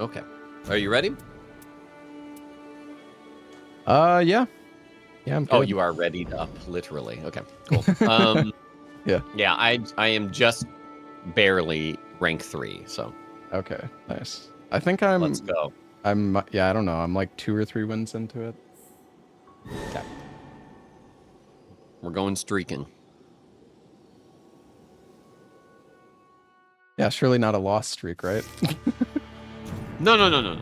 Okay. Are you ready? Yeah. Yeah, I'm good. Oh, you are readied up, literally. Okay, cool. Yeah. Yeah, I am just barely rank 3, so Okay, nice. I think I'm... let's go. Yeah, I don't know. I'm like 2 or 3 wins into it. Okay. We're going streaking. Yeah, surely not a loss streak, right? No.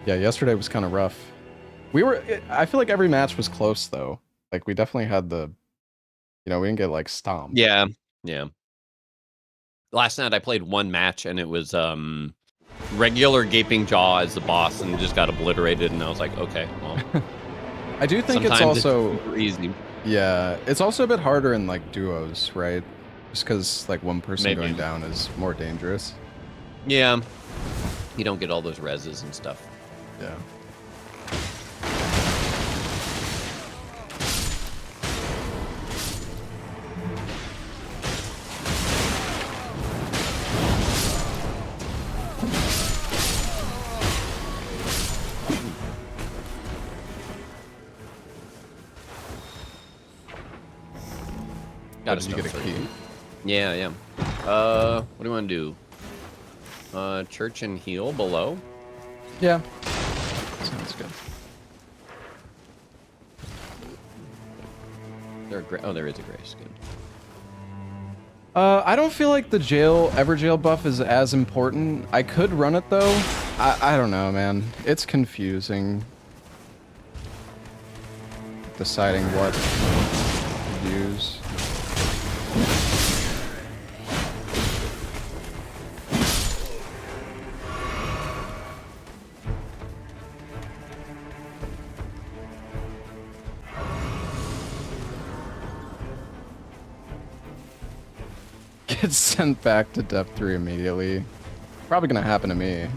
Yeah, yesterday was kind of rough. I feel like every match was close, though. Like, we definitely had the... You know, we didn't get, like, stomped. Yeah. Last night I played one match, and it was regular Gaping Jaw as the boss, and just got obliterated, and I was like, okay, well. I do think it's also... It's super easy. Yeah, it's also a bit harder in, like, duos, right? Just because, like, one person Maybe. going down is more dangerous. Yeah. You don't get all those reses and stuff. Yeah. Got Did you get a key? Yeah. What do you want to do? Church and heal below? Yeah. Sounds good. There is a grace. Good. I don't feel like the Everjail buff is as important. I could run it though. I don't know, man. It's confusing. Deciding what to use. Get sent back to depth 3 immediately. Probably gonna happen to me.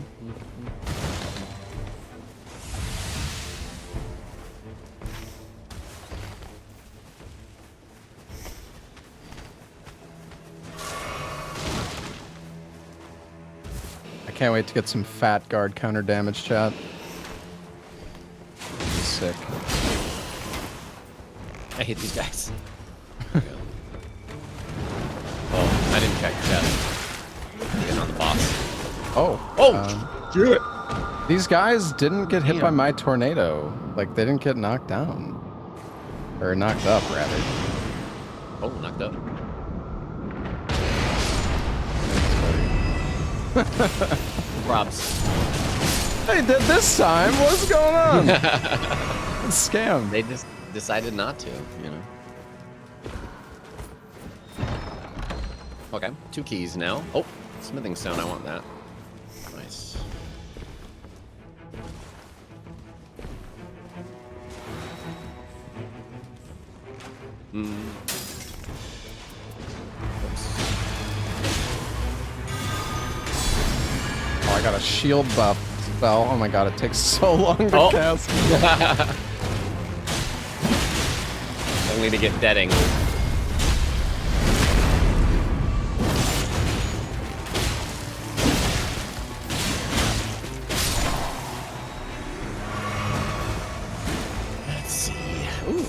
I can't wait to get some fat guard counter damage, chat. This is sick. I hate these guys. Oh, I didn't check chat. Getting on the boss. Oh. Do it. These guys didn't get hit by my tornado. Like, they didn't get knocked down. Or knocked up, rather. Oh, knocked up. Props. They did this time. What's going on? It's a scam. They just decided not to, you know. Okay, 2 keys now. Oh, smithing stone. I want that. Nice. Oh, I got a shield buff spell. Oh my god, it takes so long to cast. Only to get deading. Let's see. Ooh.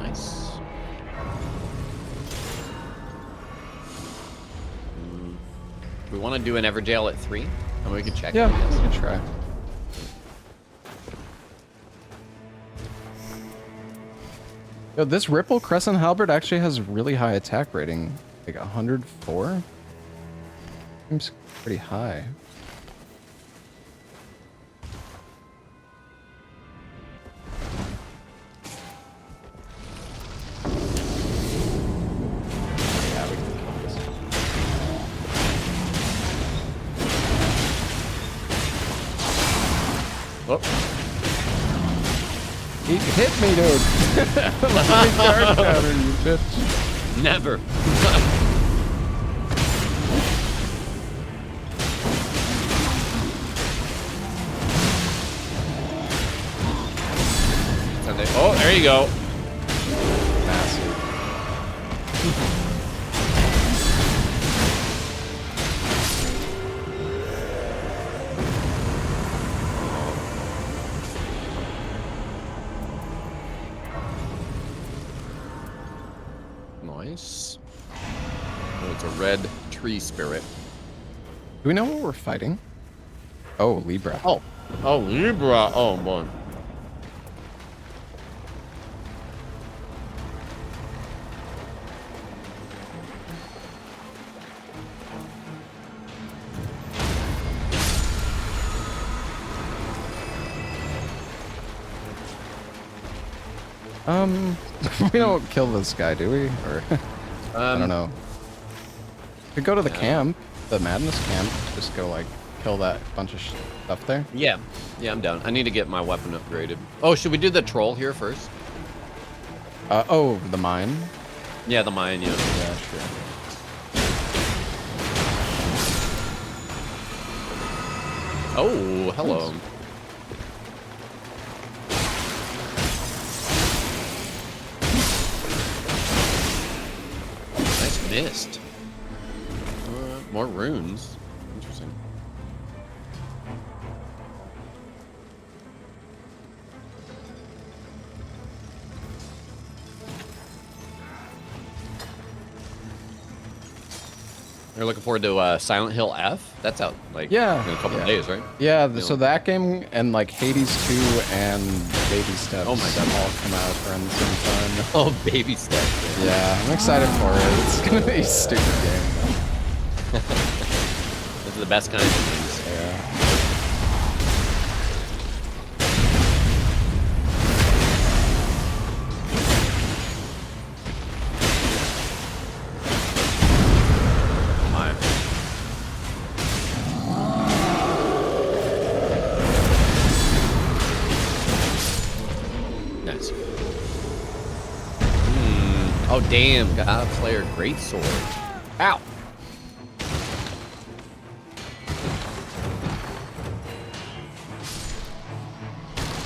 Nice. We want to do an Everjail at 3? And we could check. Yeah, we can try. Yo, this Ripple Crescent Halberd actually has really high attack rating. Like 104? Seems pretty high. Yeah, we can kill this. Whoop. He hit me, dude. Let me guard counter, you bitch. Never. Oh, there you go. Massive. Nice. Oh, it's a red tree spirit. Do we know what we're fighting? Oh, Libra. Oh, Libra. Oh boy. We don't kill this guy, do we? Or I don't know. We go to the camp, the Madness camp. Just go like kill that bunch of stuff there. Yeah, I'm down. I need to get my weapon upgraded. Oh, should we do the troll here first? Oh, the mine. Yeah, the mine. Yeah. Yeah, sure. Oh, hello. Thanks. Nice mist. More runes. Interesting. You're looking forward to Silent Hill F? That's out like in a couple of days, right? Yeah, so that game and like Hades 2 and Baby Steps Oh my God. all come out around the same time. Oh, baby steps. Yeah, I'm excited for it. It's gonna be a stupid game. Those are the best kinds of things. Yeah. Nice. Oh, damn. God player great sword. Ow.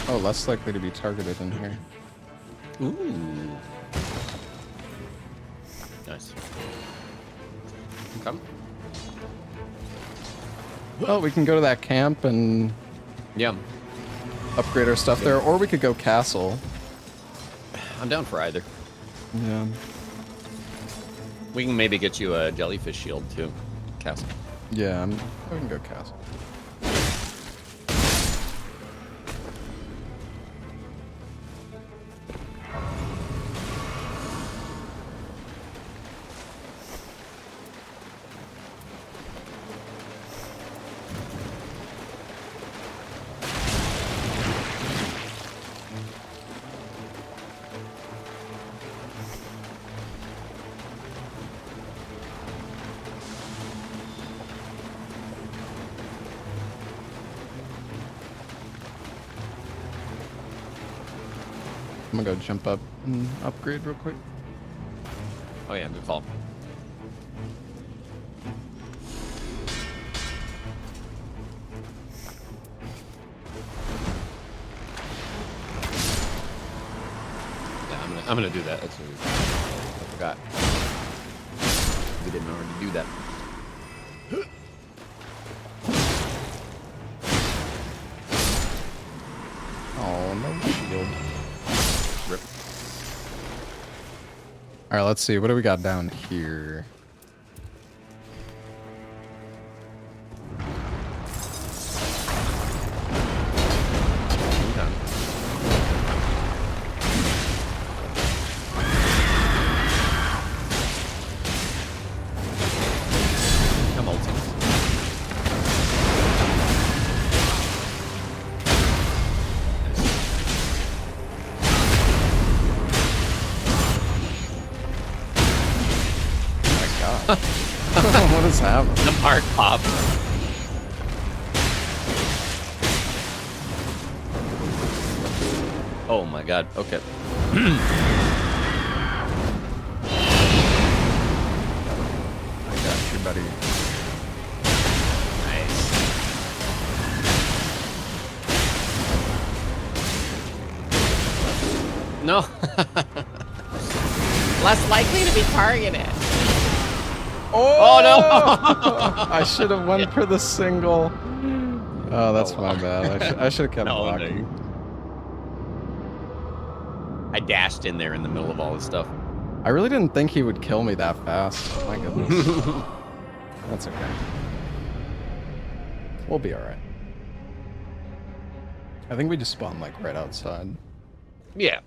Oh, less likely to be targeted in here. Ooh. Nice. Okay. Well, we can go to that camp and Yeah. upgrade our stuff there, or we could go castle. I'm down for either. Yeah. We can maybe get you a jellyfish shield too. Castle. Yeah, we can go castle. I'm gonna go jump up and upgrade real quick. Oh yeah, good call. Yeah, I'm gonna do that. That's what I forgot. We didn't already do that. Oh, no shield. Rip. All right, let's see. What do we got down here? Okay. I'm ulting. What is happening? The park pop. Oh my god. Okay. I got you, buddy. Nice. No. Less likely to be targeted. Oh no! I should have went for the single. Oh, that's my bad. I should have kept blocking. I dashed in there in the middle of all this stuff. I really didn't think he would kill me that fast. My goodness. That's okay. We'll be alright. I think we just spawned like right outside. Yeah.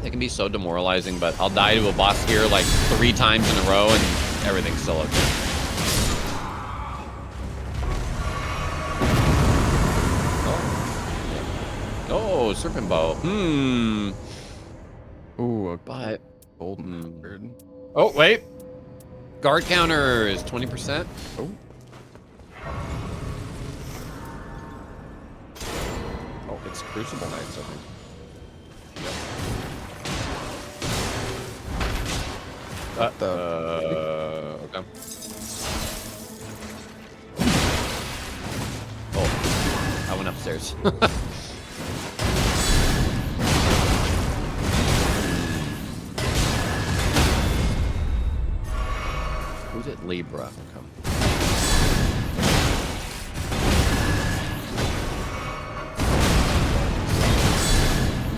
It can be so demoralizing, but I'll die to a boss here like 3 times in a row and everything's still okay. Oh, serpent bow. Ooh, a But golden bird. oh, wait. Guard counter is 20%. Oh. Oh, it's Crucible Knights, I think. Yep. Okay. Oh, I went upstairs. Who's it? Libra. Okay.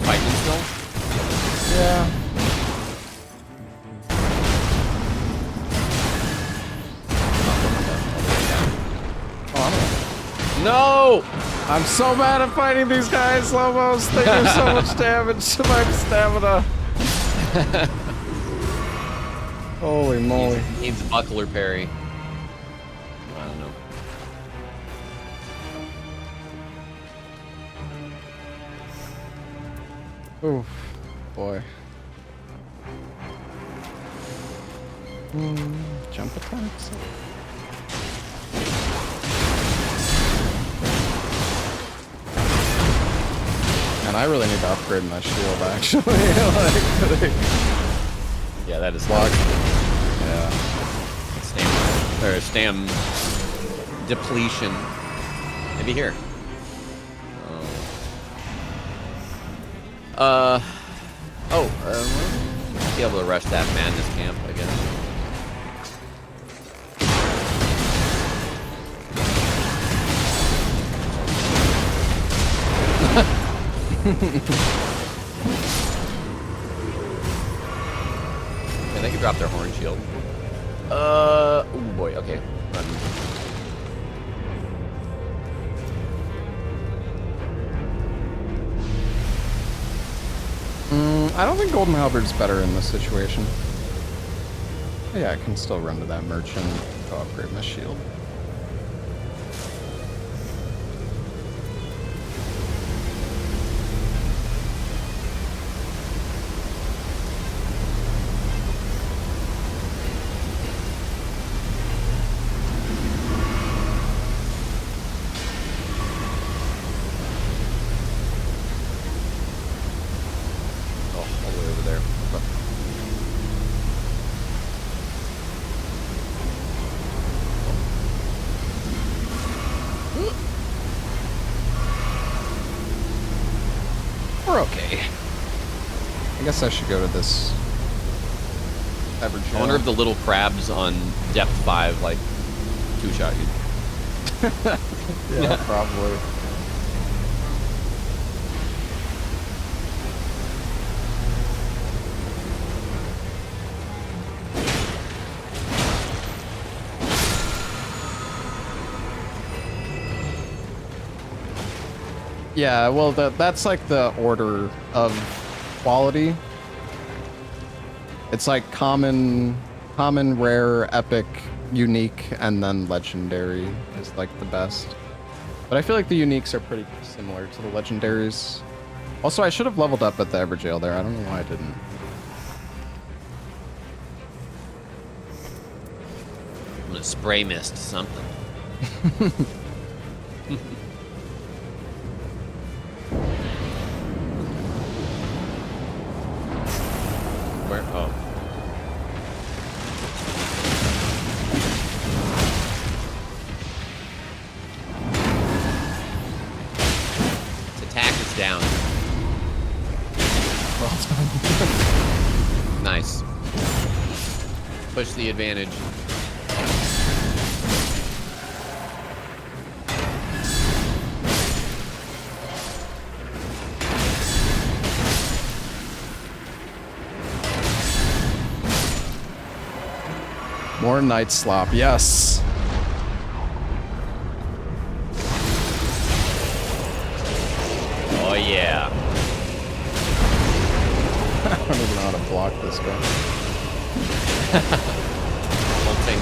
Fighting still? Yeah. No! I'm so bad at fighting these guys, Lobos. They do so much damage to my stamina. Holy moly. Needs buckler parry. I don't know. Oof. Boy. Jump attacks. And I really need to upgrade my shield, actually. Yeah, that is Block. Yeah. Stam depletion. Maybe here. Be able to rush that madness camp, I guess. Yeah, they can drop their horn shield. Oh boy, okay. Run. I don't think Golden Halberd's better in this situation. But yeah, I can still run to that merchant, go upgrade my shield. We're okay. I guess I should go to this average. I wonder if the little crabs on depth 5 like 2-shot you. Yeah, probably. Yeah, well, that's like the order of quality. It's like common, rare, epic, unique, and then legendary is like the best. But I feel like the uniques are pretty similar to the legendaries. Also, I should have leveled up at the Everjail there. I don't know why I didn't. I'm gonna spray mist something. Where? Oh. Nice. Push the advantage. More Night Slop, yes. Oh yeah. I don't even know how to block this guy. One thing.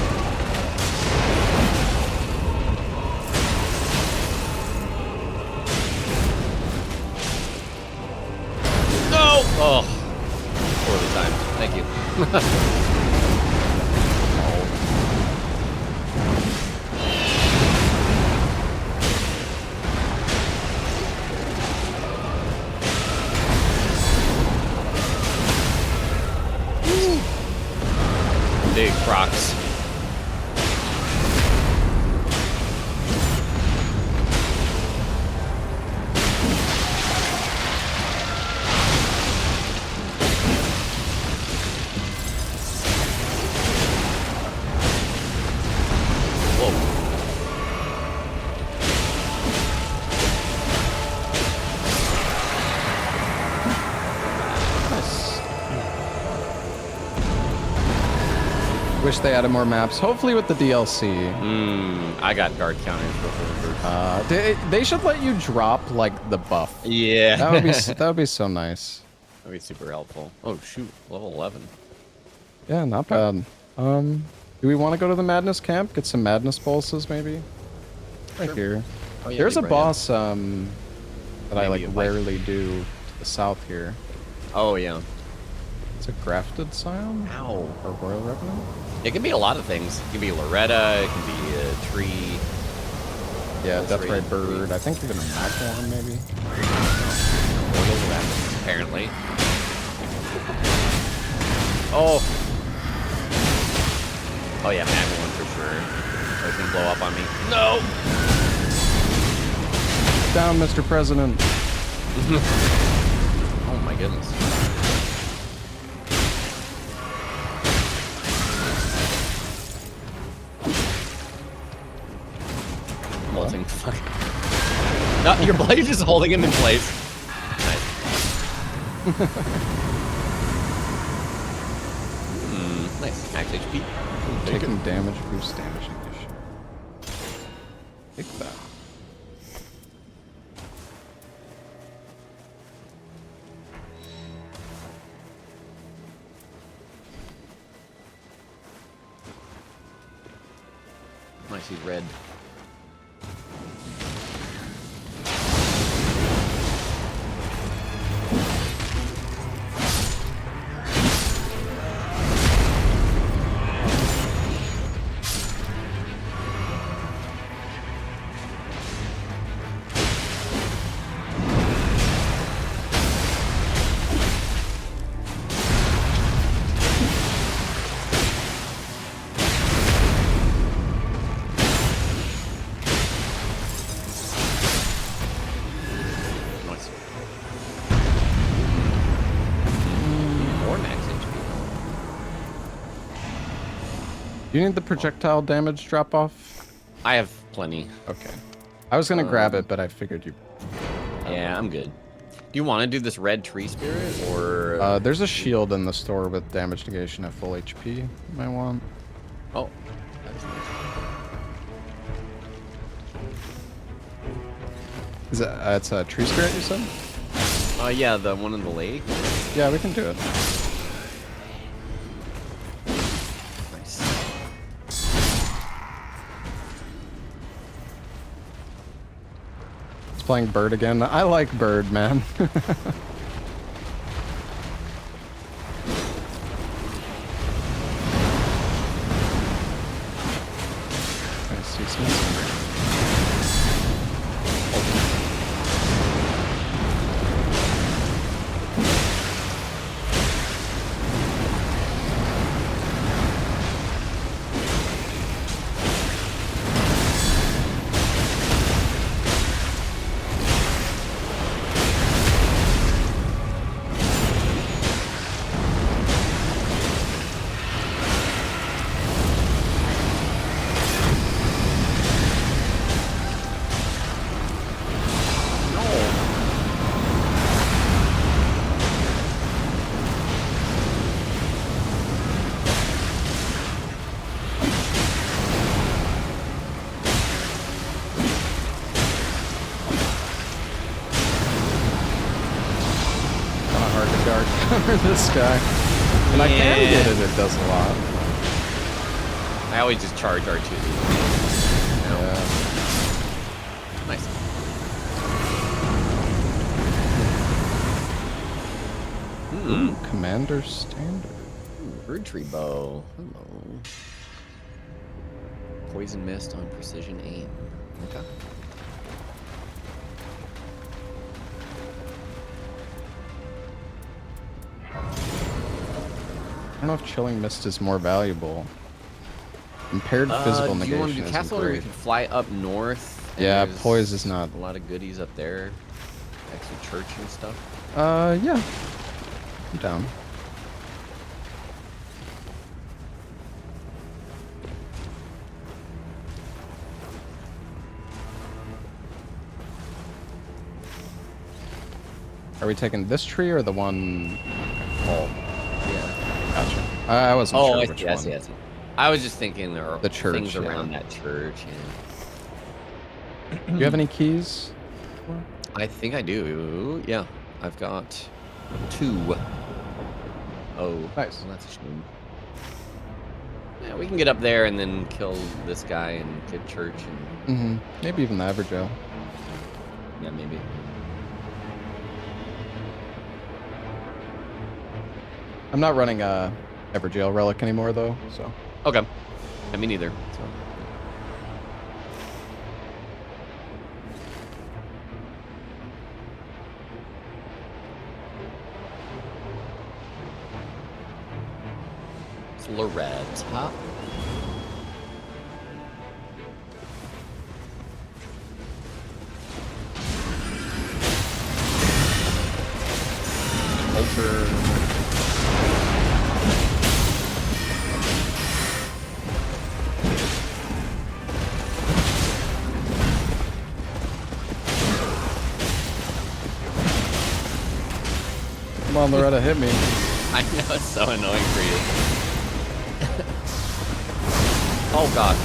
No! Oh. Poorly timed. Thank you. Big Crocs. Whoa. Wish they added more maps. Hopefully with the DLC. I got guard counters before. They should let you drop like the buff. Yeah. That would be so nice. That'd be super helpful. Oh shoot, level 11. Yeah, not bad. Do we want to go to the Madness Camp? Get some Madness pulses maybe? Right here. Oh, yeah, There's a Libra, boss that I Maybe like a bike. rarely do to the south here. Oh yeah. It's a grafted scion? Ow. Or Royal Revenant? It can be a lot of things. It can be Loretta, it can be a tree. Yeah, That's Death right. Ray Bird. I think even a Magmorn maybe. Mortal weapons, apparently. Oh. Oh yeah, Magmorn for sure. It's gonna blow up on me. No! Down, Mr. President. Oh my goodness. Molting fuck. No, your blade is holding him in place. Nice. Nice. Max HP. Taking damage, boost damage ignition. Take that. Nice, he's red. Nice. More max HP. Do you need the projectile damage drop off? I have plenty. Okay. I was gonna grab it, but I figured you. Yeah, I'm good. Do you want to do this red tree spirit or? There's a shield in the store with damage negation at full HP. You might want. Oh, that's nice. Is it? It's a tree spirit, you said? Yeah, the one in the lake. Yeah, we can do it. Nice. It's playing Bird again. I like Bird, man. I see some. this guy. And I can get it, it does a lot. I always just charge R2. Yeah. Nice. Ooh, Commander Standard. Bird tree bow. Hello. Poison mist on precision aim. Okay. I don't know if Chilling Mist is more valuable. Impaired physical do you want to negation do castle, isn't or we great. can fly up north? And Yeah, there's poise is not. a lot of goodies up there. Extra church and stuff. Yeah. I'm down. Are we taking this tree or the one? Oh, yeah. Gotcha. I wasn't sure I which see, one. I see, I see. I was just thinking there are The church, things yeah. around that church. Do you have any keys? I think I do. Yeah, I've got 2. Oh, Nice. well, that's a shame. Yeah, we can get up there and then kill this guy and get church and Mm-hmm. Maybe even the Everjail. yeah, maybe. I'm not running Everjail Relic anymore though, so. Okay. Yeah, me neither. So. It's Loretta. Alter. Come on, Loretta, hit me. I know, it's so annoying for you. Oh god.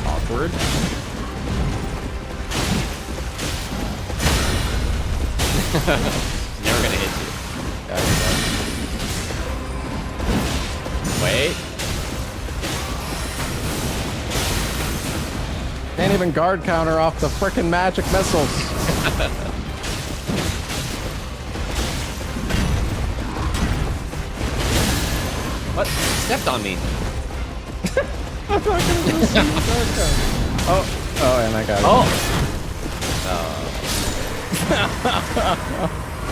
Awkward. Never gonna hit you. Wait. Can't even guard counter off the frickin' magic missiles. What? Stepped on me. I'm not gonna lose the guard counter. Oh, and I got it. Oh.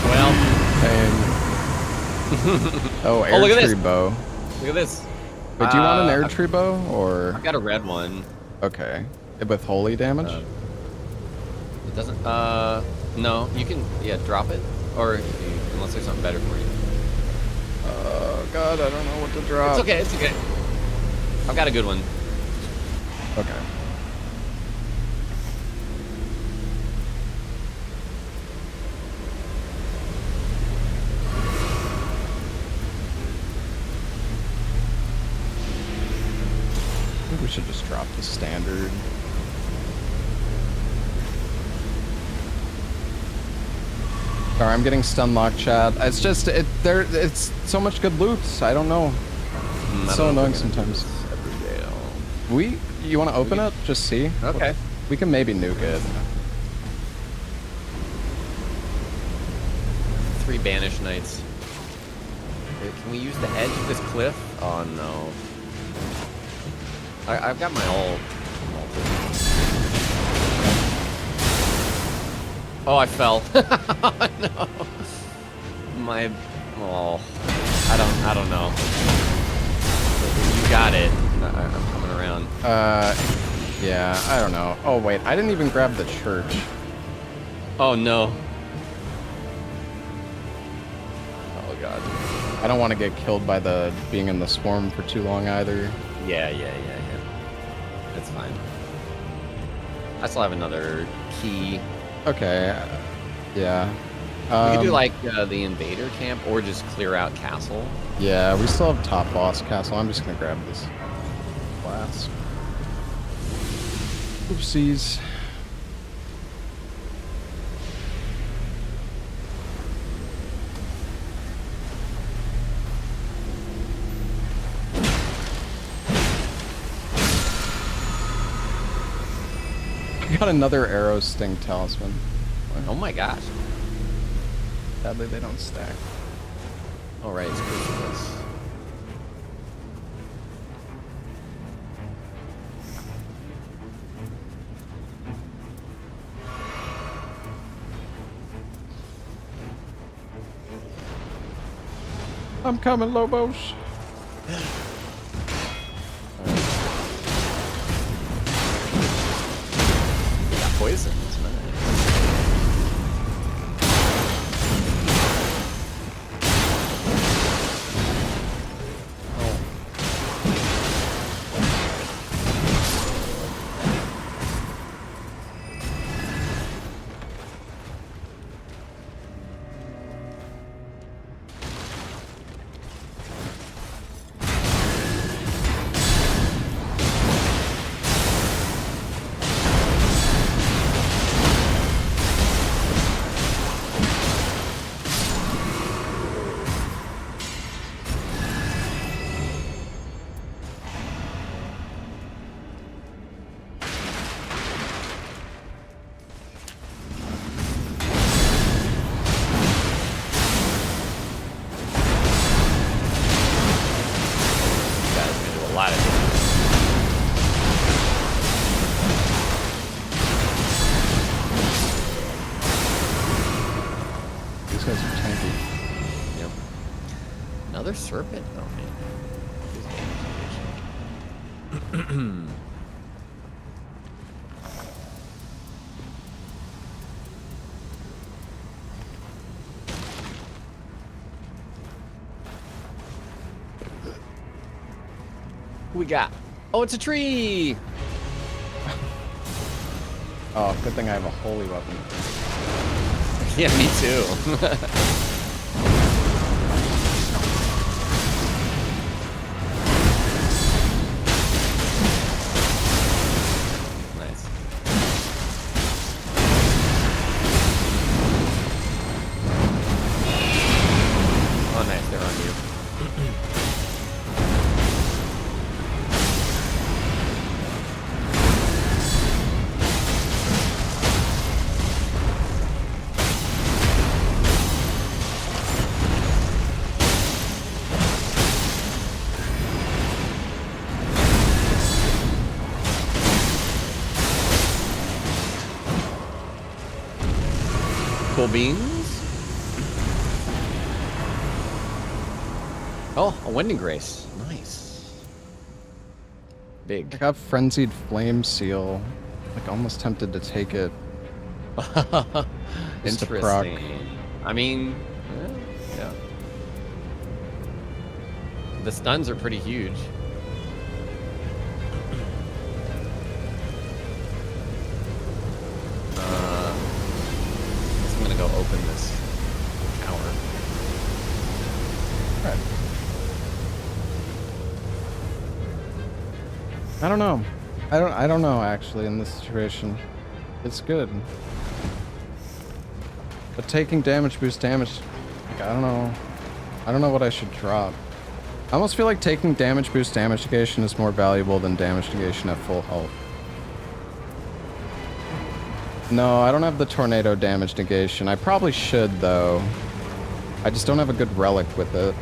Well. Oh, air Oh, look at tree this. bow. Look at this. Wait, do you want an air tree bow or? I've got a red one. Okay. With holy damage? It doesn't. No. You can. Yeah, drop it. Or unless there's something better for you. Oh god, I don't know what to drop. It's okay. It's okay. I've got a good one. Okay. I think we should just drop the standard. Sorry, I'm getting stun lock, chat. It's just it's so much good loot. I don't know. It's so annoying sometimes. You want to open it? Just see. Okay. We can maybe nuke it. 3 banished knights. Okay, can we use the edge of this cliff? Oh no. I've got my ult. Oh, I fell. No. I don't know. You got it. I'm coming around. Yeah, I don't know. Oh wait, I didn't even grab the church. Oh no. Oh god. I don't want to get killed by the being in the swarm for too long either. Yeah. That's fine. I still have another key. Okay. Yeah. We could do like the invader camp or just clear out castle. Yeah, we still have top boss castle. I'm just gonna grab this blast. Oopsies. got another arrow sting talisman. Oh my gosh. Sadly, they don't stack. All right, it's Christmas. I'm coming, Lobos. Got poison. It's nice. These guys are tanky. Yep. Another serpent? Oh, man. Who we got? Oh, it's a tree! Oh, good thing I have a holy weapon. Yeah, me too. Nice. Oh, nice. They're on you. Cool beans. Oh, a Wending Grace. Nice. I Big. got Frenzied Flame Seal. Like, almost tempted to take it. Just to proc. Interesting. I mean, yeah. The stuns are pretty huge. I'm gonna go open this tower. Right. I don't know. I don't know actually in this situation. It's good. But taking damage boosts damage. Like, I don't know. I don't know what I should drop. I almost feel like taking damage boost damage negation is more valuable than damage negation at full health. No, I don't have the tornado damage negation. I probably should though. I just don't have a good relic with it.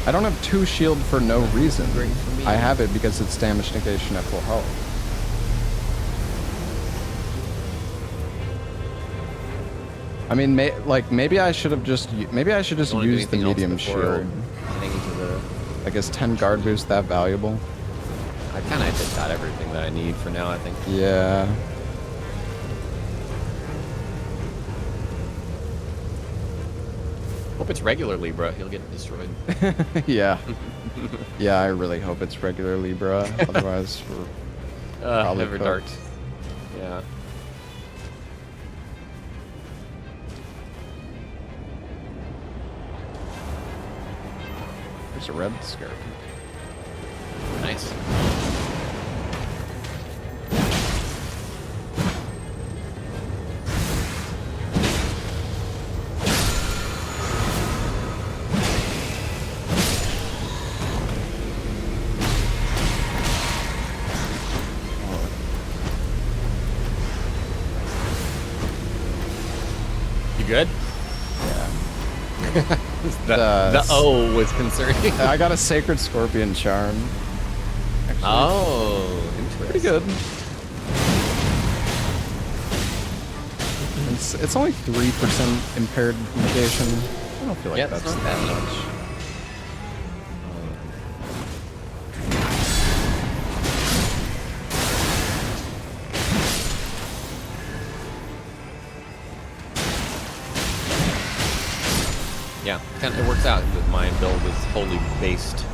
I don't have 2 shield for no reason. I have it because it's damage negation at full health. I mean, maybe I should have just used the medium shield. I guess 10 guard boost that valuable. I kind of just got everything that I need for now, I think. Yeah. Hope it's regular Libra. He'll get destroyed. Yeah. Yeah, I really hope it's regular Libra. Otherwise, we're probably Ever cooked. Dark. Yeah. There's a red scarab. Nice. good? Yeah. The O was concerning. I got a Sacred Scorpion Charm. Actually, Oh, interesting. pretty good. It's only 3% impaired negation. I don't feel like that's not that bad. much. Yeah, it works out that my build is wholly based.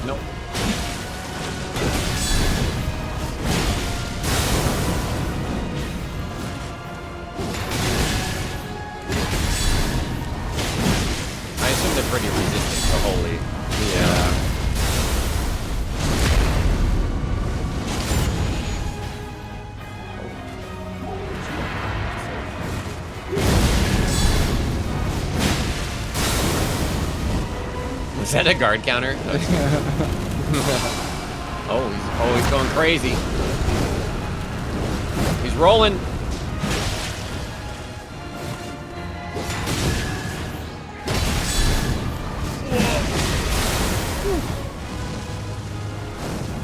Nope. I assume they're pretty resistant to holy. Yeah. Was that a guard counter? Oh, he's going crazy. He's rolling.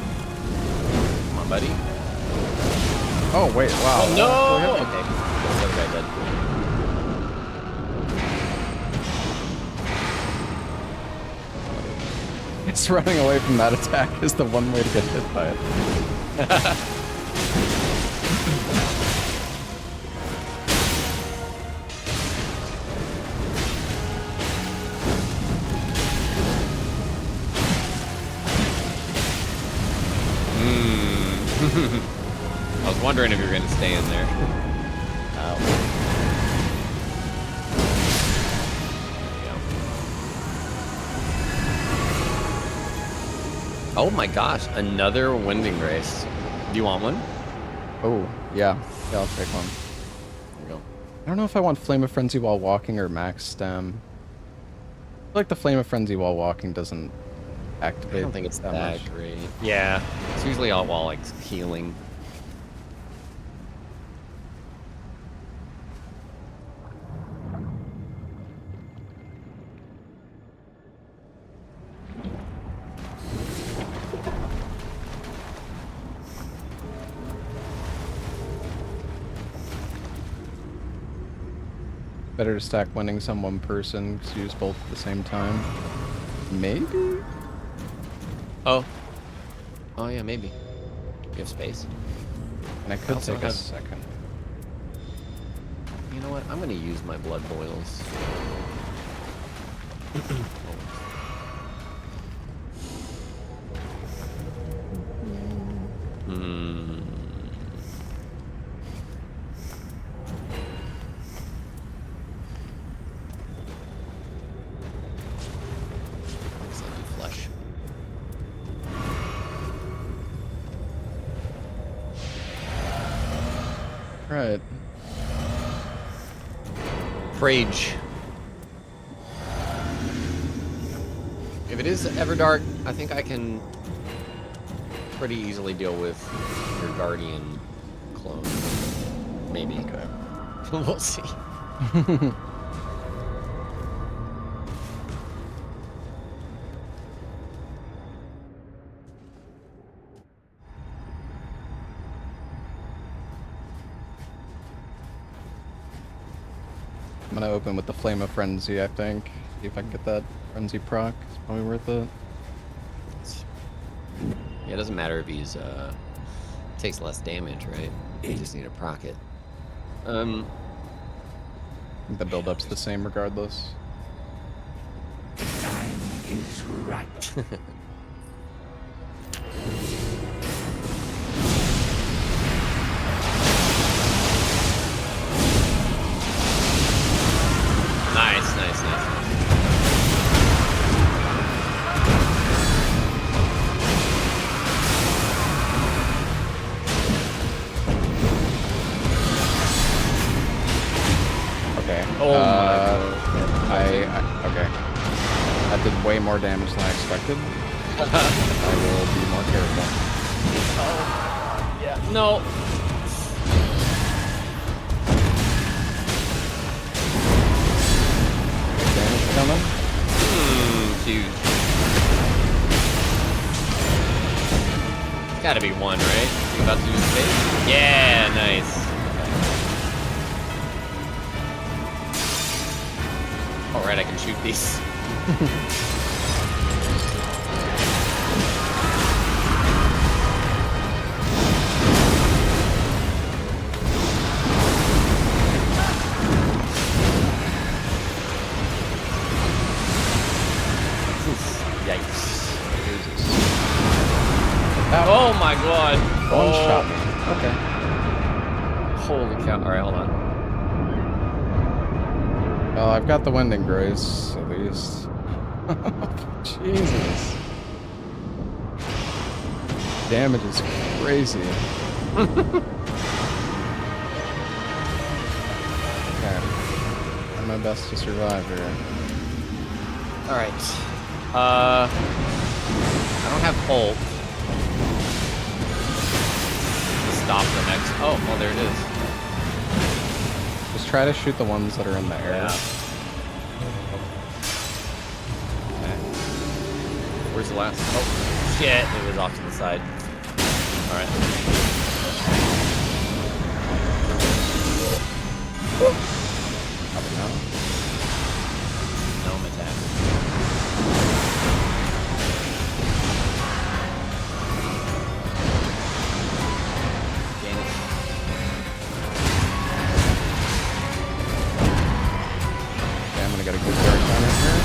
Come on, buddy. Oh wait, wow. Oh no! Okay, the other guy dead. It's running away from that attack is the one way to get hit by it. I was wondering if you were going to stay in there. Oh my gosh, another Winding Grace. Do you want one? Oh, yeah. Yeah, I'll take one. There you go. I don't know if I want Flame of Frenzy while walking or max stem. I feel like the Flame of Frenzy while walking doesn't activate. I don't think it's that much. great. Yeah, it's usually all while like healing. Better to stack winnings on one person because use both at the same time. Maybe? Oh. Oh yeah, maybe. You have space? And I could also take a have- second. You know what? I'm gonna use my blood boils. Hmm. Looks like you flush. Right. Rage. If it is Everdark, I think I can pretty easily deal with your Guardian clone. Maybe. Okay. We'll see. I'm gonna open with the Flame of Frenzy, I think. See if I can get that Frenzy proc. It's probably worth it. Yeah, it doesn't matter if he's takes less damage, right? You just need to proc it. I think the build-up's the same regardless. The time is right. Okay. Oh my god. Okay. That did way more damage than I expected. I will be more careful. Oh, yeah. No. Damage coming. Huge. Gotta be one, right? You about to do space? Yeah, nice. Alright, I can shoot these. Yikes. Oh my god. One shot. Okay. Holy cow. Alright, hold on. Well, I've got the Winding Grace, at least. Jesus. Damage is crazy. Okay. I'm my best to survive here. Alright. I don't have ult. Stop the next. Oh, well, there it is. Just try to shoot the ones that are in the air. Yeah. Okay. Where's the last? Oh, shit. It was off to the side. Alright. Probably not. Gnome attack. Got a good guard counter here.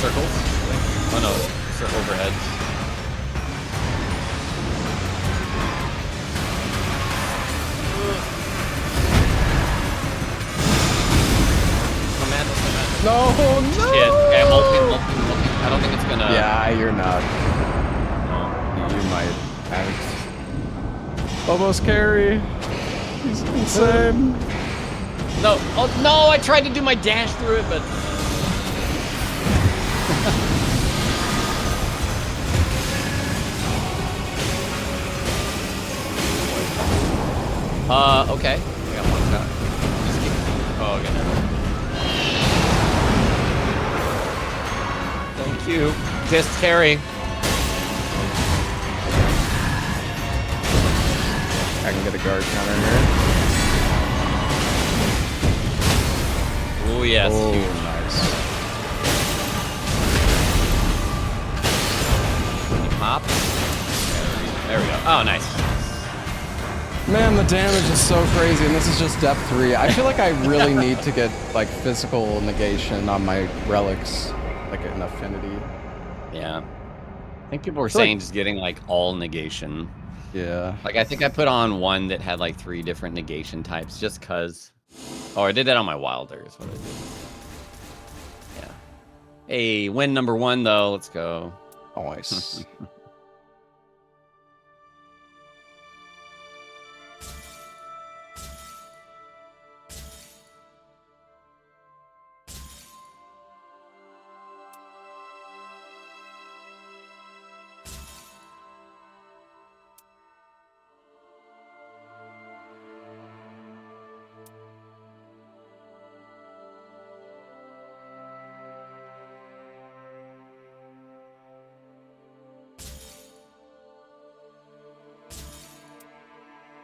Circles? Oh no, circle overhead. No, no! Shit. Okay, I'm ulting. I don't think it's gonna... Yeah, you're not. No. You might have almost carry. He's insane. No. Oh, no, I tried to do my dash through it, but... okay. I got one shot. Just keep... Oh, okay, never mind. Thank you. Just carry. I can get a guard counter here. Oh, yes. Oh, Huge. nice. He pops. There we go. Oh, nice. Man, the damage is so crazy, and this is just depth 3. I feel like I really need to get, like, physical negation on my relics, like, an affinity. Yeah. I think people were feel like- saying just getting, like, all negation. Yeah. Like, I think I put on one that had, like, 3 different negation types just because. Oh, I did that on my Wilder is what I did. Yeah. Hey, win number 1, though. Let's go. Nice.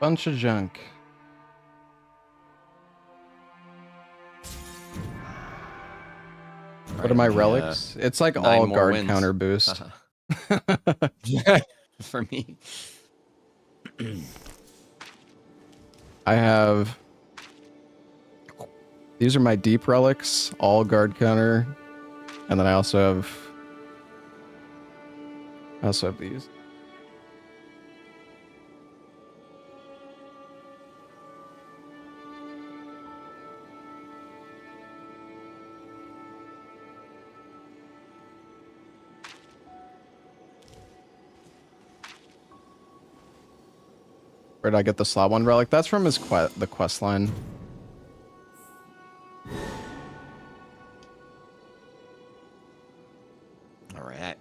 Bunch of junk. What are my relics? It's like 9 all more guard wins. counter boost. For me. I have... These are my deep relics, all guard counter. And then I also have these. Where did I get the slot 1 relic? That's from his the quest line. All right.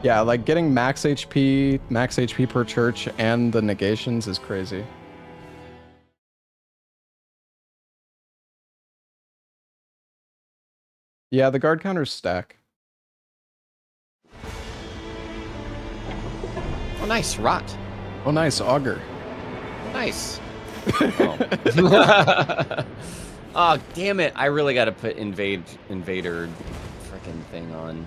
Yeah, like getting max HP per church, and the negations is crazy. Yeah, the guard counters stack. Oh, nice. Rot. Oh, nice. Augur. Nice. Oh. Oh, damn it. I really got to put invader freaking thing on.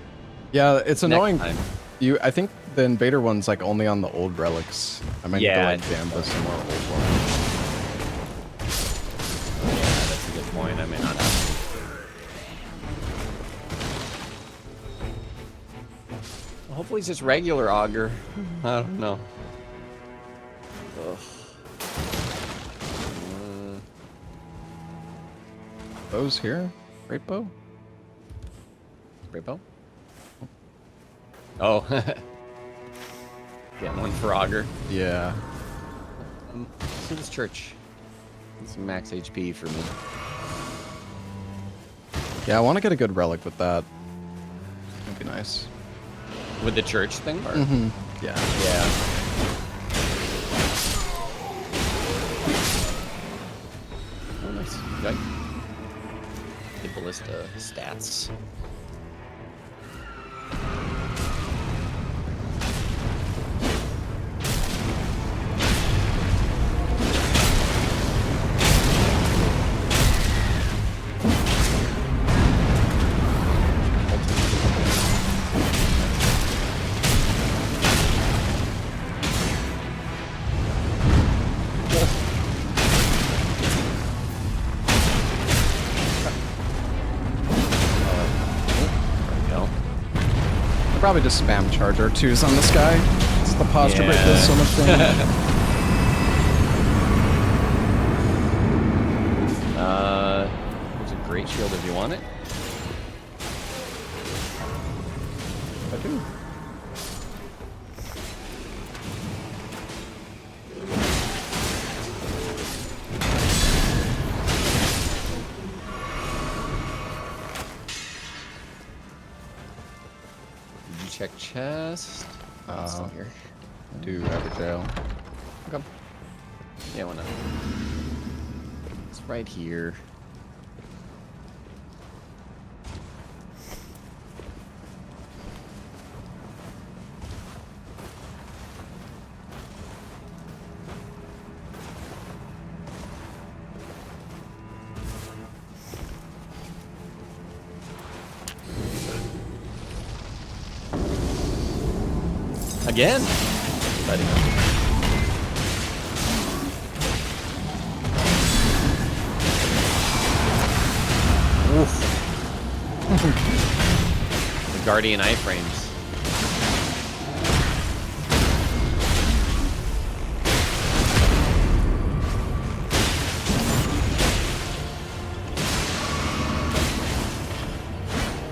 Yeah, it's annoying. Next time. I think the invader one's like only on the old relics. I might need to like Gamba some more old ones. Yeah, that's a good point. I may not have. Well, hopefully it's just regular auger. I don't know. Ugh. Bow's here? Great bow? Great bow? Oh. Getting one for auger. Yeah. Let's see this church. It's max HP for me. Yeah, I want to get a good relic with that. That'd be nice. With the church thing? Or? Mm-hmm. Yeah. Yeah. Oh, nice. Right. The ballista stats. Probably just spam charger twos on this guy. It's the posture break does so much damage. There's a great shield if you want it. I do. Check chest. It's not here. Do Everjail. Okay. Yeah, why not? It's right here. Again? Buddy. Oof. The Guardian iframes.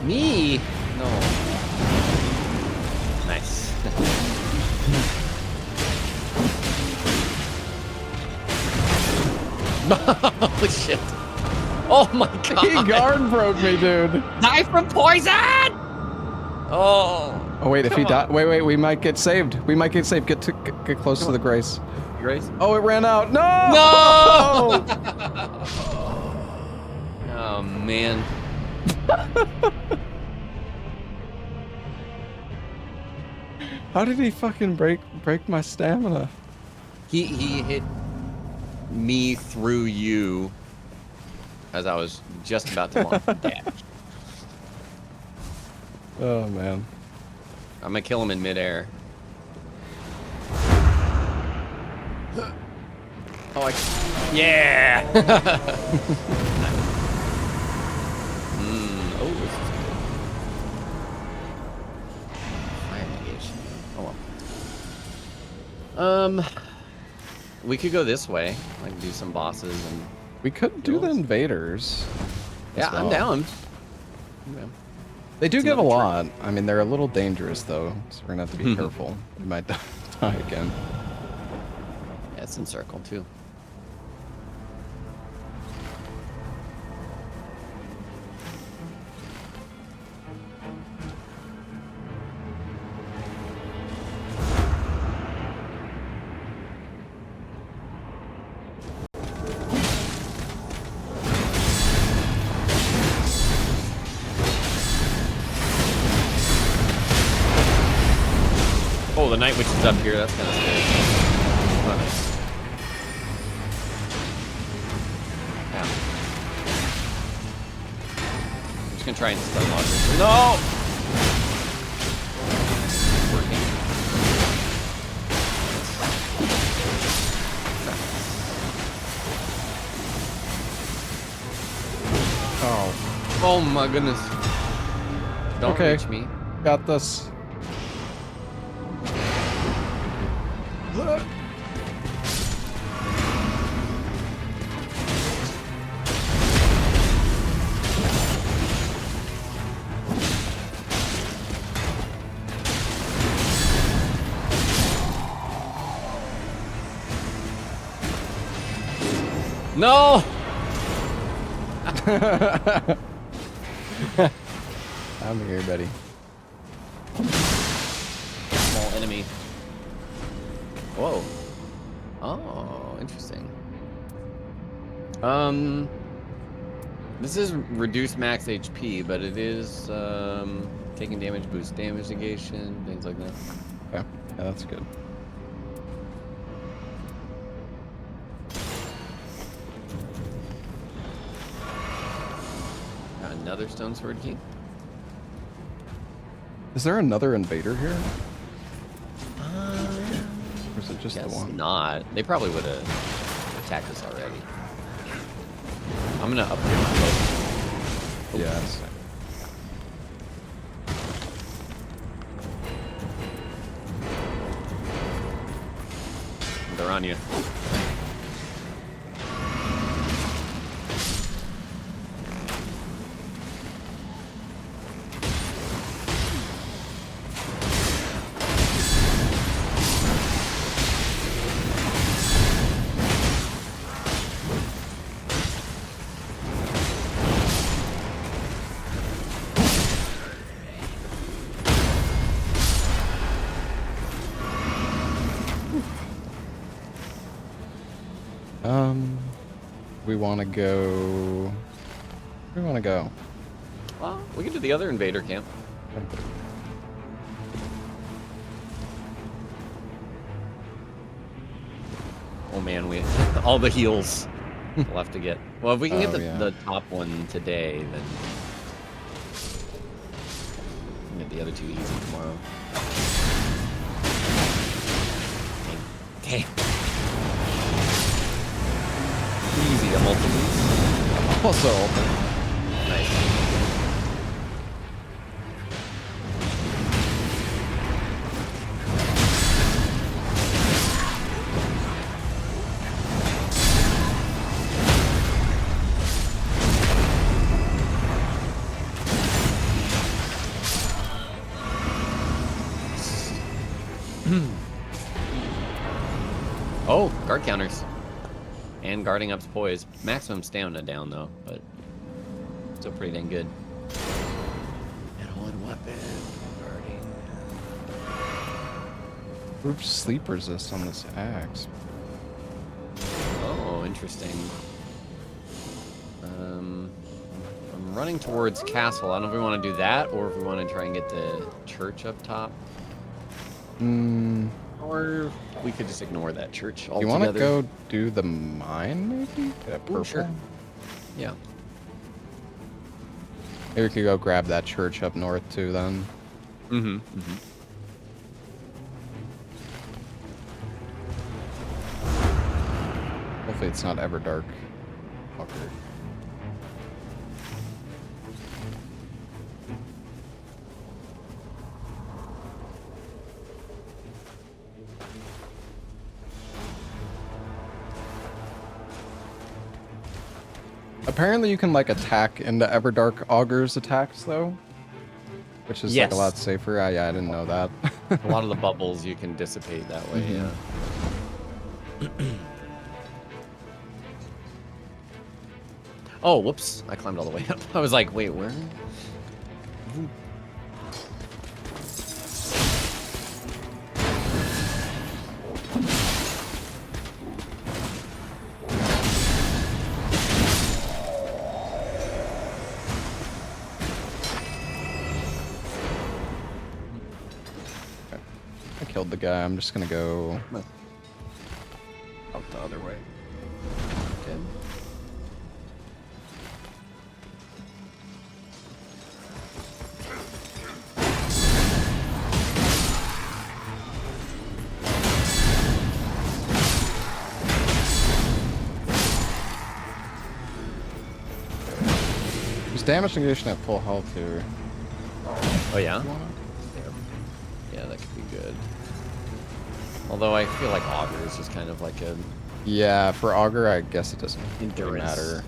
Me? No. Nice. Holy shit. Oh my god. He guard broke me, dude. Die from poison! Oh. Oh wait, if he Come died, on. wait, we might get saved. We might get saved. Get close to the grace. Grace? Oh, it ran out. No! No! Oh man. How did he fucking break my stamina? He hit me through you as I was just about to launch dash. Oh man. I'm gonna kill him in midair. Oh, yeah! Oh, this is good. Fire negation. Oh well. We could go this way. Like do some bosses and. We could do the invaders. Yeah, as I'm well. down. I'm down. They do It's give a another lot. I mean, they're a little dangerous though, so we're gonna have to be careful. We might die again. Yeah, it's in circle too. Oh, the Night Witch is up here. That's kind of scary. Oh, nice. Yeah. I'm just gonna try and stun lock her. No! Working. Oh. Oh my goodness. Don't Okay. reach me. Got this. No! I'm here, buddy. Small enemy. Whoa. Oh, interesting. This is reduced max HP, but it is taking damage, boost damage negation, things like that. Okay, yeah, that's good. Got another stone sword key. Is there another invader here? Or is it just the Guess one? not. They probably would have attacked us already. I'm gonna upgrade my bow. Yes. They're on you. We want to go. Where do we want to go? Well, we can do the other invader camp. Oh man, we all the heals left to get. Well, if we can get the top one today, then we can get the other two easy tomorrow. Okay. Easy to multi-boost. Also, Nice. Oh, guard counters. And guarding up's poise. Maximum stamina down though, but still pretty dang good. And one weapon. Guarding. group sleep resist on this axe. Oh, interesting. I'm running towards castle. I don't know if we want to do that or if we want to try and get the church up top. Or we could just ignore that church altogether. You want to go do the mine, maybe? That purple? Ooh, sure. Yeah. Maybe we could go grab that church up north, too, then. Hopefully it's not ever dark. Fucker. Apparently you can, like, attack into Everdark Augur's attacks, though. which is like Yes. a lot safer. Yeah, I didn't know that. A lot of the bubbles you can dissipate that way, Mhm. yeah. Oh, whoops. I climbed all the way up. I was like, wait, where? I killed the guy. I'm just gonna go Out the other way. Good. There's damage negation at full health here. Oh, yeah? Yeah, that could be good. Although I feel like Augur is just kind of like a... Yeah, for Augur, I guess it doesn't really Endurance. matter.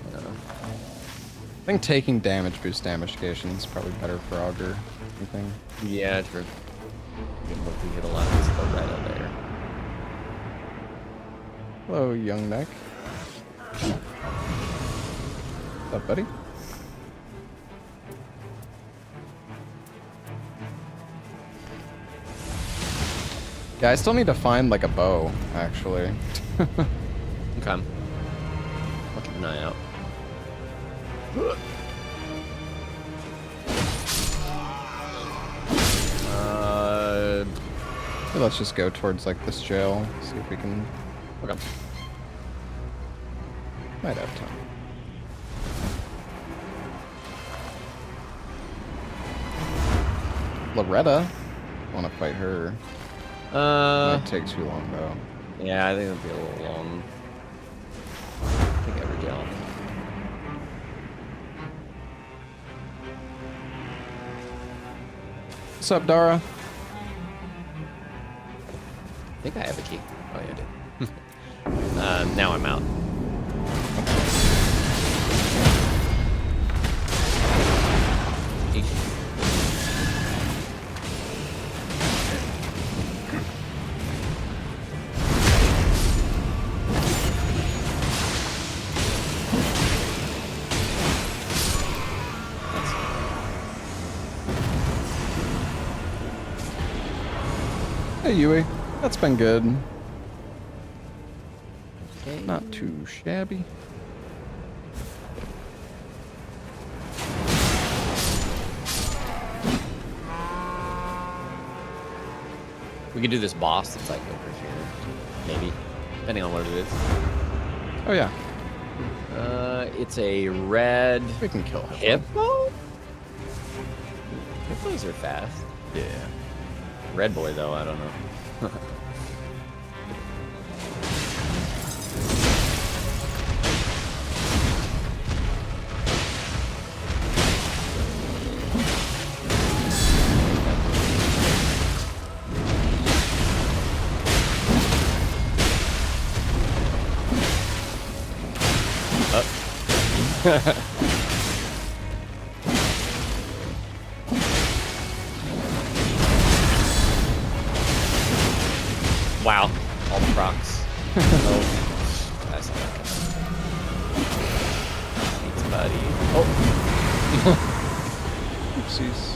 I don't know. I think taking damage boosts damage negation is probably better for Augur. I think. Yeah, true. You can look to hit a lot of the red out there. Hello, young neck. What's up, buddy? Yeah, I still need to find like a bow, actually. Okay. I'll keep an eye out. Hey, let's just go towards like this jail. See if we can. Okay. Might have time. Loretta. Want to fight her? Might take too long though. Yeah, I think it'll be a little long. I think every jail. What's up, Dara? I think I have a key. Oh, yeah, I did. Now I'm out. Eesh. Hey, Yui. That's been good. Okay. Not too shabby. We could do this boss that's like over here. Maybe. Depending on what it is. Oh yeah, It's a red we can kill him. hippo? Hippos are fast. Yeah. Red boy, though, I don't know. Wow. All the procs. Oh. That's not good. Thanks, buddy. Oh. Oopsies.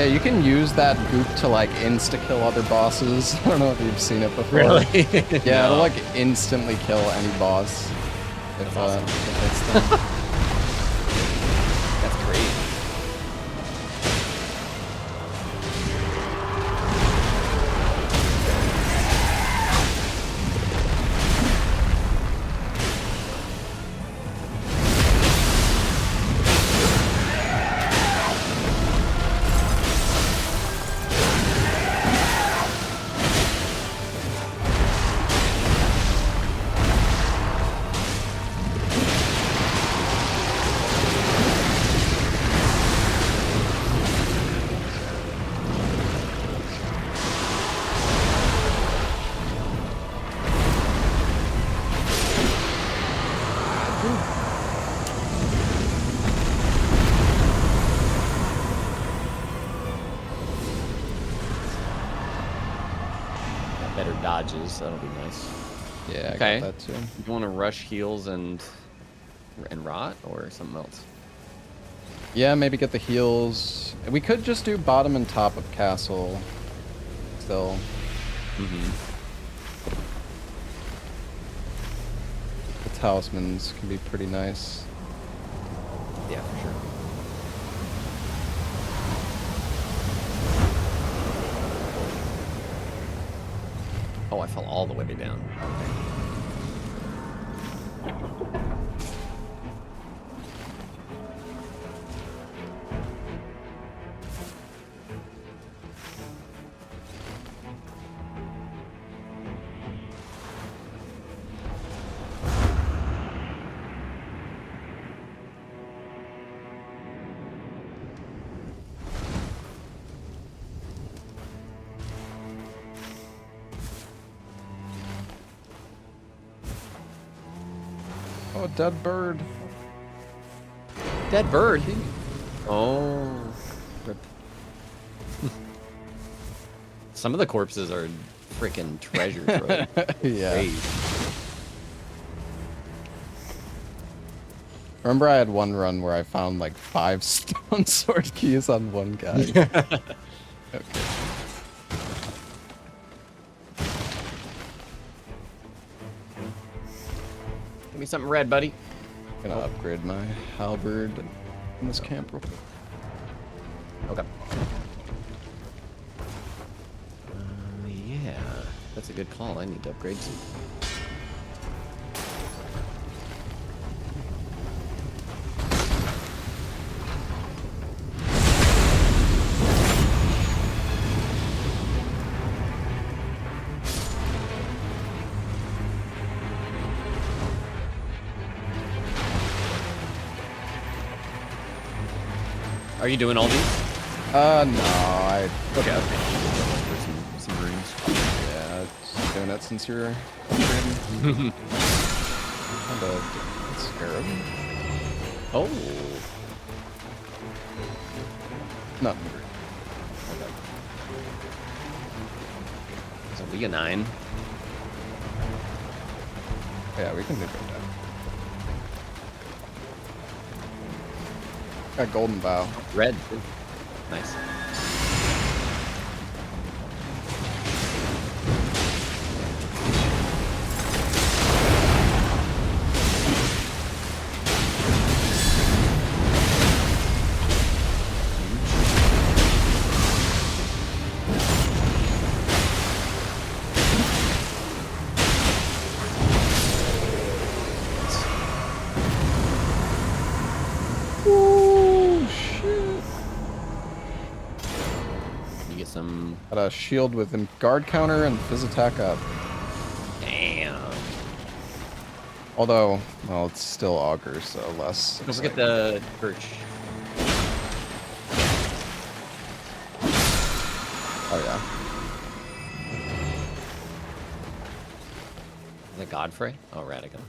Yeah, you can use that goop to like insta-kill other bosses. I don't know if you've seen it before. Really? Yeah, it'll No. like instantly kill any boss if, awesome. if it's them. That's great. Better dodges. That'll be nice. Yeah, I Okay. got that too. You want to rush heals and rot or something else? Yeah, maybe get the heals. We could just do bottom and top of castle. Still. Mm-hmm. The talismans can be pretty nice. Yeah, for sure. Oh, I fell all the way down. Okay. Oh, a dead bird. Dead bird. Oh. Rip. Some of the corpses are freaking treasure trove. Yeah. Great. Remember I had one run where I found like 5 stone sword keys on one guy. Okay. Give me something red, buddy. Gonna upgrade my halberd in this camp real quick. Okay. Yeah, that's a good call. I need to upgrade some. Are you doing all these? No, I... Okay. For some runes. Yeah, just doing it since you're upgrading. Found a scarab. Oh. Not Okay. So we get 9. Yeah, we can do that. Got golden bow. Red. Too. Nice. Ooh, shit. You get some. Got a shield with guard counter and fizz attack up. Damn. Although, well, it's still augur, so less. Don't forget the perch. Oh yeah. The Godfrey? Oh, Radigan.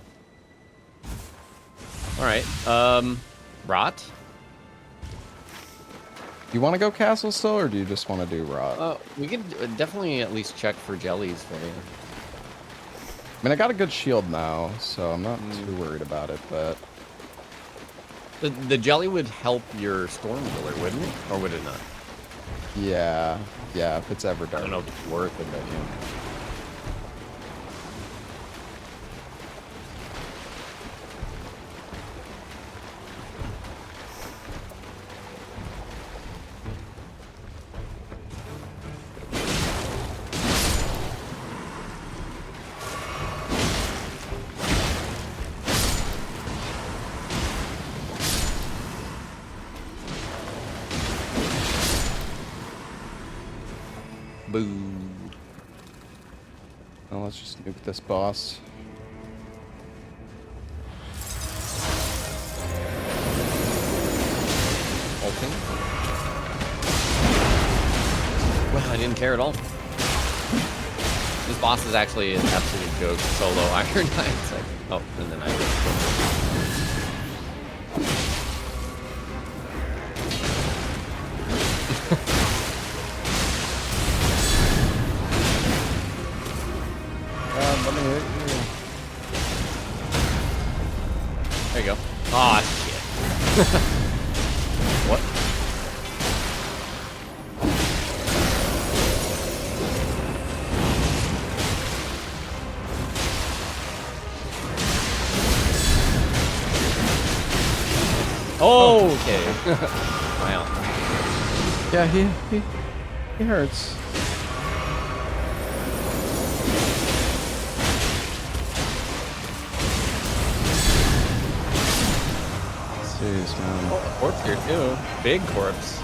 Alright, Rot? You want to go castle still, or do you just want to do rot? We could definitely at least check for jellies for you. I mean, I got a good shield now, so I'm not too worried about it, but... The jelly would help your storm killer, wouldn't it? Or would it not? Yeah, yeah, if it's ever I dark. don't know if it's worth it, but yeah. Boo. Well, let's just nuke this boss. Ulting. Well, I didn't care at all. This boss is actually an absolute joke. Solo Iron Knight. It's like, oh, and then I. Let me hit you. There you go. Aw, shit. What? Oh, okay. Wow. Yeah, he hurts. Jeez, man. Oh, corpse here too. Big corpse.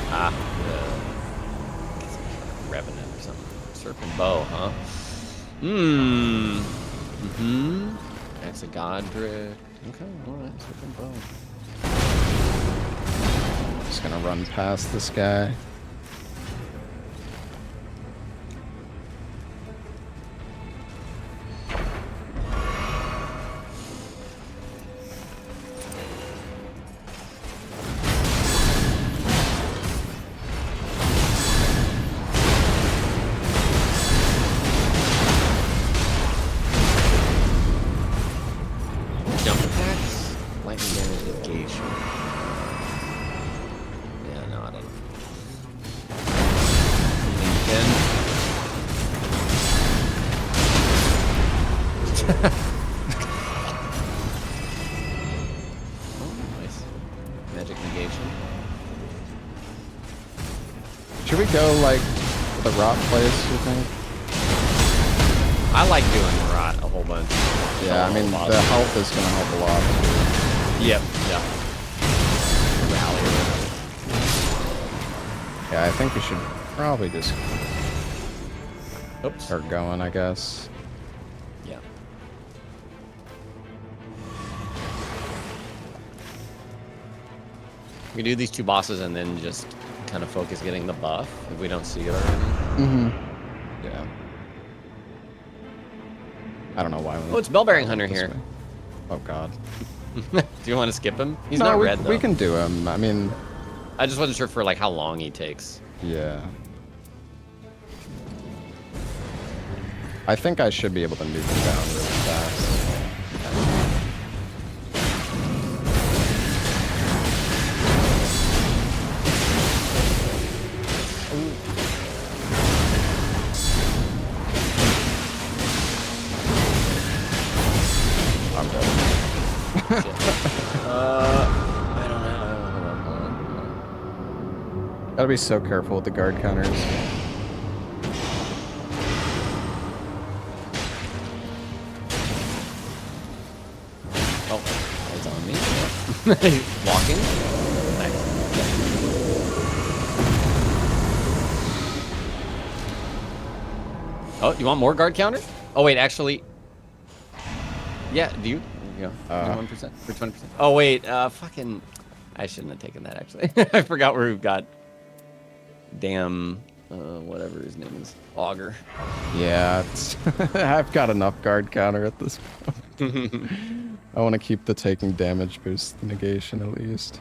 Ah, revenant or something. Serpent bow, huh? That's a Godric. Okay, alright, serpent bow. Just gonna run past this guy. Jump attacks, lightning damage, negation. Yeah, no, I don't know. Oh, nice. Magic negation. Should we go like to the rot place, you think? I like doing rot a whole bunch. Yeah, I mean the health is gonna help a lot. Yep, yeah. Rally or whatever. Yeah, I think we should probably just Oops. start going, I guess. Yeah. We can do these two bosses and then just kind of focus getting the buff if we don't see it already. Mm-hmm. Yeah. I don't know why. Oh, it's Bellbearing Hunter this here. way. Oh God. Do you want to skip him? He's No, not we, red though. we can do him. I mean, I just wasn't sure for like how long he takes. yeah. I think I should be able to nuke him down really fast. I'm dead. I don't know. Gotta be so careful with the guard counters. Oh, it's on me. Walking. Nice. Oh, you want more guard counters? Oh wait, actually. Yeah, do you? There you go. 1% for 20%. Oh wait, fucking. I shouldn't have taken that actually. I forgot where we've got. Damn, whatever his name is, Augur. Yeah, it's I've got enough guard counter at this point. I want to keep the taking damage boost negation at least.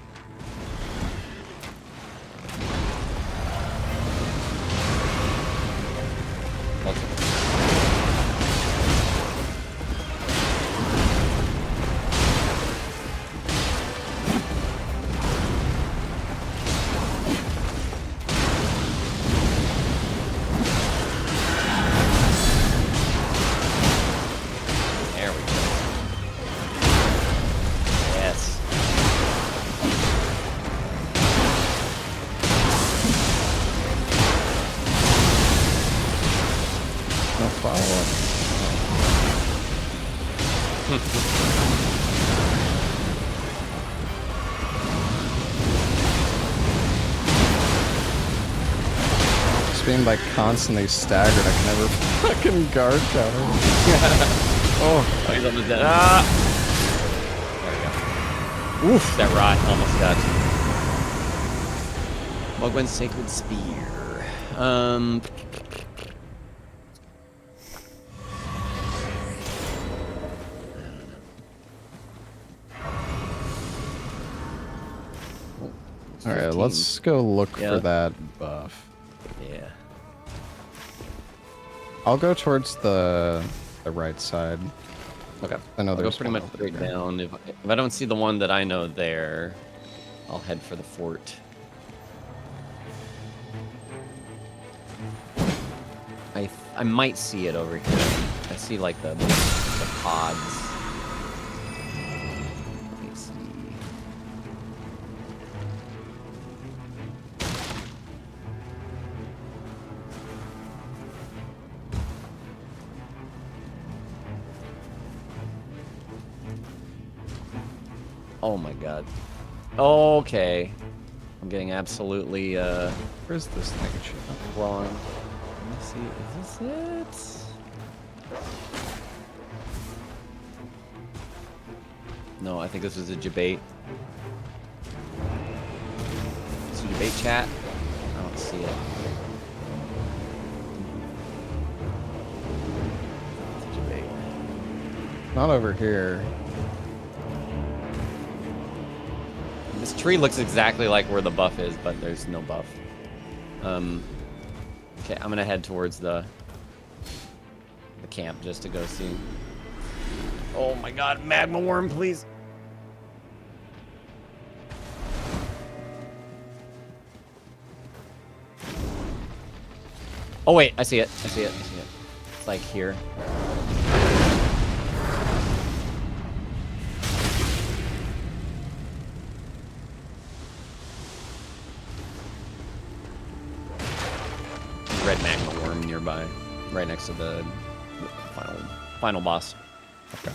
follow up. Just being like constantly staggered, I can never fucking guard counter. Oh, he's almost dead. Ah! There we go. Oof, that rot almost got Mugwen's Sacred Spear. All right, let's go look for that buff. Yeah. I'll go towards the right side. Okay. I know I'll go there's pretty one much over straight there. down. If I don't see the one that I know there, I'll head for the fort. I might see it over here. I see like the pods. Let me see. Oh my god. Okay. I'm getting absolutely Where's this thing? wrong. Let me see. Is this it? No, I think this is a debate. It's a debate chat. I don't see it. It's a debate. Not over here. This tree looks exactly like where the buff is, but there's no buff. Okay, I'm gonna head towards the camp just to go see. Oh my god, magma worm, please. Oh wait, I see it. I see it. I see it. It's like here. Red magma worm nearby, right next to the final boss. Okay.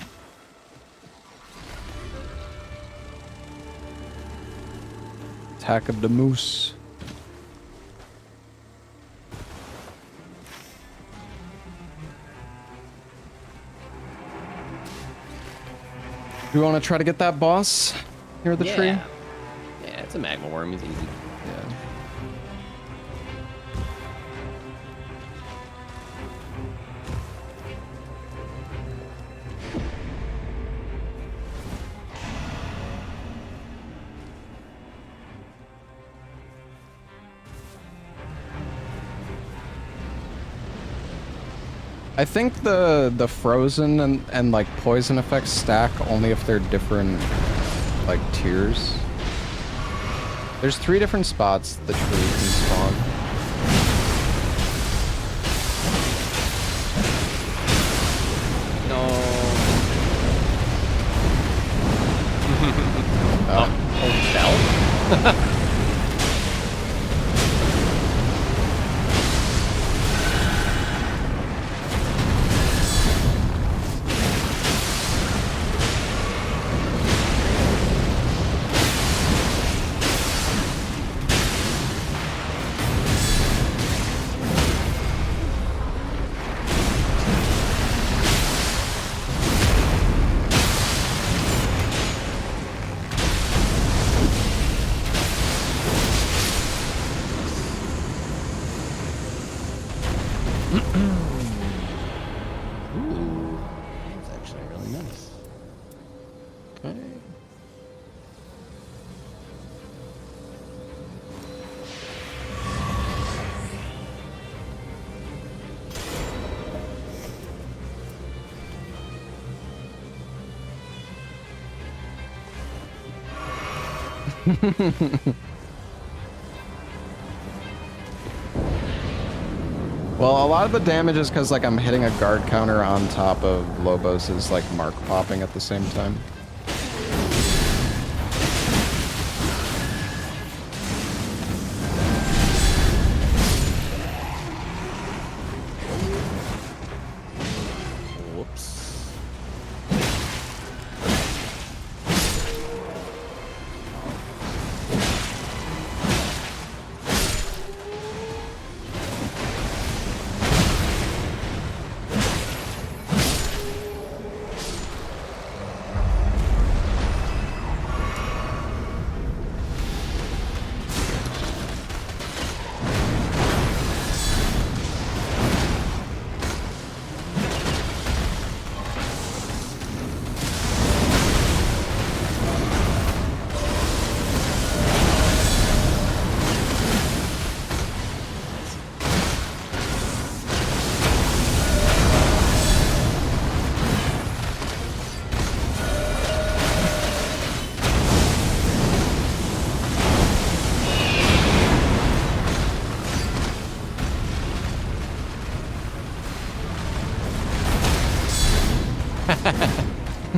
Attack of the moose. Do you want to try to get that boss near the tree? Yeah, it's a magma worm. It's easy. Yeah. I think the frozen and like poison effects stack only if they're different like tiers. There's 3 different spots the tree can spawn. No. Fell? Ooh, that's actually really nice. Okay. Well, a lot of the damage is because like I'm hitting a guard counter on top of Lobos's like mark popping at the same time.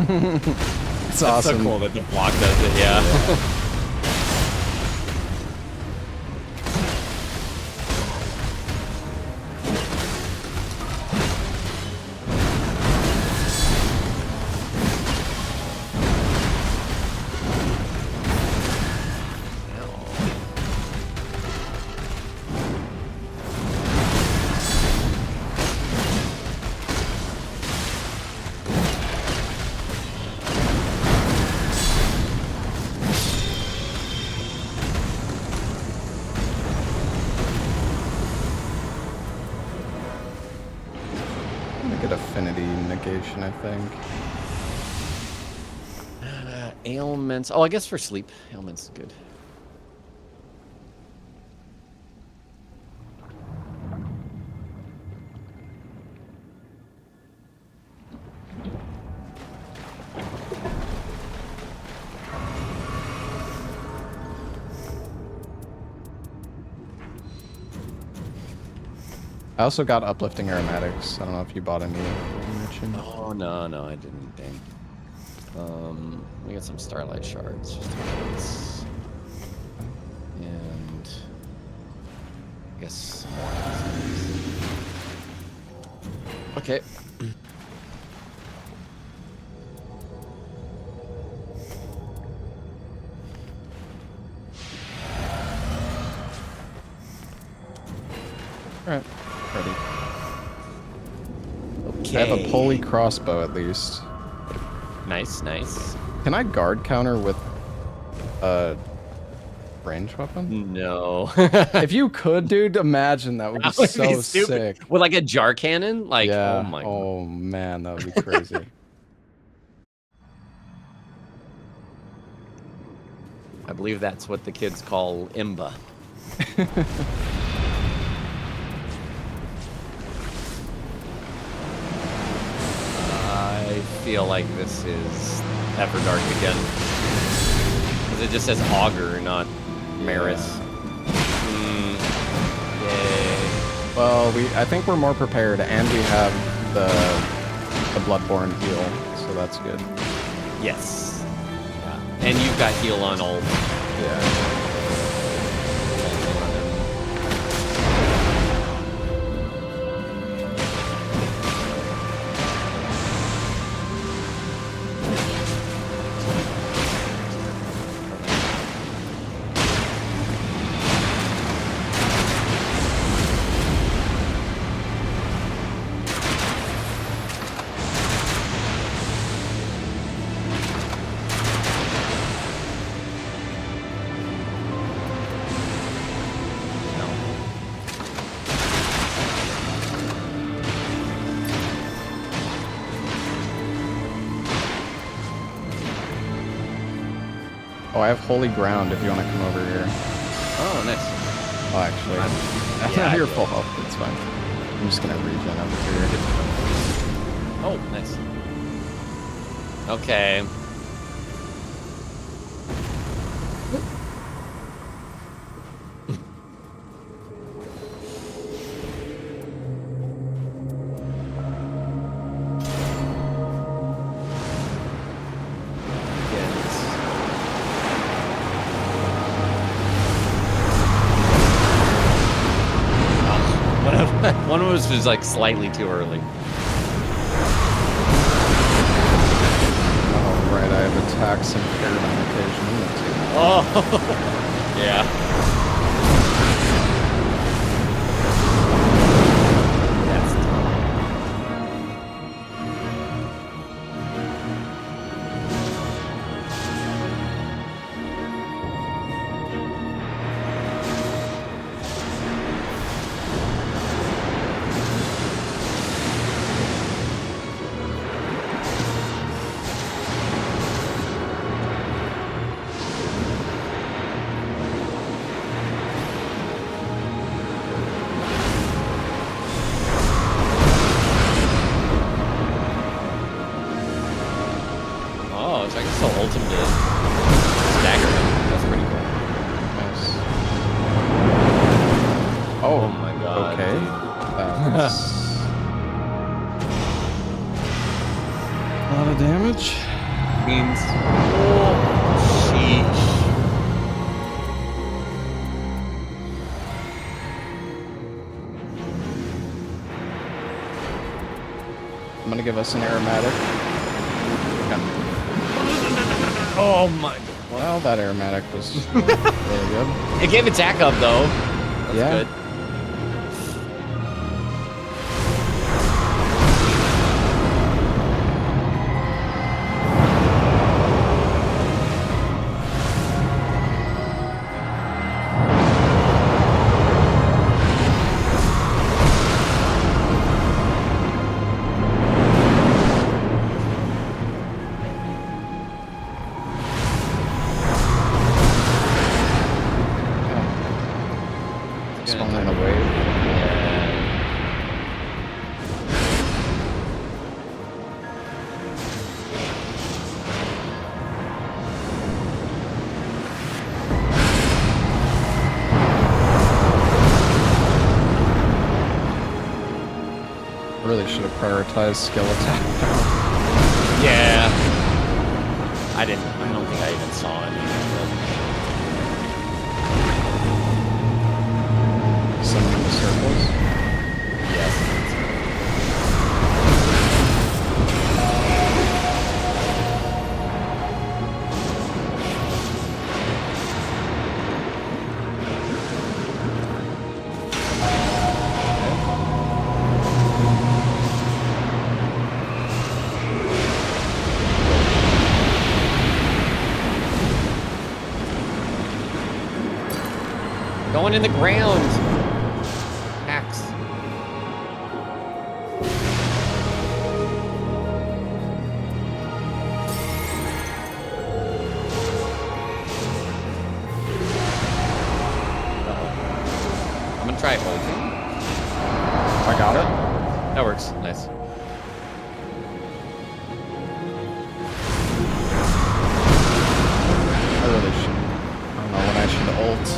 It's That's awesome. so cool that the block does it, yeah. Get affinity negation, I think. Ailments. Oh, I guess for sleep. Ailments is good. I also got uplifting aromatics. I don't know if you bought any. Oh, no, I didn't. Dang. We got some starlight shards. Just in case. And I guess some more. Okay. Alright, ready. Okay. I have a pulley crossbow at least. Nice, nice. Can I guard counter with a range weapon? No. If you could, dude, imagine that would be That would so be stupid. sick. With like a jar cannon? Like, Yeah. oh my god. Oh man, that would be crazy. I believe that's what the kids call imba. I feel like this is Everdark again. Because it just says Augur, not Maris. Yay. Well, I think we're more prepared, and we have the Bloodborne heal, so that's good. Yes. Yeah. And you've got heal on all. Yeah. Oh, I have holy ground if you want to come over here. Oh, nice. Oh, actually, Yeah, you're full health. It's fine. I'm just gonna regen over here. Oh, nice. Okay. One of us was like slightly too early. Oh, right, I have attacks and paradigm occasion. Oh, yeah. A lot of damage. beans. Oh, sheesh. I'm gonna give us an aromatic. Oh my. Well, that aromatic was really good. It gave attack up though. That's Yeah. good. Swung on the wave. Really should have prioritized skill attack. Yeah. I don't think I even saw any. Summoning the circles. Yes. Going in the ground. Axe. I'm gonna try ulting. I got it. That works. Nice. I really should. I don't know when I should ult.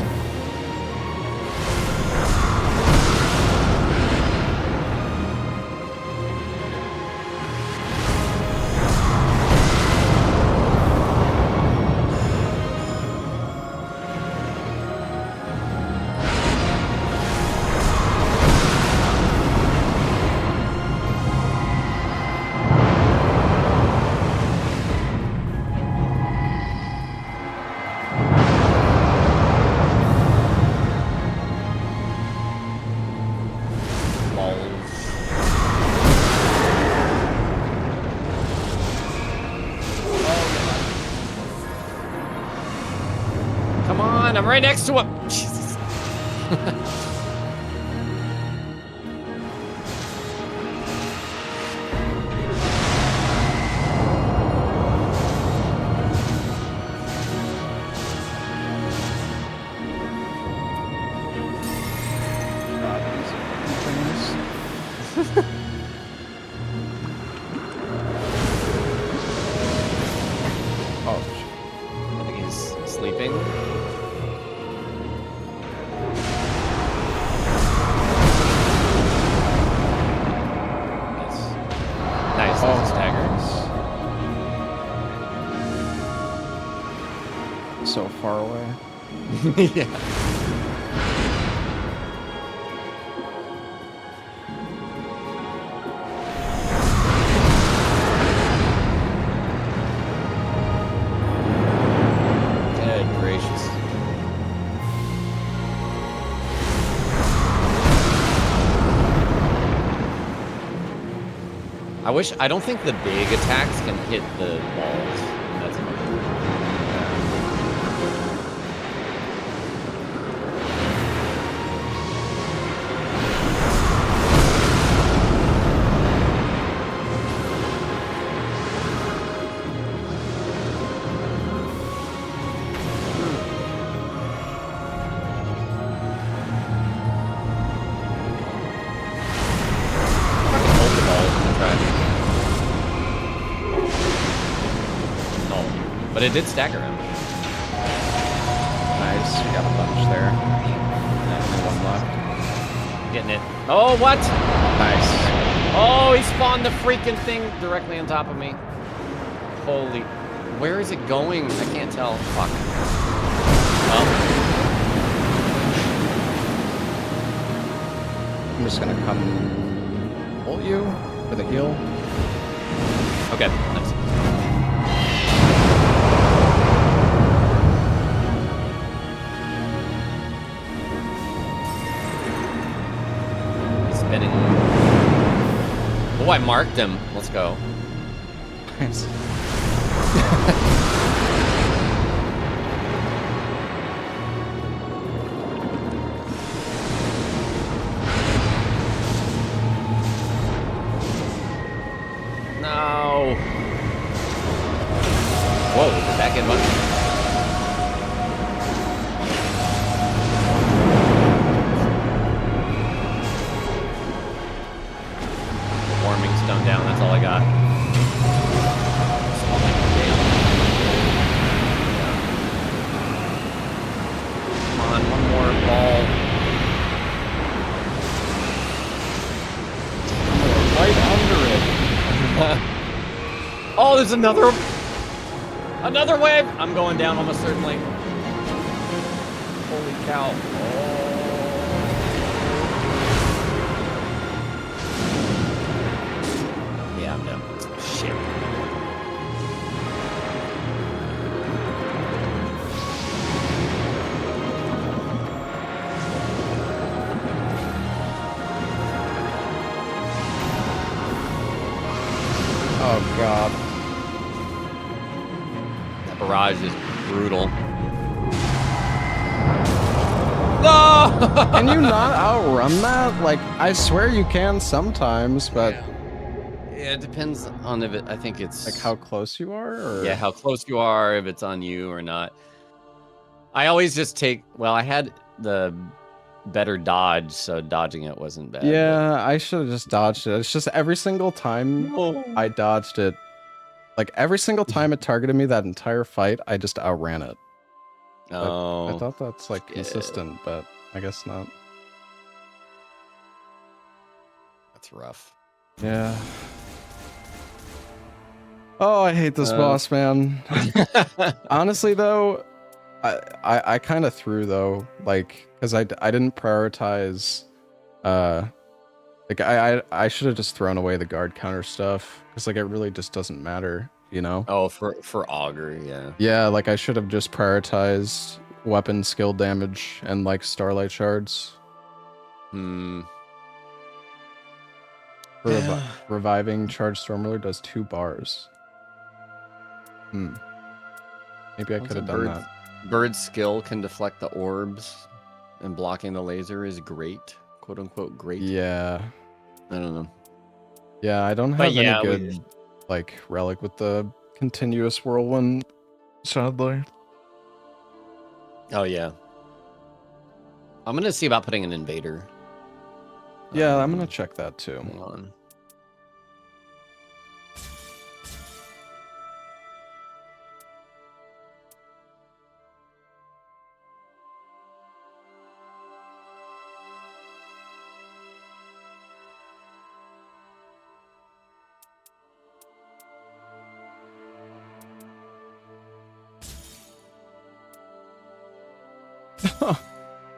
Come on, I'm right next to him. Jesus. Oh, I think he's sleeping. Nice. Nice. That's a stagger. so far away. Yeah. Good gracious. I don't think the big attacks can hit the walls. That's annoying. Fucking hold the ball. Try. Oh, but it did stagger him. Nice, we got a bunch there. Only one left. Getting it. Oh, what? Nice. Oh, he spawned the freaking thing directly on top of me. Holy. Where is it going? I can't tell. Fuck. Well, I'm just gonna come ult you for the heal. okay. Nice. He's spinning. Oh, I marked him. Let's go. Nice. No. Whoa, did that get much? Warming stone down, that's all I got. Come on, one more ball. Right under it. Oh, there's another wave. I'm going down almost certainly. Holy cow. Yeah, I'm down. Shit. Oh god. That barrage is brutal. No! Can you not outrun that? Like, I swear you can sometimes, but Yeah, it depends on if it. I think it's like how close you are, or yeah, how close you are, if it's on you or not. I always just take. Well, I had the better dodge, so dodging it wasn't bad. yeah, I should have just dodged it. It's just every single time I dodged it, like every single time it targeted me that entire fight, I just outran it. But, But oh, I thought that's like shit. consistent, but I guess not. That's rough. Yeah. Oh, I hate this boss, man. Honestly, though, I kind of threw though, like, because I didn't prioritize. Like I should have just thrown away the guard counter stuff because like it really just doesn't matter, you know. Oh, for augur, yeah. Yeah, like I should have just prioritized weapon skill damage and like starlight shards. Hmm. For reviving charged stormruler does 2 bars. Maybe I could have done that. Bird's skill can deflect the orbs, and blocking the laser is great, quote unquote great. Yeah. I don't know. Yeah, I don't have any good like relic with the continuous whirlwind, sadly. Oh yeah. I'm gonna see about putting an invader. Yeah, I'm gonna check that too. Hang on.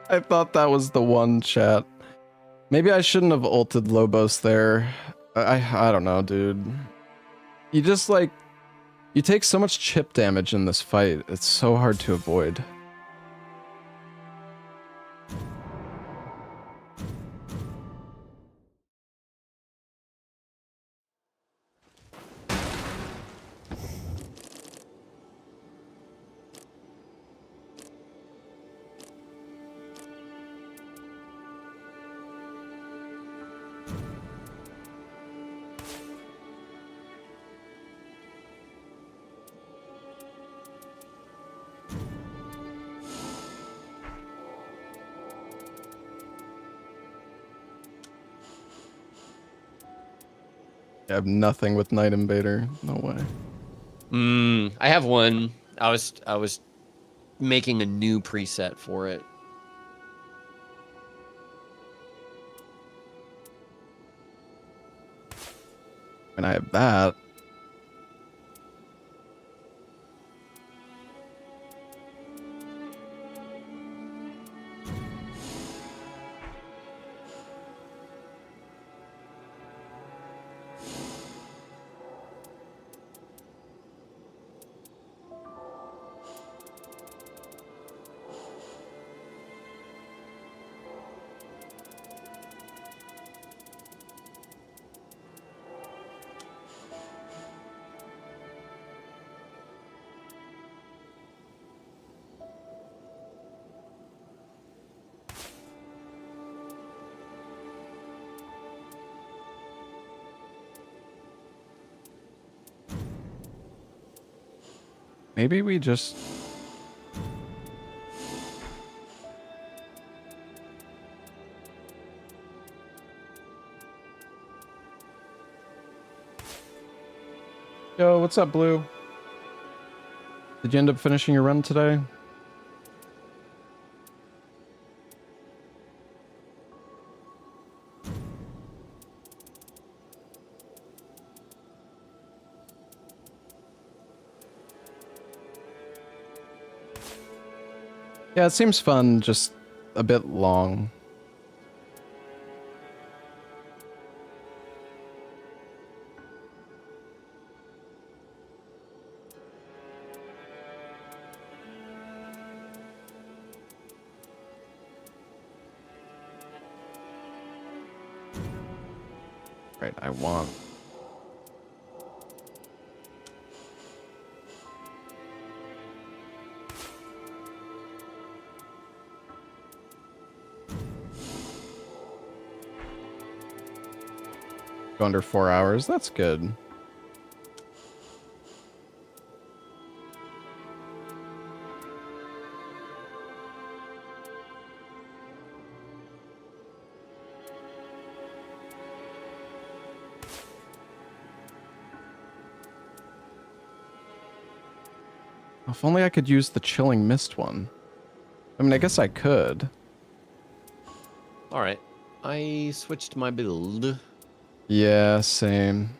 I thought that was the one, chat. Maybe I shouldn't have ulted Lobos there. I don't know, dude. You just like you take so much chip damage in this fight. It's so hard to avoid. I have nothing with Night Invader. No way. I have one. I was making a new preset for it. And I have that. Maybe we just... Yo, what's up, Blue? Did you end up finishing your run today? Yeah, it seems fun, just a bit long. Right, I want... Go under 4 hours, that's good. If only I could use the Chilling Mist one. I mean, I guess I could. All right. I switched my build. Yeah, same.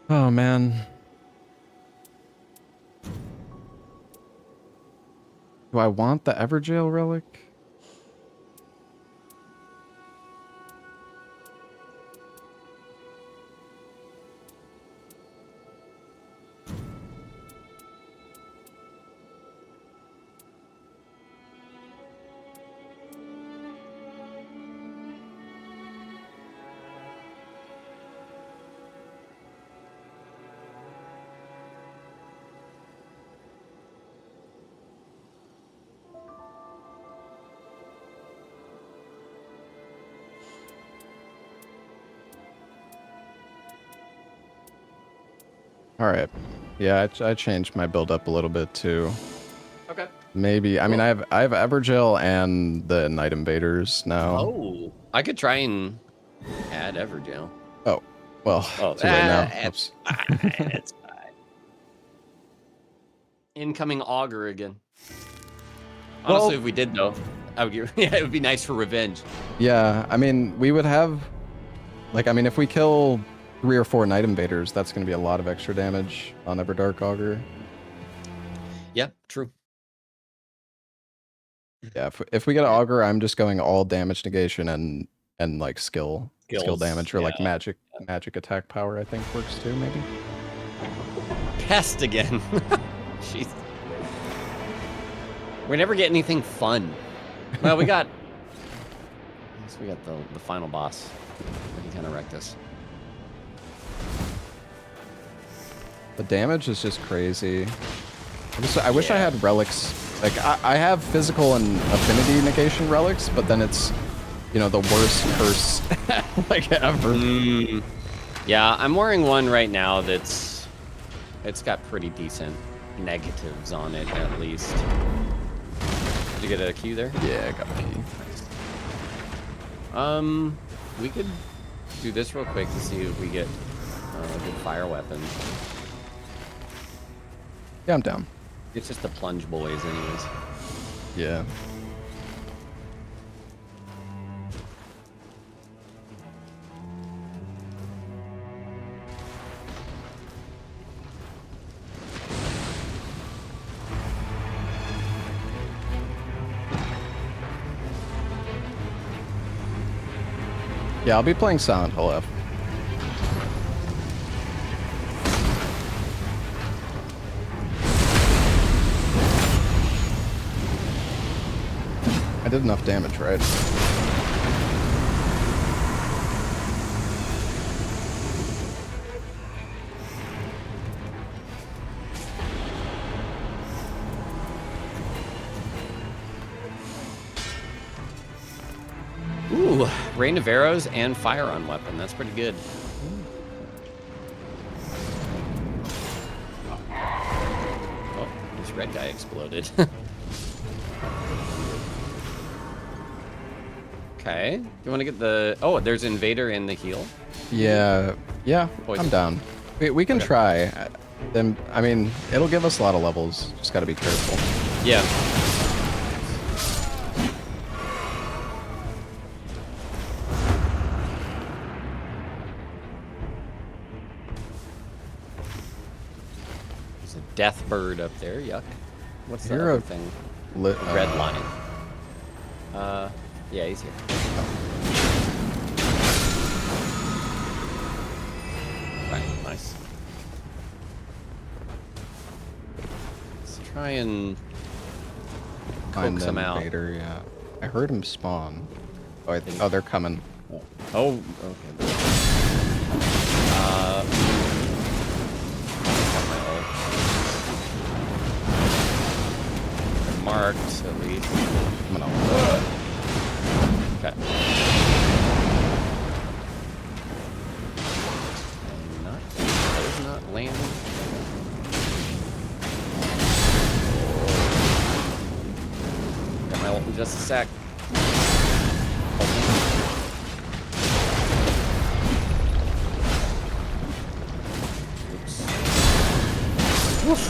Oh, man. Do I want the Everjail relic? All right. Yeah, I changed my build up a little bit too. Okay. Maybe. I mean, I have Everjail and the Night Invaders now. Oh, I could try and add Everjail. Oh, well, too late now. Oops. It's fine. Incoming augur again. Honestly, Well, if we did though, I would get, yeah, it would be nice for revenge. Yeah, I mean, we would have, like, I mean, if we kill 3 or 4 Night Invaders, that's going to be a lot of extra damage on Everdark Augur. Yeah, true. Yeah, if we get an Augur, I'm just going all damage negation and like skill damage or like magic attack power. I think works too, maybe. Pest again. Jeez. We never get anything fun. Well, we got. I guess we got the final boss. He kind of wrecked us. The damage is just crazy. I wish I had relics. Like, I have physical and affinity negation relics, but then it's, you know, the worst curse like ever. Yeah, I'm wearing one right now it's got pretty decent negatives on it, at least. Did you get a key there? Yeah, I got a key. Nice. We could do this real quick to see if we get a good fire weapon. Yeah, I'm down. It's just the plunge boys anyways. Yeah. Yeah, I'll be playing Silent Hill F. did enough damage, right? Ooh, rain of arrows and fire on weapon. That's pretty good. Oh, this red guy exploded. Okay. Do you want to get the... Oh, there's invader in the heal. Yeah, Poison. I'm down. We can try. Then I mean, it'll give us a lot of levels. Just got to be careful. Yeah. There's a death bird up there. Yuck. What's the You're other a thing? Lit, Red line. Yeah, he's here. Right, nice. Let's try and Find coax the him out. invader, yeah. I heard him spawn. Oh, they're coming. Oh, okay. Got my ult. They're marked, at least. I'm gonna... Okay. That is not landing. Got my ult in just a sec. Oops. Woof.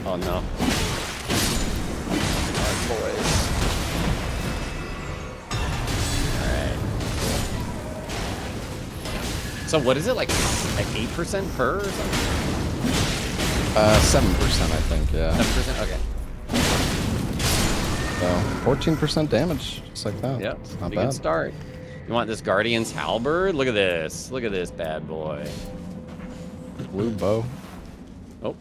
Oh no. Alright, boys. Alright. So what is it, like 8% per or something? 7%, I think, yeah. 7%? Okay. So, 14% damage, just like that. Yep. It's not Pretty bad. good start. You want this Guardian's Halberd? Look at this. Look at this bad boy. Blue bow. Oh.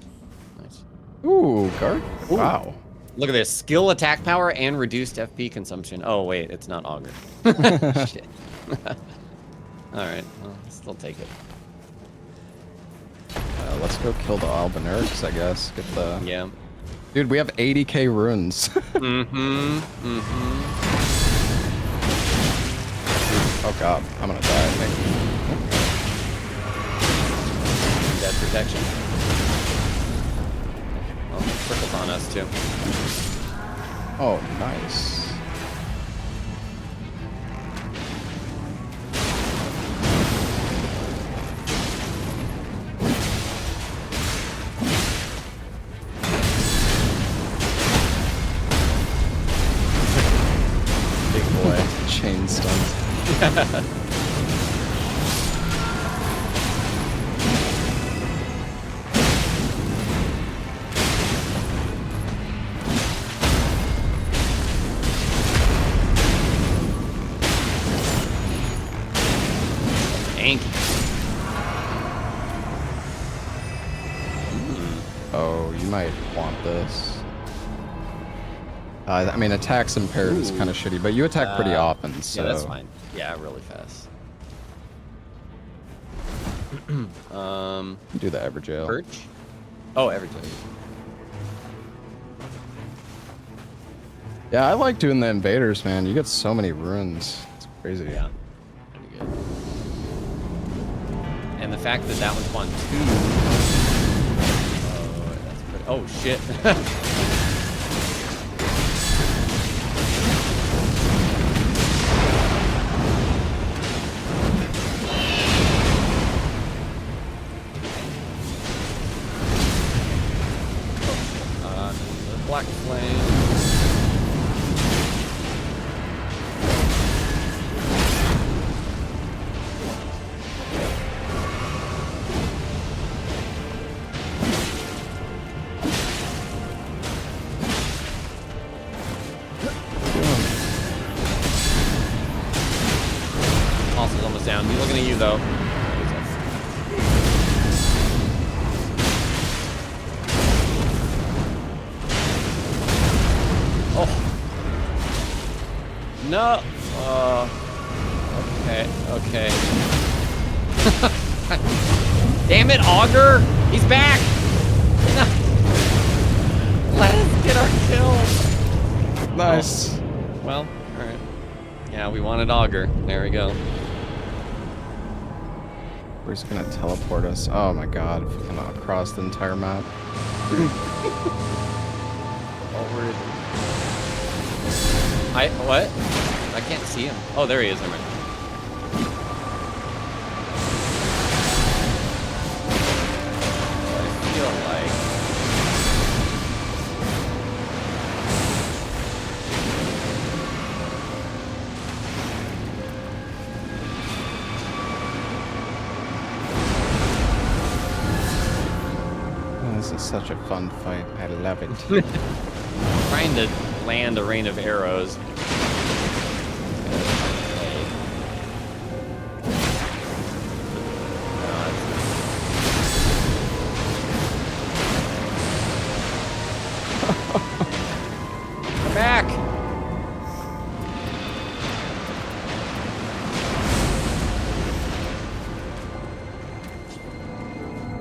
Nice. Ooh, guard. Ooh. Wow. Look at this. Skill attack power and reduced FP consumption. Oh, wait. It's not Augur. Shit. Alright. Well, I'll still take it. Let's go kill the Albinurics, I guess. Get the... Yeah. Dude, we have 80k runes. Mm-hmm. Mm-hmm. Oh god, I'm gonna die, I think. Dead protection. Oh, trickles on us too. Oh, nice. Big boy. Chain stunt. Thank you. Oh, you might want this. I mean, attacks impaired is kind of shitty, but you attack pretty often, so... Yeah, that's fine. Yeah, really fast. Do the Everjail. Perch? Oh, Everjail. Yeah, I like doing the invaders, man. You get so many runes. It's crazy. Yeah. Pretty good. And the fact that that one spawned 2. Oh, that's pretty... Oh, shit. Black flame. He's looking at you though. Oh. No. Okay. Okay. Damn it, Augur! He's back! No. Let us get our kill. Nice. Oh. Well, all right. Yeah, we wanted Augur. There we go. We're just gonna teleport us. Oh my god, fucking across the entire map. Forward. What? I can't see him. Oh, there he is. Never mind. I feel like. This is such a fun fight. I love it. Trying to land a rain of arrows. Come back!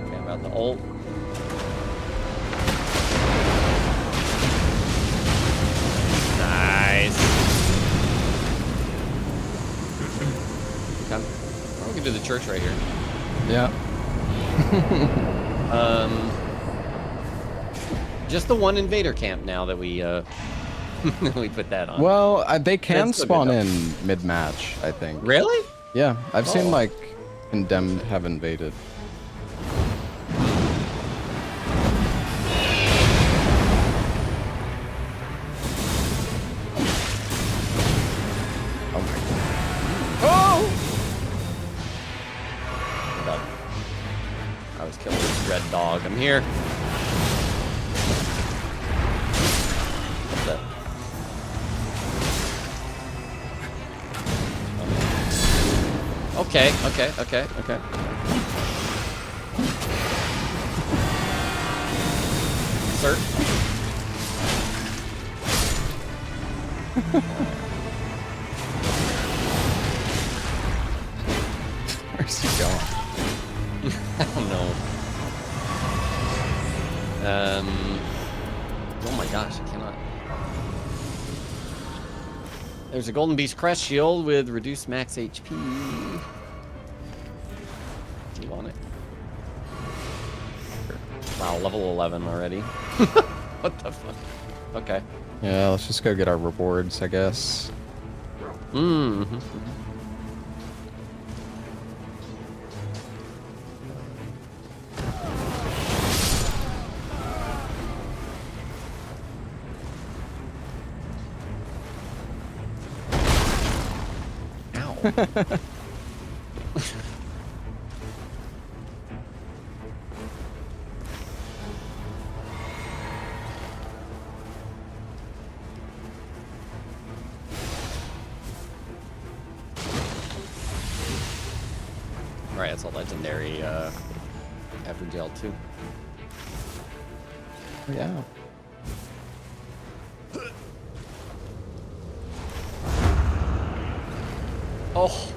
Okay, I'm about to ult. We can do the church right here. Yeah. Just the one invader camp now that we we put that on. Well, they can That's so spawn good, in mid-match, I think. Really? Yeah, I've seen Oh. like Condemned have invaded. Oh my god. Oh! I was killing this red dog. I'm here. What's that? Okay, okay, okay, okay. Sir? Where's he going? I don't know. Oh my gosh, I cannot. There's a Golden Beast Crest shield with reduced max HP. Do you want it? Sure. Wow, level 11 already. What the fuck? Okay. Yeah, let's just go get our rewards, I guess. Mm-hmm. Right, that's a legendary Evergel too. Yeah. Oh,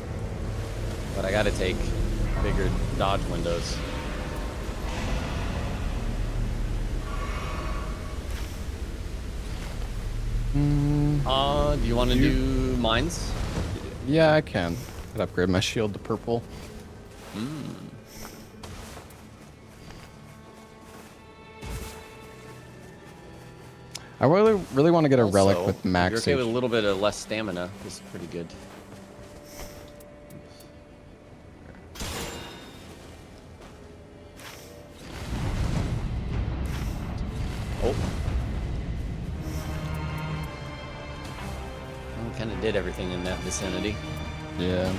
but I gotta take bigger dodge windows. Do you want to do mines? Yeah, I can. Could upgrade my shield to purple. I really want to get a relic Also, with max you're okay HP. with a little bit of less stamina. This is pretty good. Oh. Well, we kind of did everything in that vicinity. Yeah.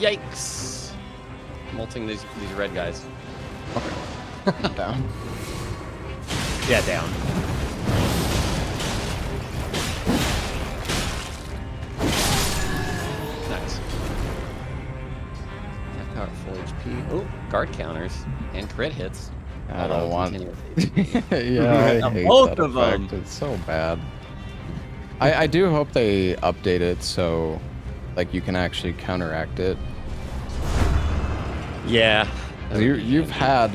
Yikes! Molting these red guys. Okay. Down. Yeah, down. Nice. Attack power full HP. Oh, guard counters and crit hits. I don't want. Continue. Yeah, I hate Both that of effect. them. It's so bad. I do hope they update it so, like, you can actually counteract it. Yeah. You've had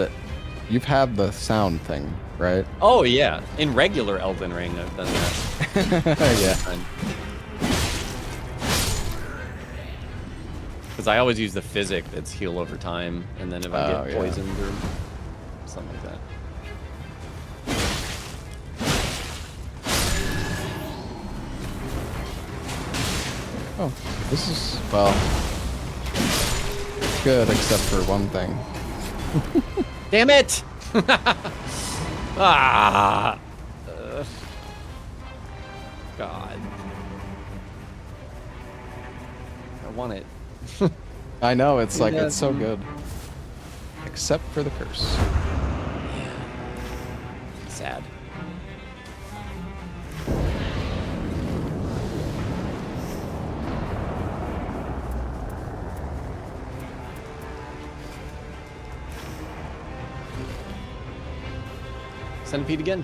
the sound thing, right? Oh yeah. In regular Elden Ring, I've done that. Yeah. Because I always use the physic that's heal over time, and then if I Oh, get yeah. poisoned or something like that. Oh, this is, well, good except for one thing. Damn it! Ah! God. I want it. I know, it's like, Yeah, it's so dude. good. Except for the curse. Sad. Centipede again.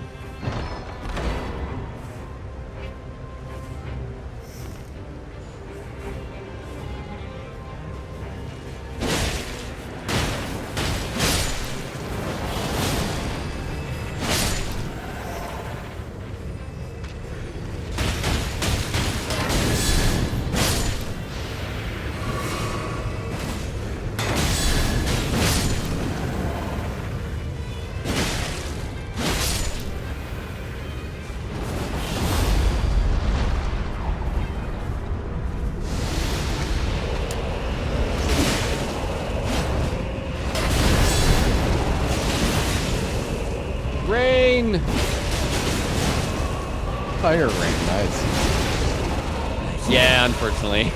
Rain! Fire rain, nice. Yeah, unfortunately.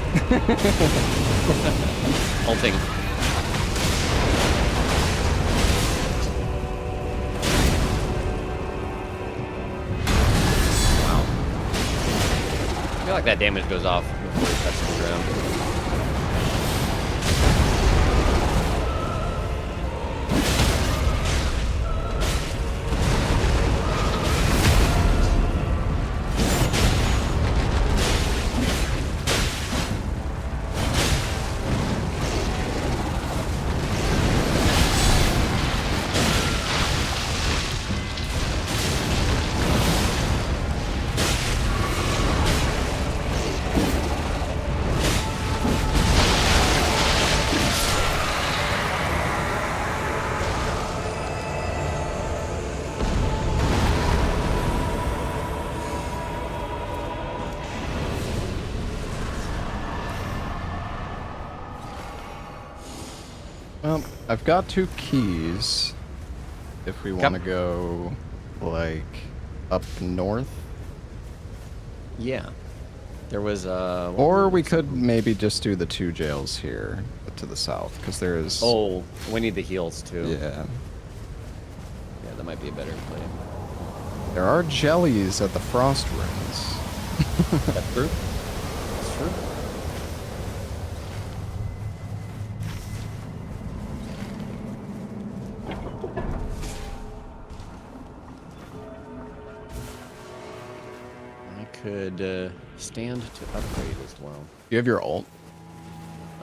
Ulting. Wow. I feel like that damage goes off before it touches the ground. Well, I've got 2 keys. If we want to go, like, up north. Yeah. There was Or we could maybe just do the 2 jails here, but to the south, because there is... Oh, we need the heals too. Yeah. Yeah, that might be a better play. There are jellies at the Frost Rings. That's true. That's true. I could stand to upgrade as well. You have your ult?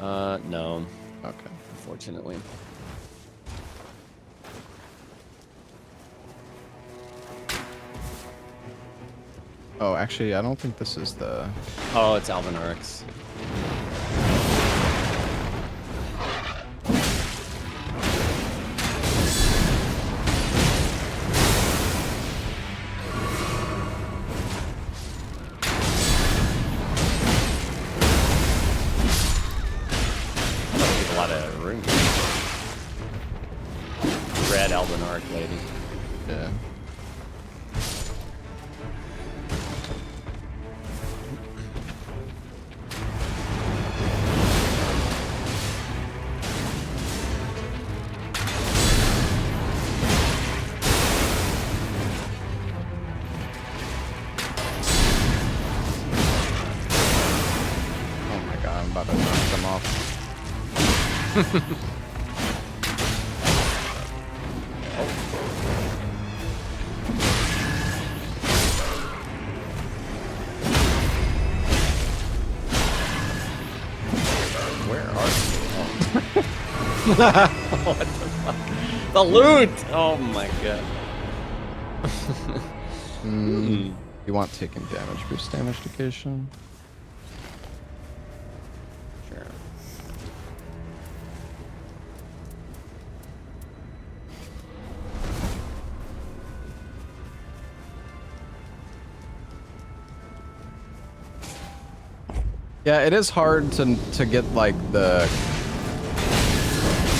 No, Okay. unfortunately. Oh, actually, I don't think this is the... Oh, it's Alvinarix. A lot of room. Red Alvinarix lady. Yeah. Where are you? Oh. What the fuck? The loot! Oh my god. You want taking damage, boost damage duplication? Sure. Yeah, it is hard to get like the.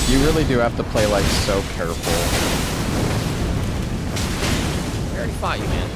You really do have to play like so careful. I already fought you, man.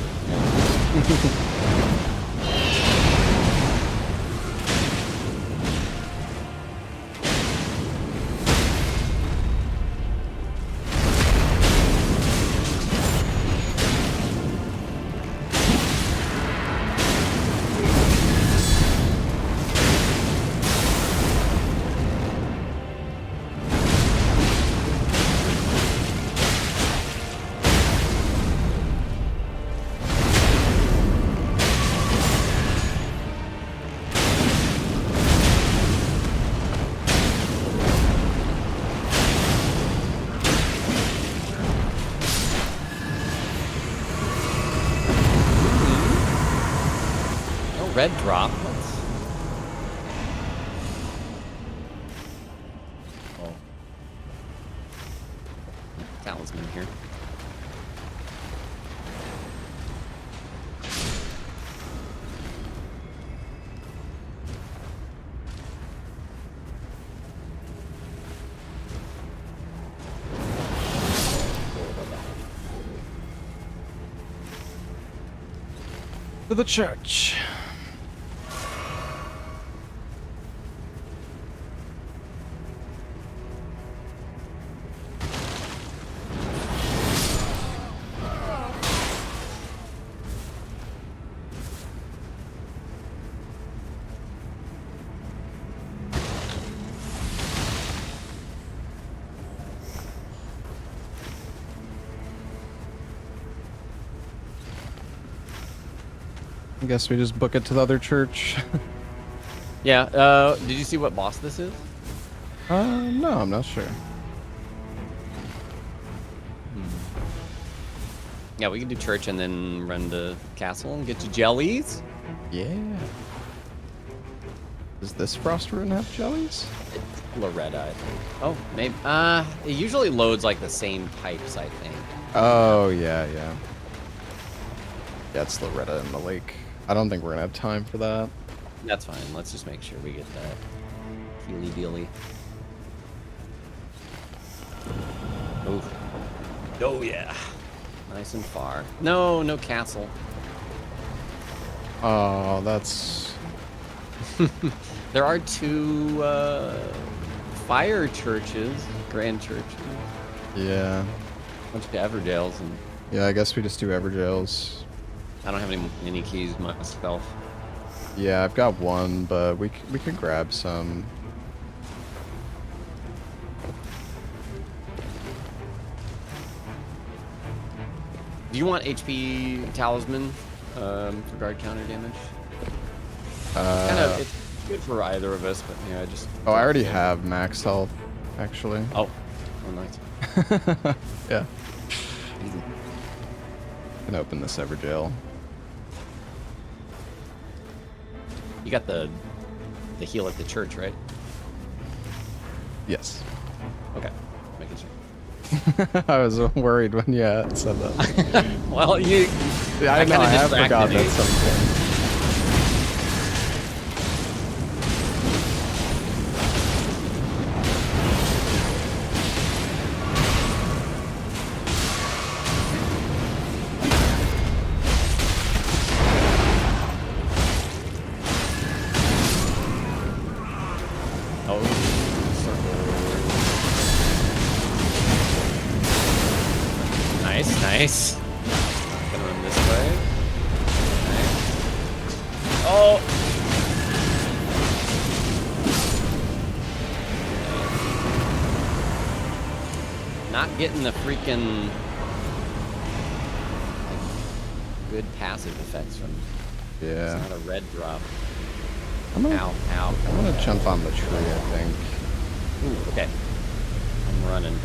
Red drop. Oh. Talisman here. To the church. I guess we just book it to the other church. Yeah, did you see what boss this is? No, I'm not sure. Yeah, we can do church and then run to castle and get you jellies. Yeah. Does this frost rune have jellies? Loretta, I think. Oh, maybe. It usually loads like the same types, I think. Oh, yeah. Yeah, it's Loretta in the lake. I don't think we're gonna have time for that. That's fine. Let's just make sure we get that healy dealy. Oof. Oh yeah. Nice and far. No, no castle. Oh, that's. There are two fire churches, grand churches. Yeah. A bunch of Everjails, and Yeah, I guess we just do Everjails. I don't have any keys myself. Yeah, I've got one, but we could grab some. Do you want HP talisman for guard counter damage? It's good for either of us, but yeah, I just. Oh, I already have max health, actually. Oh nice. Yeah. Easy. Can open this Everjail. You got the heal at the church, right? Yes. Okay, making sure. I was worried when you said that. Well, you. Yeah, I know. I have forgotten at some point. Nice. Gonna run this way. Nice. Oh! not getting the freaking like, good passive effects from. Yeah. It's not a red drop. I'm Ow, ow. gonna jump on the tree, I think. Ooh, okay. I'm running.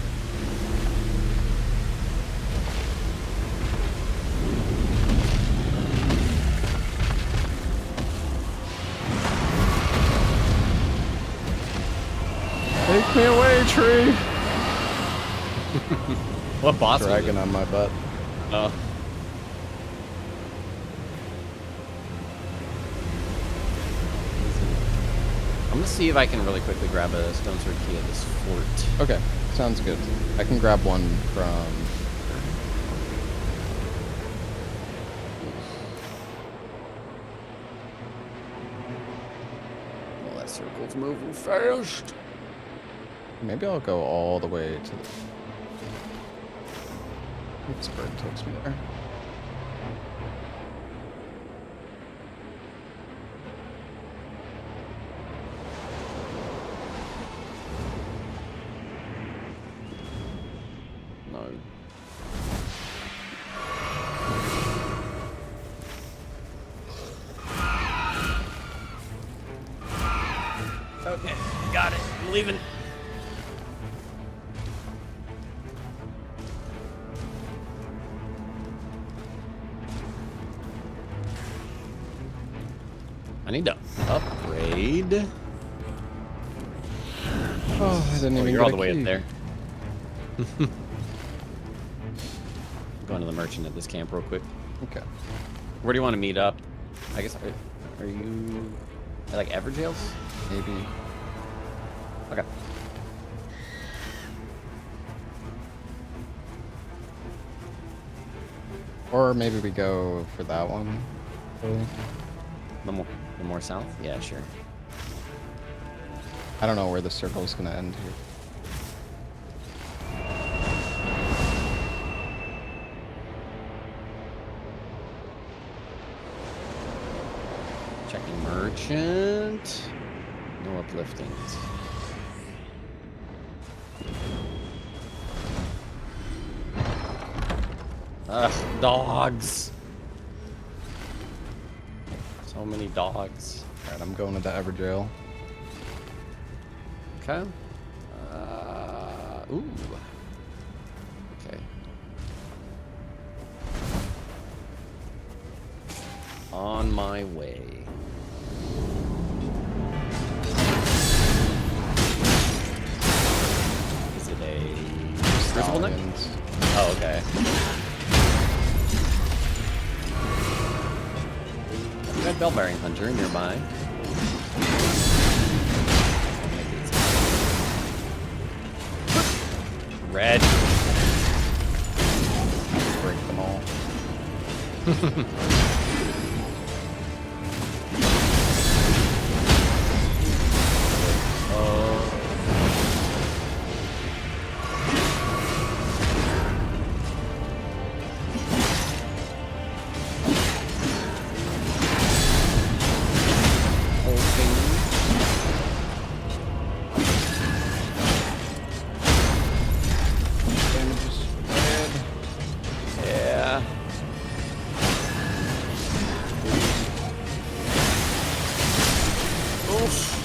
Take me away, tree! What boss? Dragon on my butt. Oh. I'm gonna see if I can really quickly grab a stone sword key at this fort. Okay, sounds good. I can grab one from... Well, that circle's moving fast. Maybe I'll go all the way to the... This bird takes me there. No. Okay, got it. I'm leaving. I need to upgrade. Oh, I didn't even You're get all a the way key. up there. Going to the merchant at this camp real quick. Okay. Where do you want to meet up? I guess, are you at like Everjails? Maybe. Okay. Or maybe we go for that one. Really? The more south? Yeah, sure. I don't know where the circle is going to end here. Checking merchant. No upliftings. Ugh, dogs. So many dogs. Alright, I'm going to the Everjail. Okay. Ooh. Okay. On my way. Is it a crucible neck? Stallions. Oh, okay. We got Bellbearing Hunter nearby. Red. Break them all. Yeah. Oof.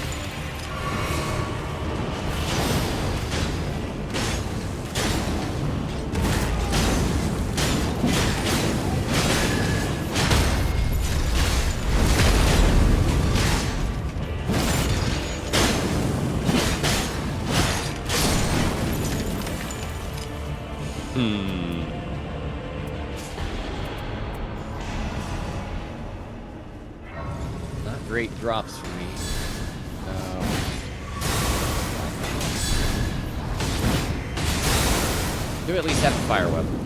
Not great drops for me. Do at least have a fire weapon.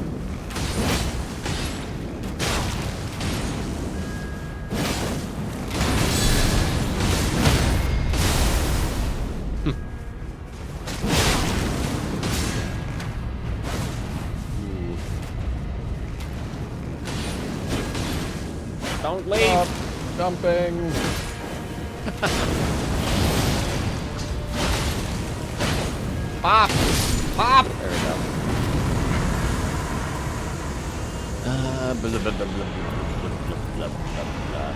Don't leave. Stop jumping. Pop! Pop! There we go. Blah, blah, blah, blah, blah, blah, blah, blah.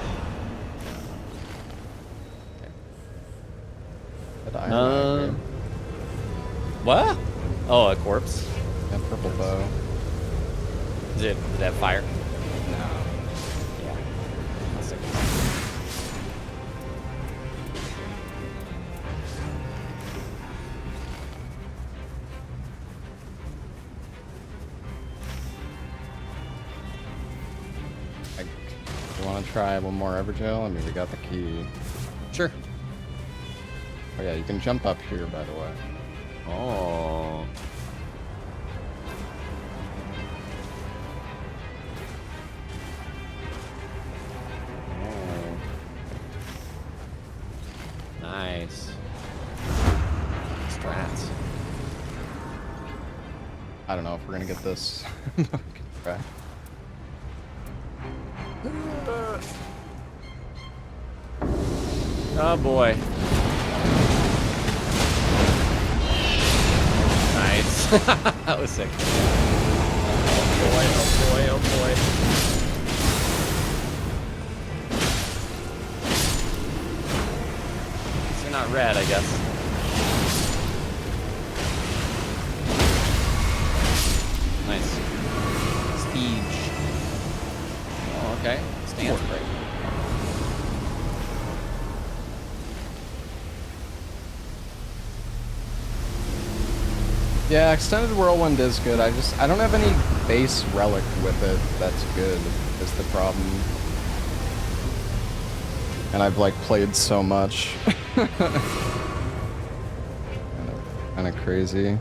That iron here. What? Oh, a corpse. That purple bow. Is that fire? No. Yeah. I'll stick with You want to try one more Evergel? I mean, we got the key. that. Sure. Oh yeah, you can jump up here, by the way. Oh. Oh. Nice. Strats. I don't know if we're gonna get this. Okay. Oh boy. Nice. That was sick. Oh boy, oh boy, oh boy. These are not red, I guess. Nice. Speed. Oh, okay. Stands great. Yeah, Extended Whirlwind is good. I don't have any base relic with it that's good, is the problem. And I've like played so much. Kind of crazy.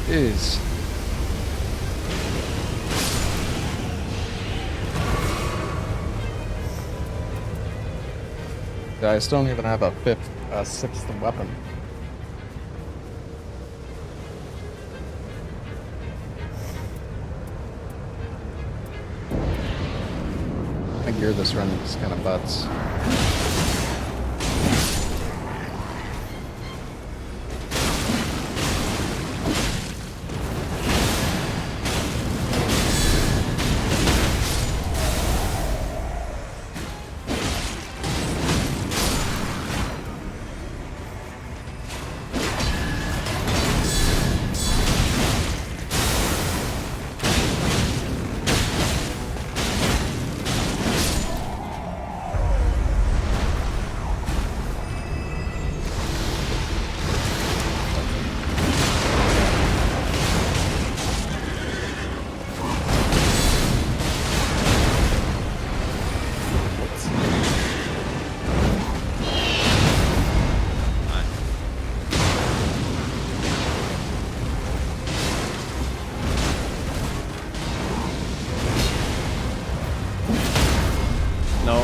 Is. Yeah, I still don't even have a sixth weapon. My gear this run is kind of butts. No.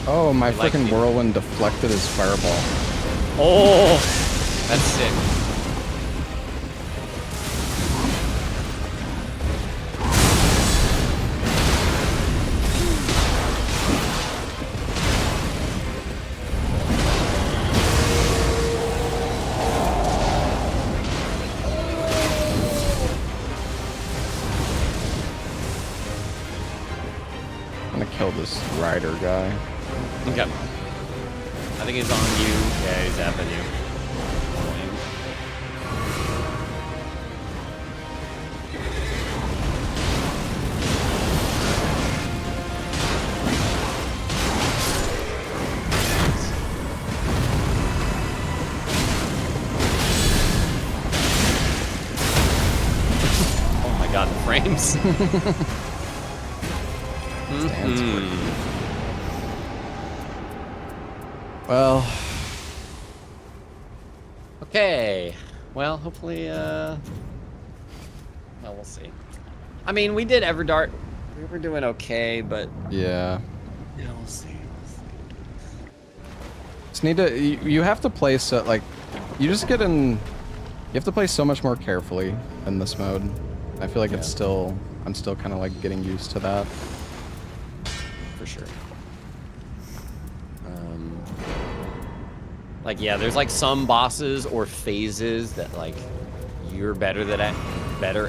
Oh, my Like freaking it. whirlwind deflected his fireball. Oh, that's sick. I'm gonna kill this rider guy. Okay. I think he's on you. Yeah, he's zapping you. Oh my god, the frames. Stands for- Well, Okay. Well, hopefully, Yeah, we'll see. I mean, we did Everdart. We were doing okay, but Yeah. yeah, we'll see. Just need to. You have to play so like, you just get in. You have to play so much more carefully in this mode. I feel like it's still. I'm still kind of like getting used to that. For sure. Like yeah, there's like some bosses or phases that like you're better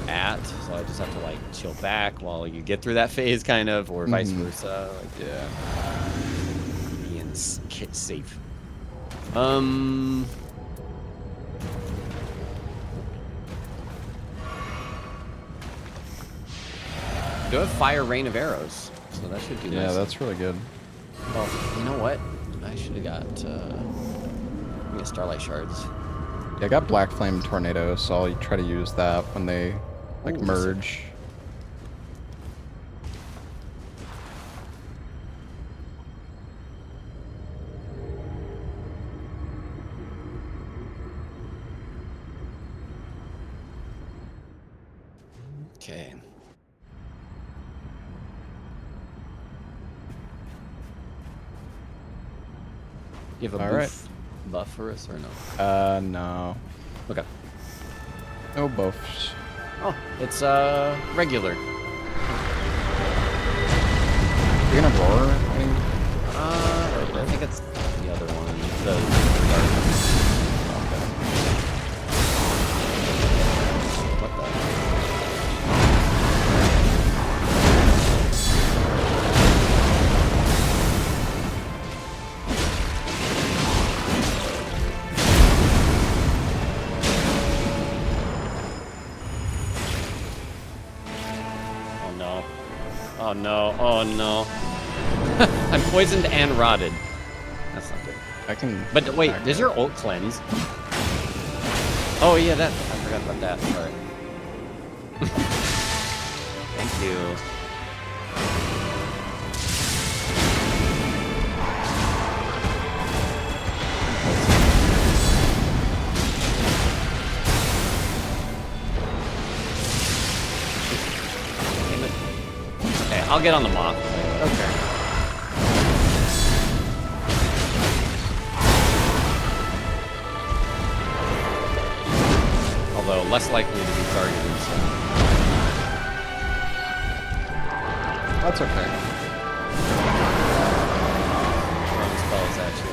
at. So I just have to like chill back while you get through that phase, kind of, or vice versa. Like yeah, being safe. Do have Fire Rain of Arrows, so that should do nice. Yeah, that's really good. Well, you know what? I should have got Starlight Shards. Yeah, I got Black Flame Tornado, so I'll try to use that when they like merge. Okay. You have a buff for us or no? No. Okay. No buffs. Oh, it's regular. You're gonna roar? I think it's the other one. The what the? Oh no, oh no. I'm poisoned and rotted. That's not good. I can... But wait, does your ult cleanse? Oh yeah, that, I forgot about that. Sorry. Thank you. I'll get on the moth. Okay. Although less likely to be targeted, so. That's okay. Throwing spells at you.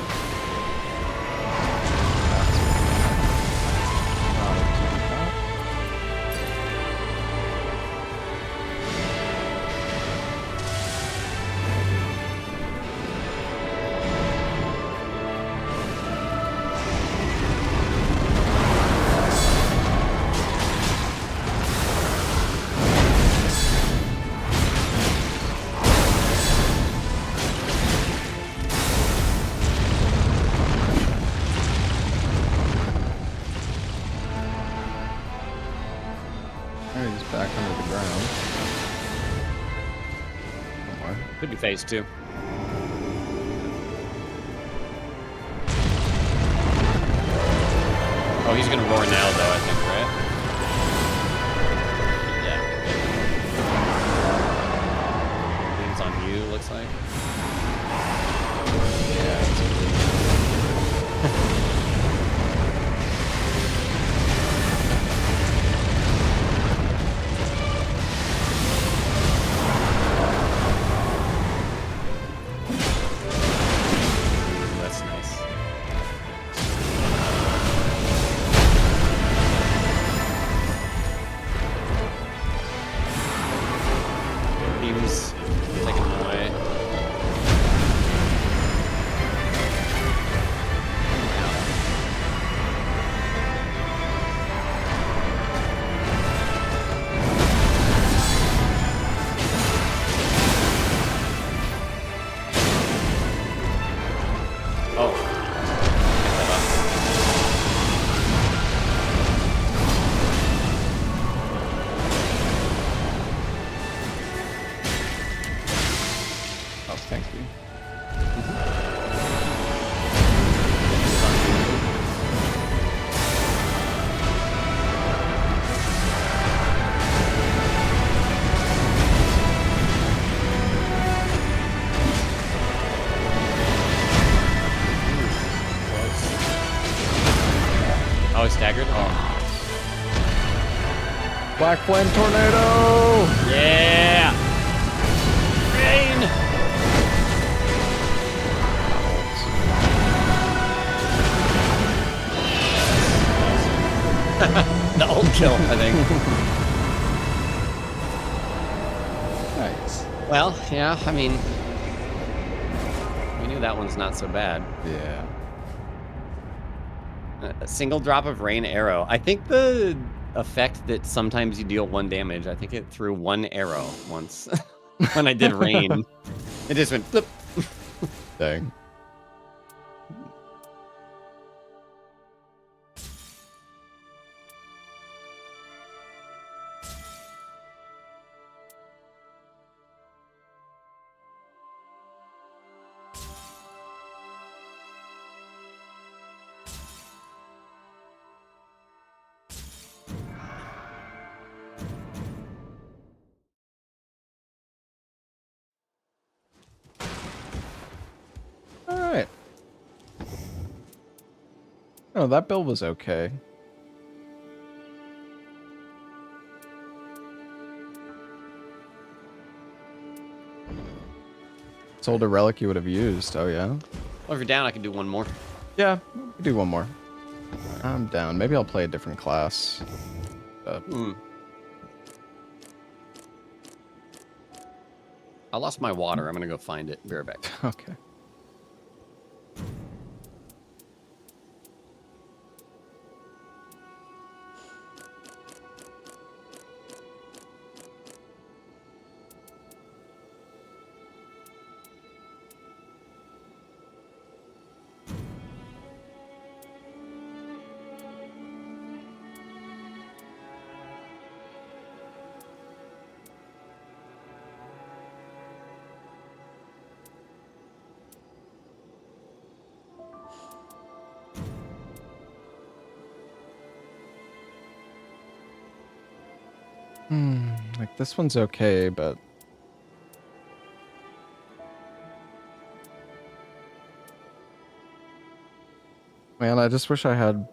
He's back under the ground. Somewhere. Could be phase 2. Oh, he's gonna roar now, though, I think, right? Yeah. Leans on you, looks like. Yeah, it's That's nice. Beams taking him away. I staggered. Oh. Black Flame Tornado! Yeah! Rain! The ult kill, I think. Nice. Well, yeah, I mean, we knew that one's not so bad. Yeah. A single drop of rain arrow. I think the effect that sometimes you deal 1 damage, I think it threw 1 arrow once when I did rain. It just went flip. Dang. All right. Oh, that build was okay. Sold a relic you would have used. Oh, yeah? Well, if you're down, I can do 1 more. Yeah, we'll do one more. I'm down. Maybe I'll play a different class. I lost my water. I'm gonna go find it. Be right back. Okay. Like this one's okay, but man, I just wish I had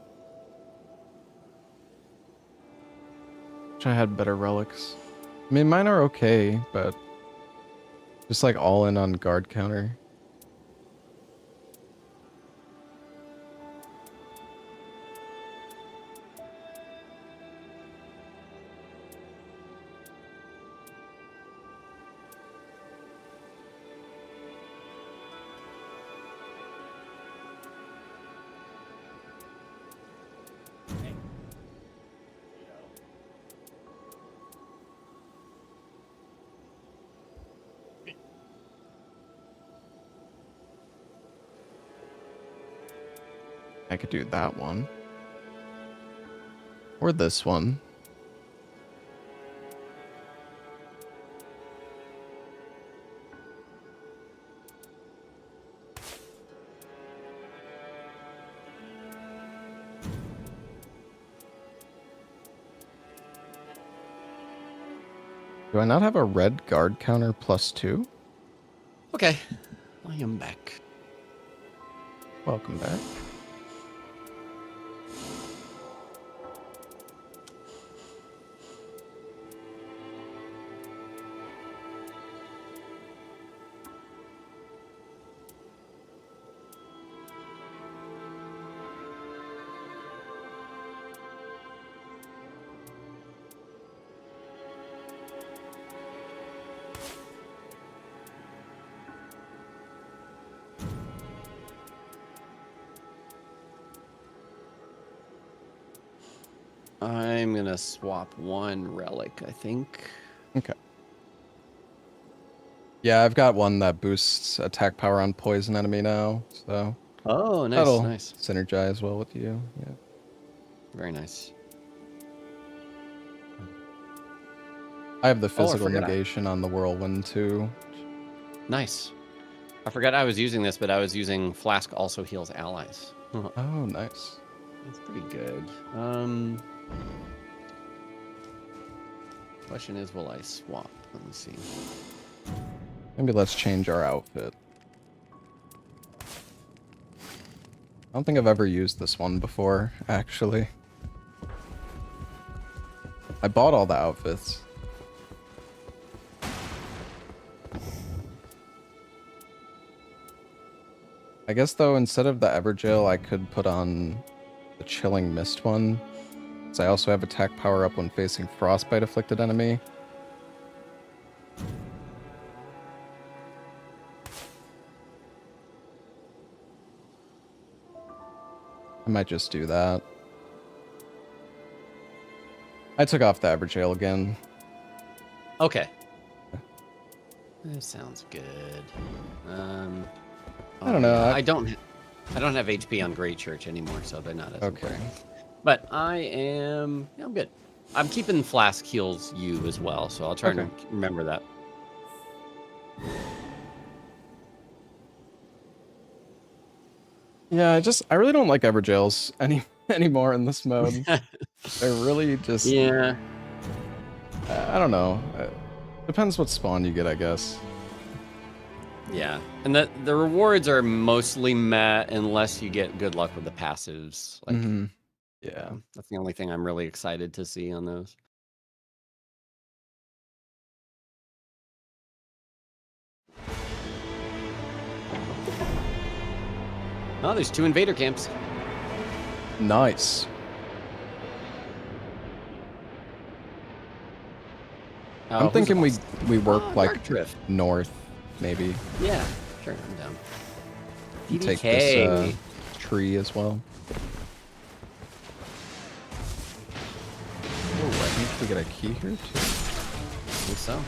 better relics. I mean, mine are okay, but just like all in on guard counter. I could do that one. Or this one. Do I not have a red guard counter +2? Okay, I am back. Welcome back. I'm gonna swap 1 relic, I think. Okay. Yeah, I've got one that boosts attack power on poison enemy now, so Oh, nice, that'll nice. synergize well with you. Yeah. Very nice. I have the I physical forgot. negation on the whirlwind too. Nice. I forgot I was using this, but I was using Flask also heals allies. Oh, nice. That's pretty good. Question is, will I swap? Let me see. Maybe let's change our outfit. I don't think I've ever used this one before, actually. I bought all the outfits. I guess though, instead of the Evergel, I could put on the Chilling Mist one. So I also have attack power up when facing frostbite afflicted enemy. I might just do that. I took off the Evergel again. Okay. That sounds good. I don't know. Yeah, I don't have HP on Great Church anymore, so they're not as Okay. important. But I am. Yeah, I'm good. I'm keeping Flask heals you as well, so I'll try and remember that. Yeah, I really don't like Evergels anymore in this mode. They're really just... Yeah. I don't know. Depends what spawn you get, I guess. Yeah, and the rewards are mostly met unless you get good luck with the passives. Like, Yeah, that's the only thing I'm really excited to see on those. Oh, there's 2 invader camps. nice. I'm thinking we work like Drift. north, maybe. Yeah, sure, I'm down. Take this tree as well. Oh, I think we get a key here too. I think so.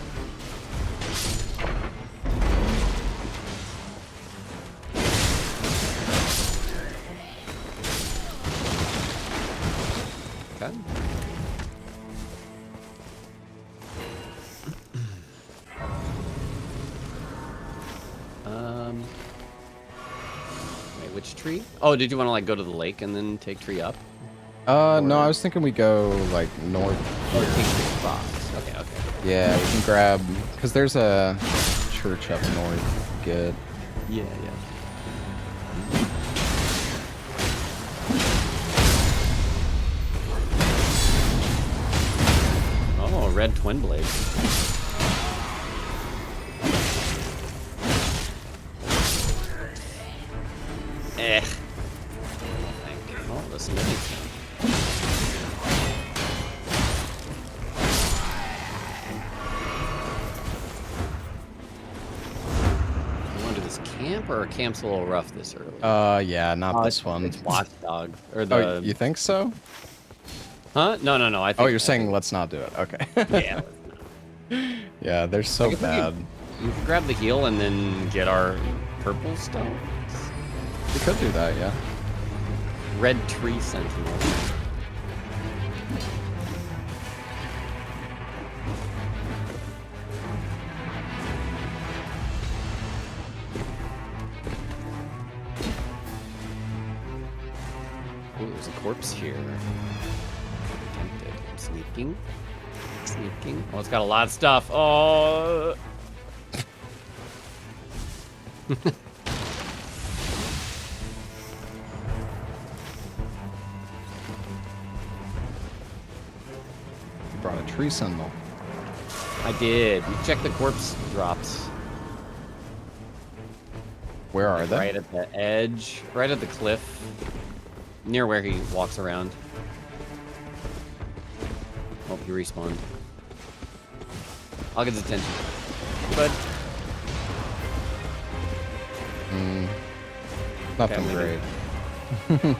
Okay. Wait, which tree? Oh, did you want to like go to the lake and then take tree up? No, I was thinking we go like north. Or take tree across. Okay, okay. Yeah, we can grab, because there's a church up north. Good. Yeah, yeah. Oh, red twin blade. Oh, the smithy. You want to do this camp, or camp's a little rough this early? Yeah, not this one. It's Watchdog. Or the... Oh, you think so? Huh? No, no, no. I think, oh, you're saying let's not do it. Okay. Yeah. Yeah, they're so bad. We could grab the heal and then get our purple stones. We could do that, yeah. Red tree sentinel. Oh, there's a corpse here. Tempted. I'm sneaking. Sneaking. Oh, it's got a lot of stuff. Oh. You brought a tree sentinel. I did. You check the corpse drops. Where are they? Right at the edge. Right at the cliff. Near where he walks around. Oh, he respawned. I'll get his attention. But Nothing Okay, great.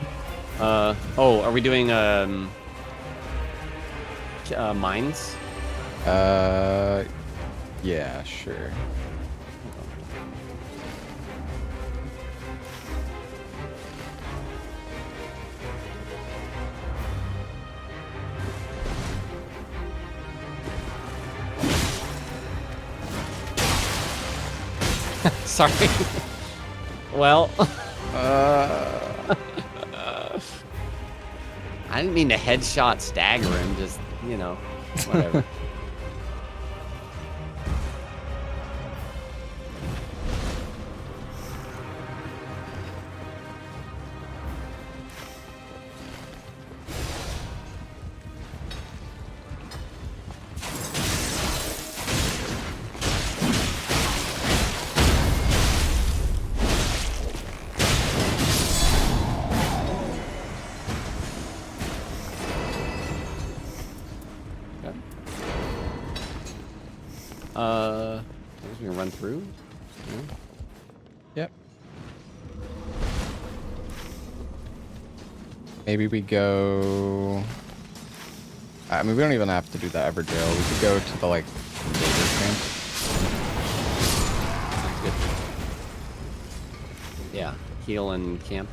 oh, are we doing mines? Yeah, sure. Sorry. Well, I didn't mean to headshot stagger him, just, you know, whatever. Okay. I guess we can run through. Yeah. Yep. Maybe we go. I mean, we don't even have to do the Everdale. We could go to the like invader camp. Sounds good. Yeah, heal and camp.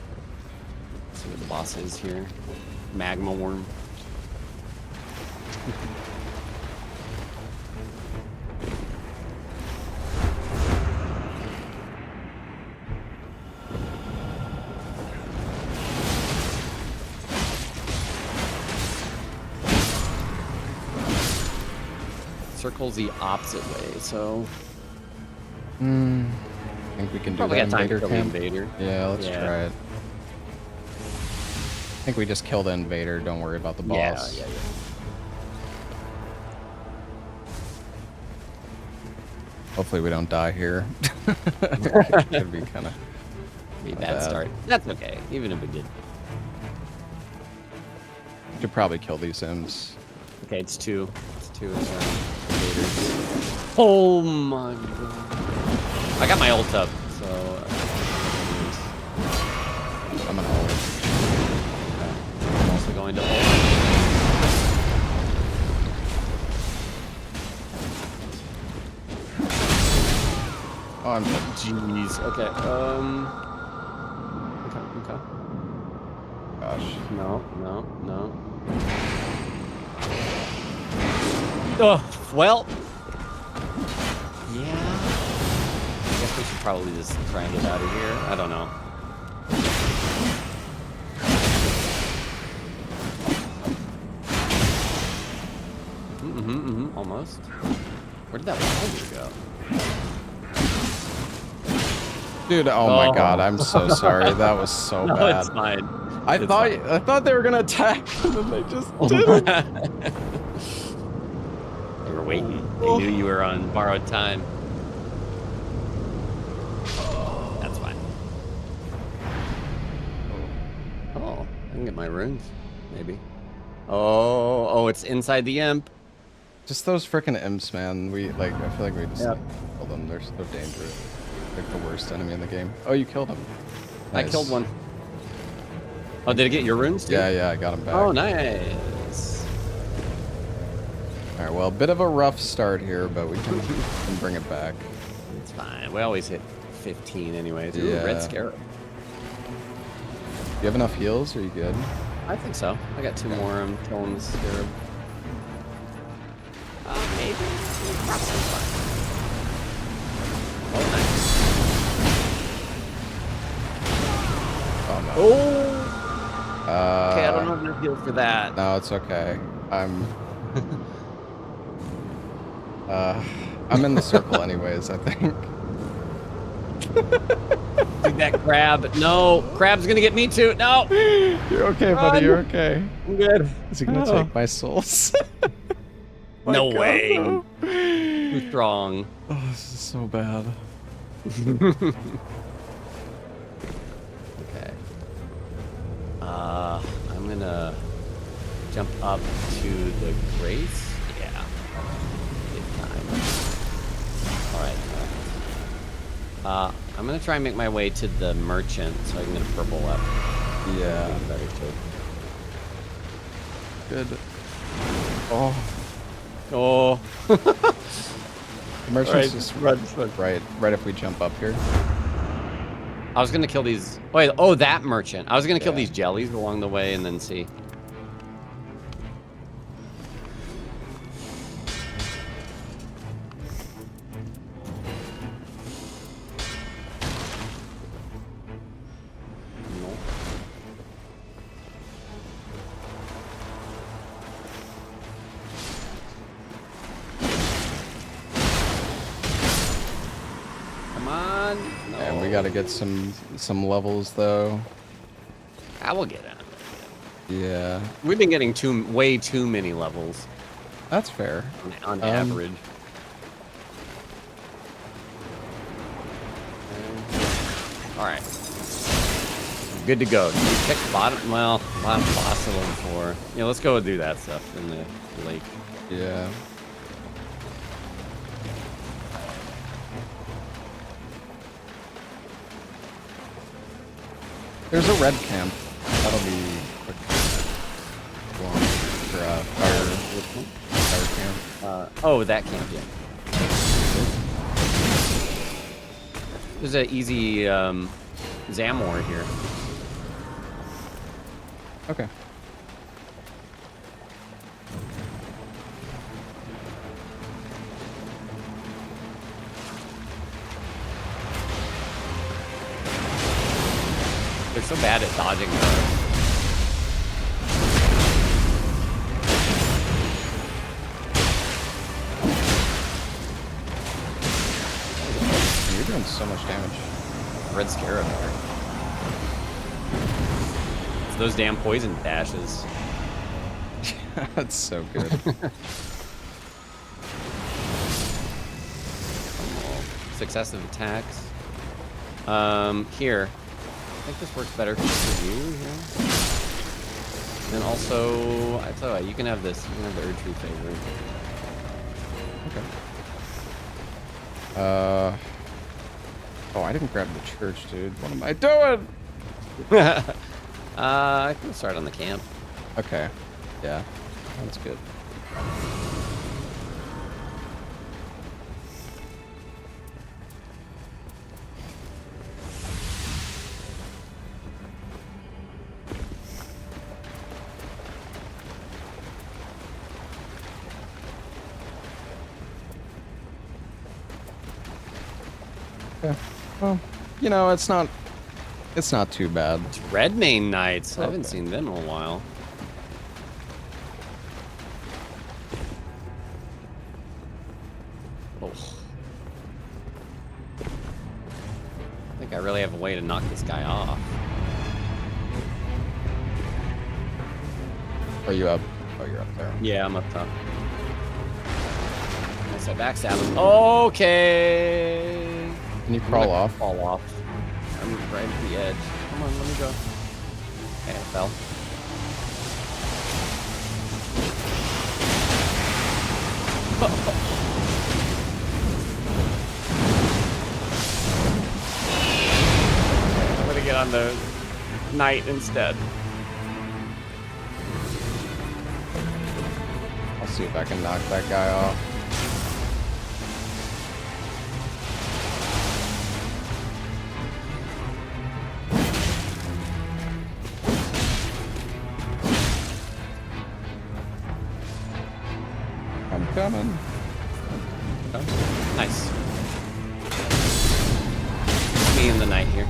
Let's see what the boss is here. Magma worm. Circles the opposite way, so I think we can do probably that got time to invader kill the camp. invader. Yeah, let's Yeah. try it. I think we just kill the invader. Don't worry about the boss. Yeah. Hopefully we don't die here. Could be kind of Be a Not bad bad. start. That's okay, even if we did. should probably kill these imps. Okay, it's two. It's two invaders. Oh my god. I got my ult up, so. I'm gonna ult. I'm also going to ult. Oh, I'm dead. Jeez. Okay. Okay. Gosh. No. Oh, well. Yeah. I guess we should probably just try and get out of here. I don't know. Almost. Where did that Wilder go? Dude, oh my god, I'm so sorry. That was so No, bad. it's fine. I It's thought they were gonna attack, and then they just didn't. They were waiting. They knew you were on borrowed time. That's fine. Oh, I can get my runes, maybe. Oh, it's inside the imp. Just those frickin' imps, man. I feel like we just Yep. kill them. They're so dangerous. Like the worst enemy in the game. Oh, you killed him. I Nice. killed one. Oh, did it get your runes too? Yeah, I got him back. Oh, nice. All right, well, a bit of a rough start here, but we can bring it back. It's fine. We always hit 15 anyways. Ooh, Yeah. red scarab. You have enough heals? Are you good? I think so. I got two more. I'm killing the scarab. Maybe. Probably fine. Oh, nice. Oh no. Oh. Okay, I don't have enough heal for that. No, it's okay. I'm in the circle anyways, I think. Dude, that crab. No, crab's gonna get me too. No. You're okay, buddy. You're okay. I'm good. Is he gonna take my souls? No God, way. no. Too strong. Oh, this is so bad. Okay. I'm gonna jump up to the grace. Yeah. Good time. All right. I'm gonna try and make my way to the merchant so I can get a purple up. Yeah. Better shape. Good. Oh. Oh. The merchant's just run. right if we jump up here. I was gonna kill these. Wait. Oh, that merchant. I was gonna kill Yeah. these jellies along the way and then see. Nope. Come on. No. And we gotta get some levels though. I will get out. Yeah. We've been getting way too many levels That's fair. on average. All right. good to go. Did we pick bottom? Well, bottom boss level 4. Yeah, let's go and do that stuff in the lake. Yeah. There's a red camp. That'll be quick. Long for fire camp. Oh, that camp, yeah. There's an easy Zamor here. Okay. They're so bad at dodging though. You're doing so much damage. Red Scarab there. It's those damn poison dashes. That's so good. Successive attacks. Here. I think this works better for you here. And also, I tell you what, you can have this. You can have the Erdtree favorite. Okay. Oh, I didn't grab the church, dude. What am I doing? I can start on the camp. Okay. Yeah. That's good. Yeah. Well, you know, it's not too bad. It's Redmane Knights. I haven't seen them in a while. Oh. I think I really have a way to knock this guy off. Are you up? Oh, you're up there. Yeah, I'm up top. Nice, I backstab him. Okay. Can you crawl off? Fall off. I'm right at the edge. Come on, let me go. Okay, I fell. I'm gonna get on the knight instead. I'll see if I can knock that guy off. I'm coming. Oh, nice. Me and the knight here.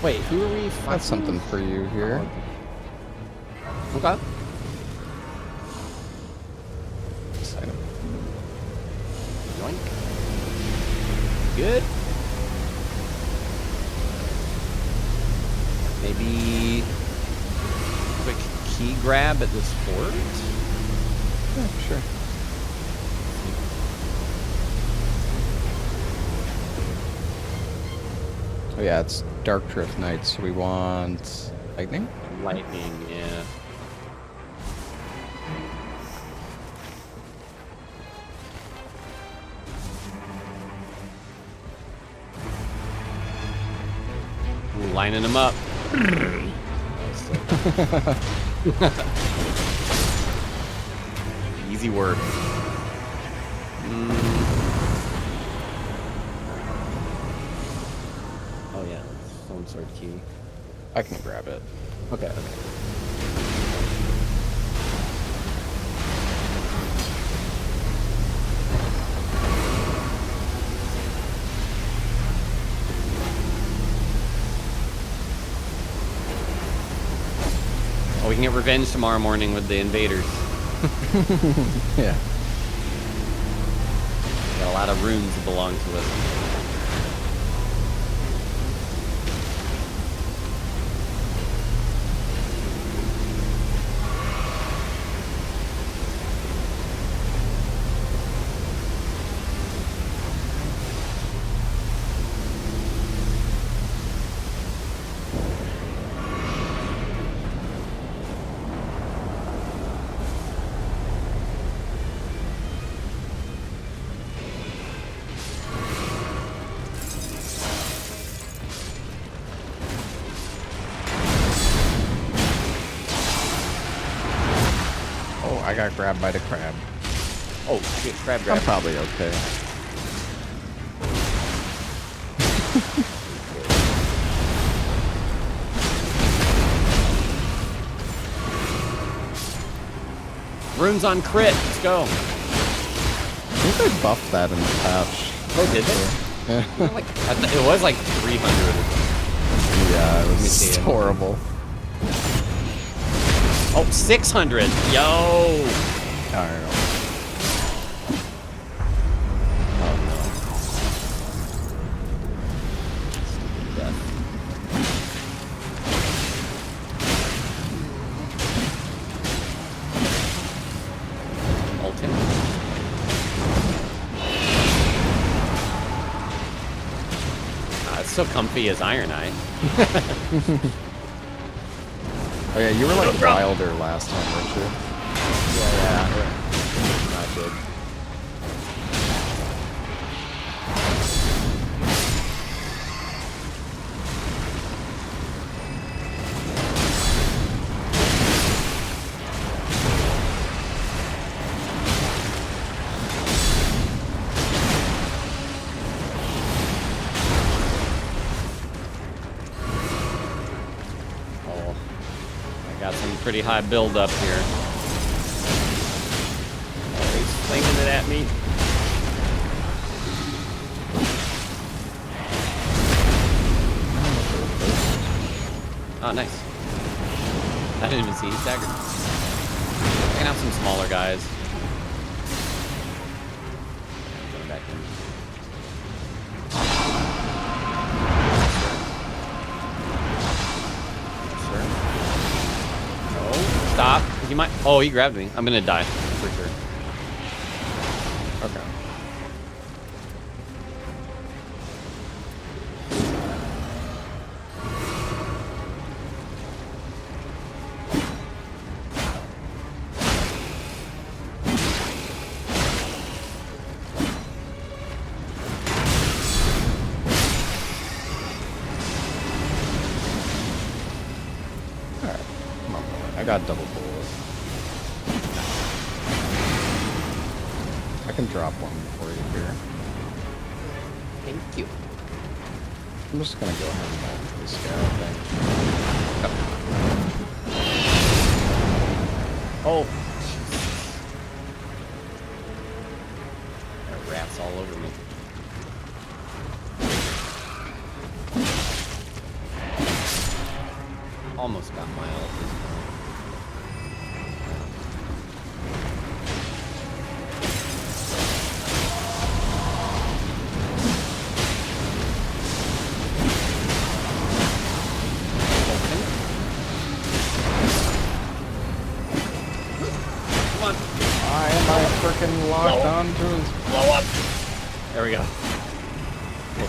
Wait, who are we fighting? That's something for you here. Okay. Exciting. Join. Good. Maybe quick key grab at this fort. Yeah, sure. Oh yeah, it's Dark Drift Night, so we want lightning. Lightning, yeah. Ooh, lining them up. Easy work. Oh yeah, Stone Sword key. I can grab it. Okay. Oh, we can get revenge tomorrow morning with the invaders. Yeah. Got a lot of runes that belong to us. got grabbed by the crab. Oh, shit, crab I'm grab. probably okay. Runes on crit. Let's go. I think they buffed that in the patch. Oh, did they? Yeah, Like, it was like 300. yeah, it Let me was see it. horrible. Oh, 600. Yo. I don't know. Oh, no. Stupid death. Ult him. It's so comfy as Iron Eye. Oh yeah, you were like wilder last time, weren't you? Yeah. Not good. Oh, I got some pretty high build up here. Oh, he's slinging it at me. Oh, nice. I didn't even see he staggered. I can have some smaller guys. Going back in. Sure. No, stop. He might. Oh, he grabbed me. I'm gonna die for sure. Okay. Alright. Come on, boy. I got double bullet. I can drop one for you here. Thank you. I'm just gonna go ahead and ult this guy, I think. Oh. There are rats all over me. Almost got my ult this time. Come on. Why am I freaking locked onto his... Blow up. There we go. You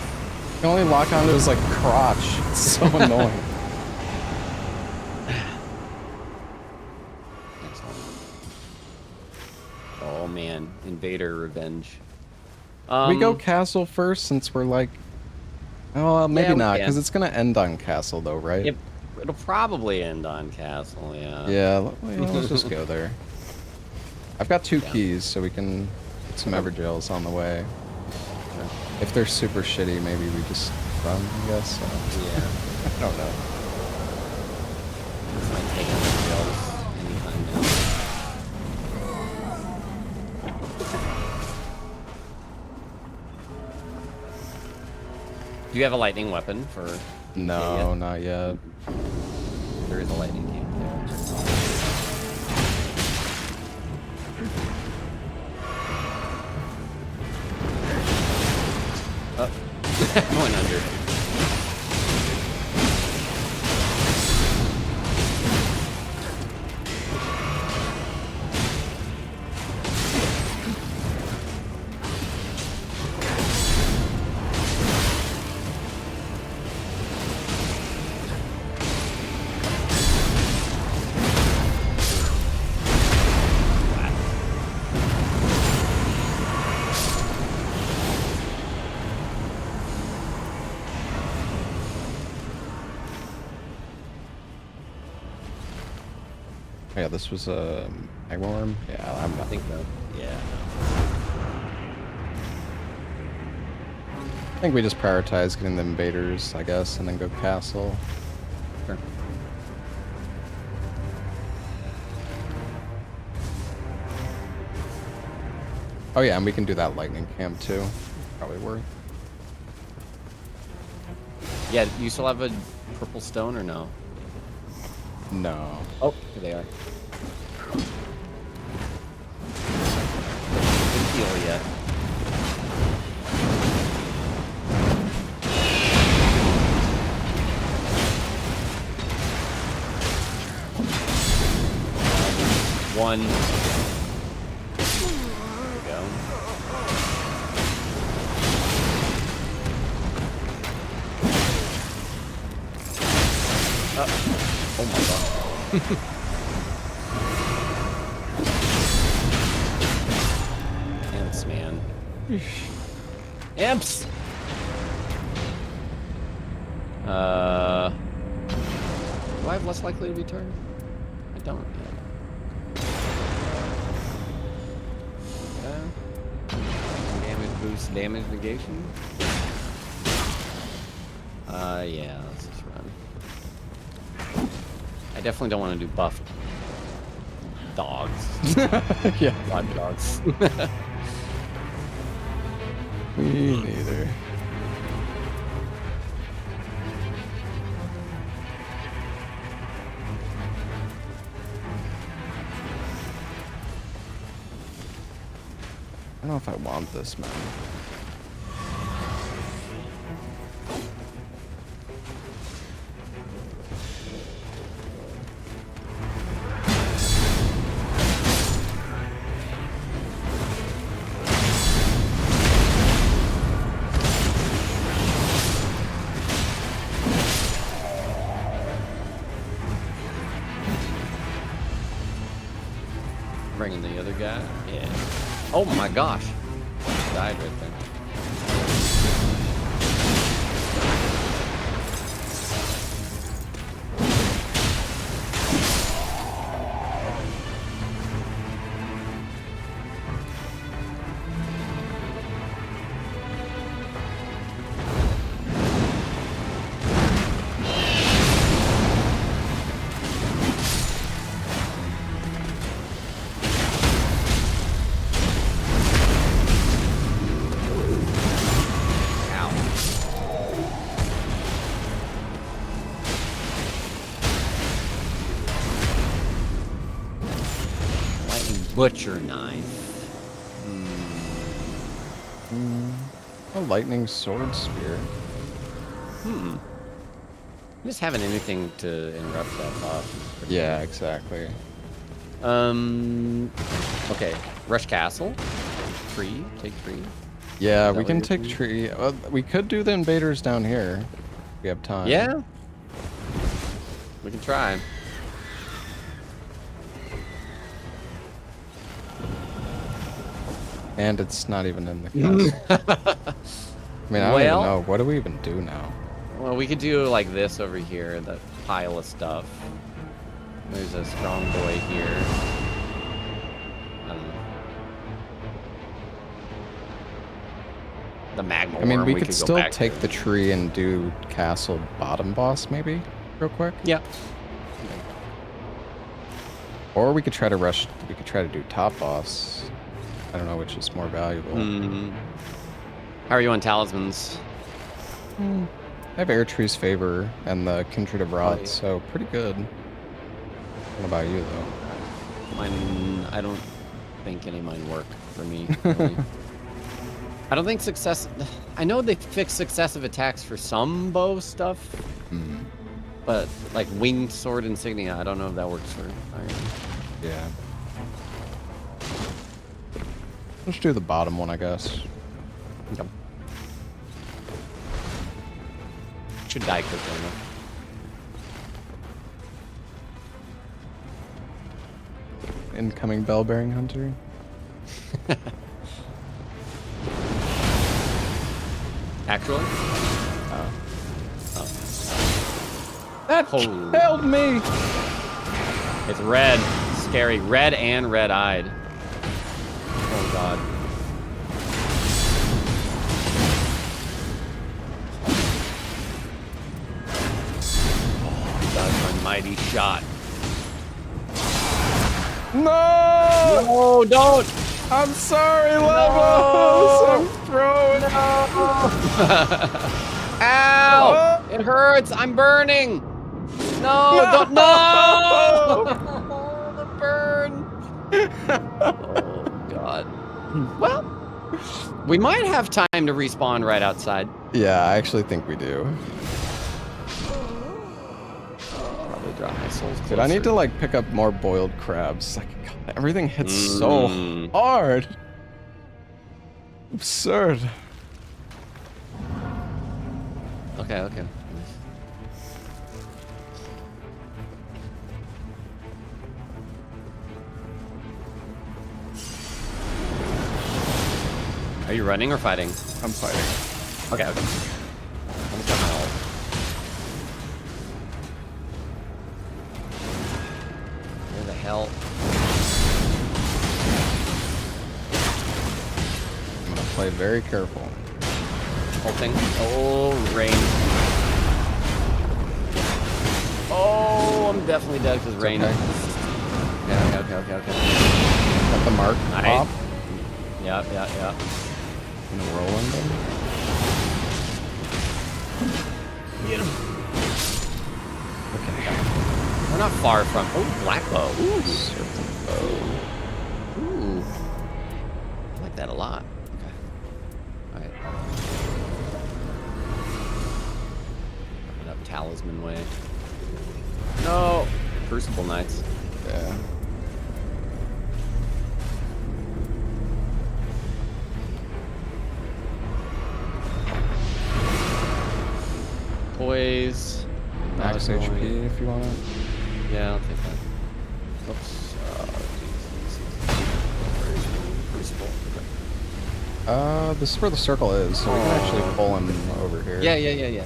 can only lock onto his, like, crotch. It's so annoying. Next one. Oh man, invader revenge. We go castle first since we're like... Oh, maybe Yeah, we not, can. because it's going to end on castle, though, right? It'll probably end on castle, yeah. Yeah, let's just go there. I've got 2 Yeah. keys, so we can get some Evergels on the way. If they're super shitty, maybe we just run, I guess. Yeah. I don't know. This might take us anytime now. Do you have a lightning weapon for... No, not yet. There is a lightning game. Oh. I went under. Yeah, this was a Magworm. Yeah, I'm I think so. Yeah. I think we just prioritize getting the invaders, I guess, and then go castle. Sure. Oh yeah, and we can do that lightning camp too. Probably worth. Yeah, you still have a purple stone or no? No. Oh, here they are. Didn't heal yet. One. There we go. Oh my god. Imps, man. Imps! Do I have less likely to be turned? I don't. Damage boost, damage negation. Yeah, let's just run. I definitely don't want to do buff dogs. Yeah. Blood dogs. Me neither. I don't know if I want this, man. Bringing the other guy. Yeah. Oh my gosh. Died right there. Butcher knife. A lightning sword spear. Just having anything to interrupt that thought. Yeah, exactly. Okay. Rush Castle. Tree. Take tree. Yeah, Is that we what can you're take thinking? tree. Well, we could do the invaders down here. We have time. Yeah. We can try. And it's not even in the castle. I mean, I don't even know. What do we even do now? Well, we could do like this over here, that pile of stuff. There's a strong boy here. I don't know. The magma I mean, worm, we could could go still back take to. the tree and do castle bottom boss, maybe, real quick. Yeah. Or we could try to rush. We could try to do top boss. I don't know which is more valuable. How are you on talismans? I have Air Tree's favor and the Kindred of Rot, yeah. so pretty good. What about you, though? Mine, I don't think any of mine work for me. Really. I don't think success. I know they fix successive attacks for some bow stuff, but like winged sword insignia, I don't know if that works for iron. Yeah. Let's do the bottom one, I guess. Okay. Should die quickly enough. Incoming bell-bearing hunter. Actually? Oh. Oh. That Holy. killed me! It's red. scary. Red and red-eyed. Oh, God. Oh, that's my mighty shot. No! No, don't! I'm sorry, Levos! I'm throwing. Ow! It hurts! I'm burning! No, don't, no! The burn! Oh, God. Well, we might have time to respawn right outside. Yeah, I actually think we do. Probably drop my souls closer. Dude, I need to like pick up more boiled crabs. Like, God, everything hits so hard. Absurd. Okay, okay. Are you running or fighting? I'm fighting. Okay, okay. Almost got my ult. Where the hell? I'm gonna play very careful. Ulting. Oh, rain. Oh, I'm definitely dead because rain. Okay. Okay. Got the mark. Nice. Pop. Yep. Gonna roll in them. Get him. Okay. We're not far from. Oh, black bow. Ooh. Serpent bow. Ooh. I like that a lot. Okay. Alright. Up Talisman way. No! Crucible Knights. Yeah. Poise. Max Not HP going. if you want it. Yeah, I'll take that. Oops. Crucible. Okay. This is where the circle is, so we can actually pull him over here. Yeah.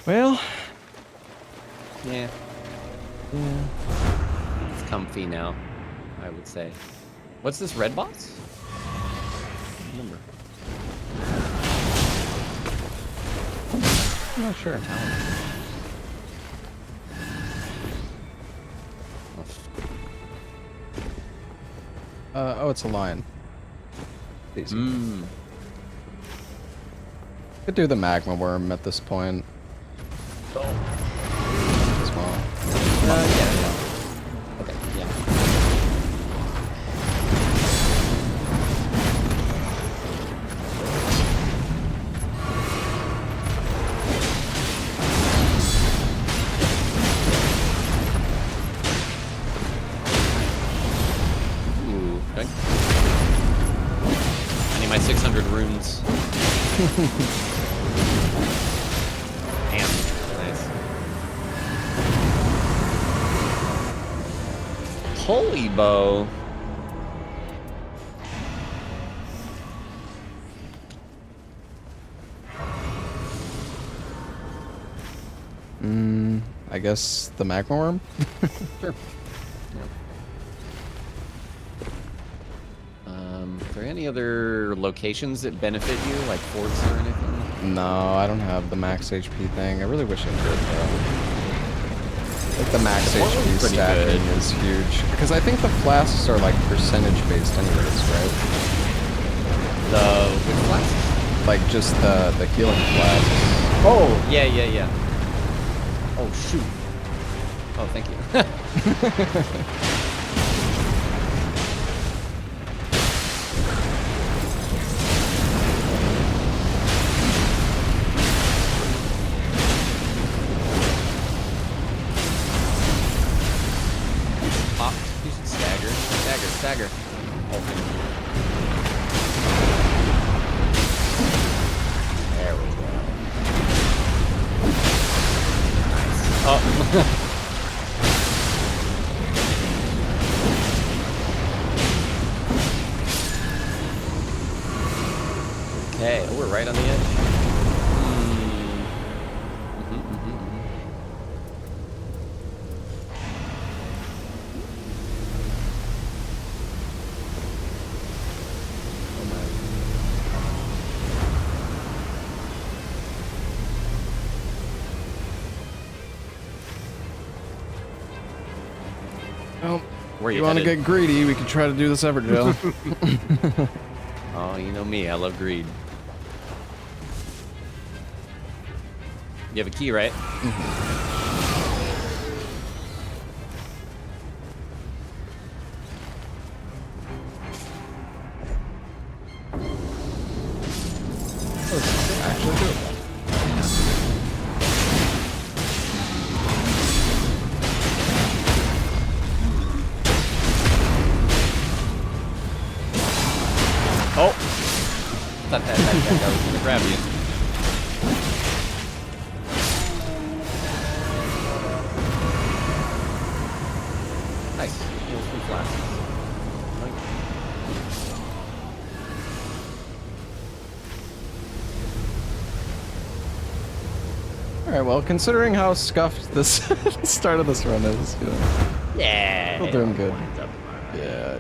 Well, Yeah. It's comfy now, I would say. What's this red boss? Remember. I'm not sure. Oh, it's a lion. Easy. Could do the magma worm at this point. Oh. As well. Yeah. Okay, yeah. Ooh, okay. I need my 600 runes. Damn, nice. Holy bow. I guess the magma worm? Sure. Are there any other locations that benefit you, like forts or anything? No, I don't have the max HP thing. I really wish I did, though. Like, the max Fort was HP pretty stacking good. is huge. Because I think the flasks are, like, percentage-based anyways, right? Which class? Like, just the healing flasks. Oh, yeah. Oh, shoot. Oh, thank you. Stagger. There we go. Nice. Oh. Okay, we're right on the edge. Well, Where you want to get greedy, we could try to do this Evergel. Oh, you know me. I love greed. You have a key, right? Actually do it. Oh! Thought that guy was gonna grab you. Nice. Some flashes. All right. Well, considering how scuffed this the start of this run is, you know, Yeah. we're doing good. Winds up. Yeah.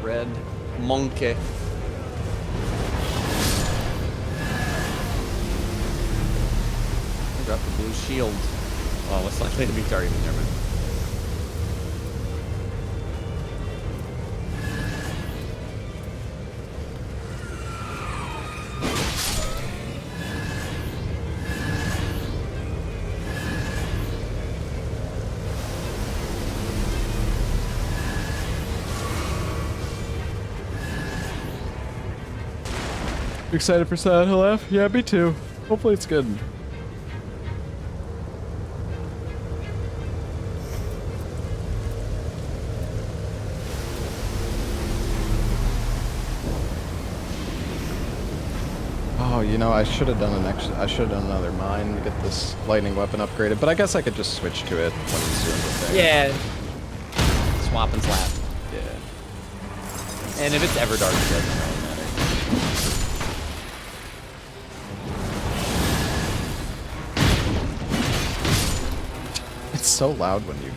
Red monkey. Drop the blue shield. Oh, what's likely to be targeted? Never mind. Excited for Silent Hill F? Yeah, me too. Hopefully it's good. Oh, you know, I should have done another mine to get this lightning weapon upgraded, but I guess I could just switch to it when he's doing the thing. Yeah. Swap and slap. Yeah. And if it's ever dark, it doesn't really matter. It's so loud when you...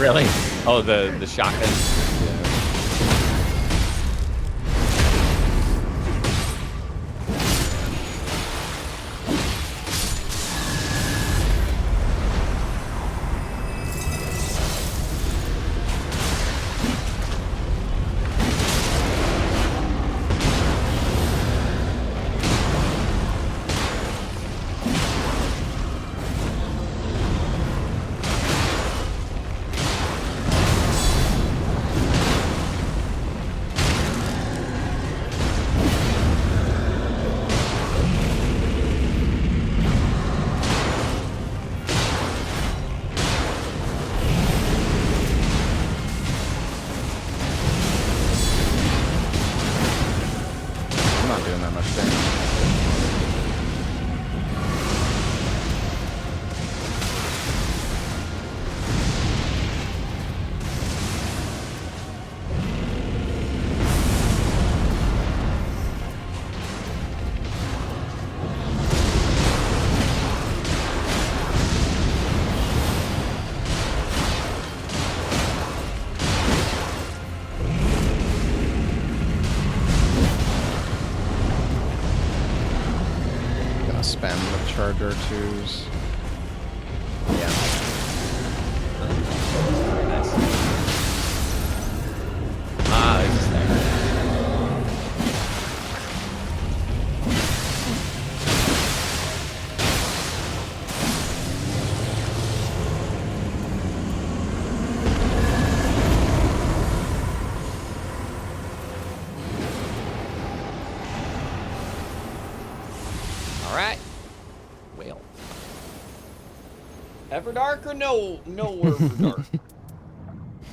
Really? Oh, the shotgun. Yeah. I'm not doing that much damage. Gonna spam the charger twos. Yeah. Nice. Ah, there's a stagger. All right. Whale. Ever dark or no? Nowhere for dark.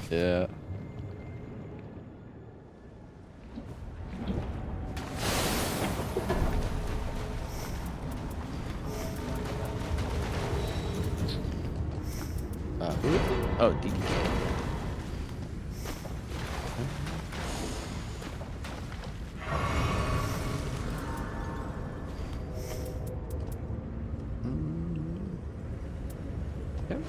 Yeah. Who? Oh, DDK. Okay.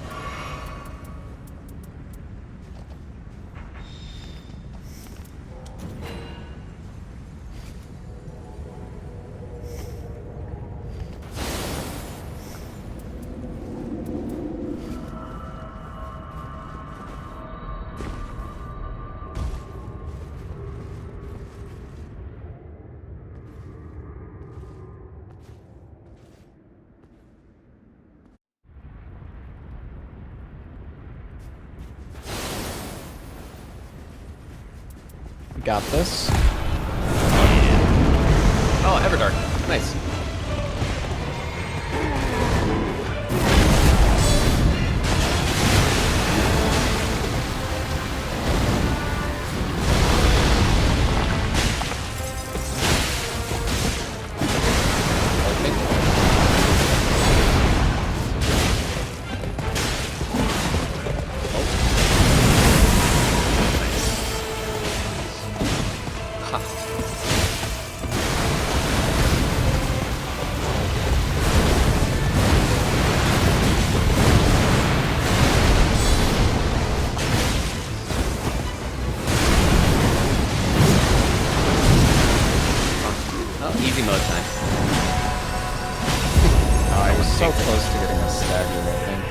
We got this. Oh, Everdark. Nice. Easy mode time. Oh, I was so close to getting a stagger, I think.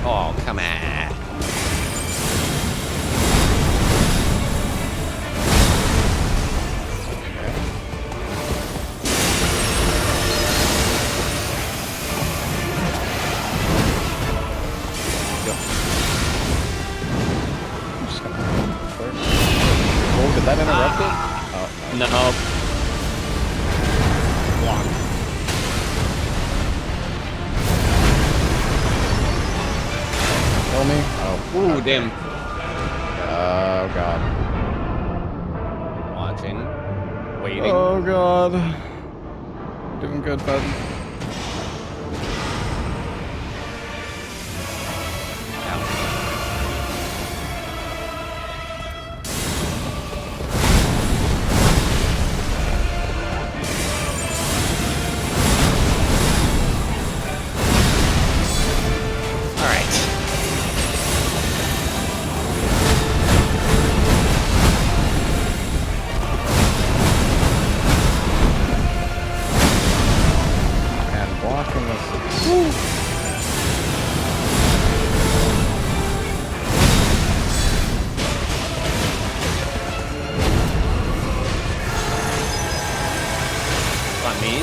Oh, come on. Oh, did that interrupt it? Oh, No. block. Kill me? Oh. Ooh, damn. Oh, God. Watching. Waiting. Oh, God. Doing good, bud. All right. And blocking this. On me.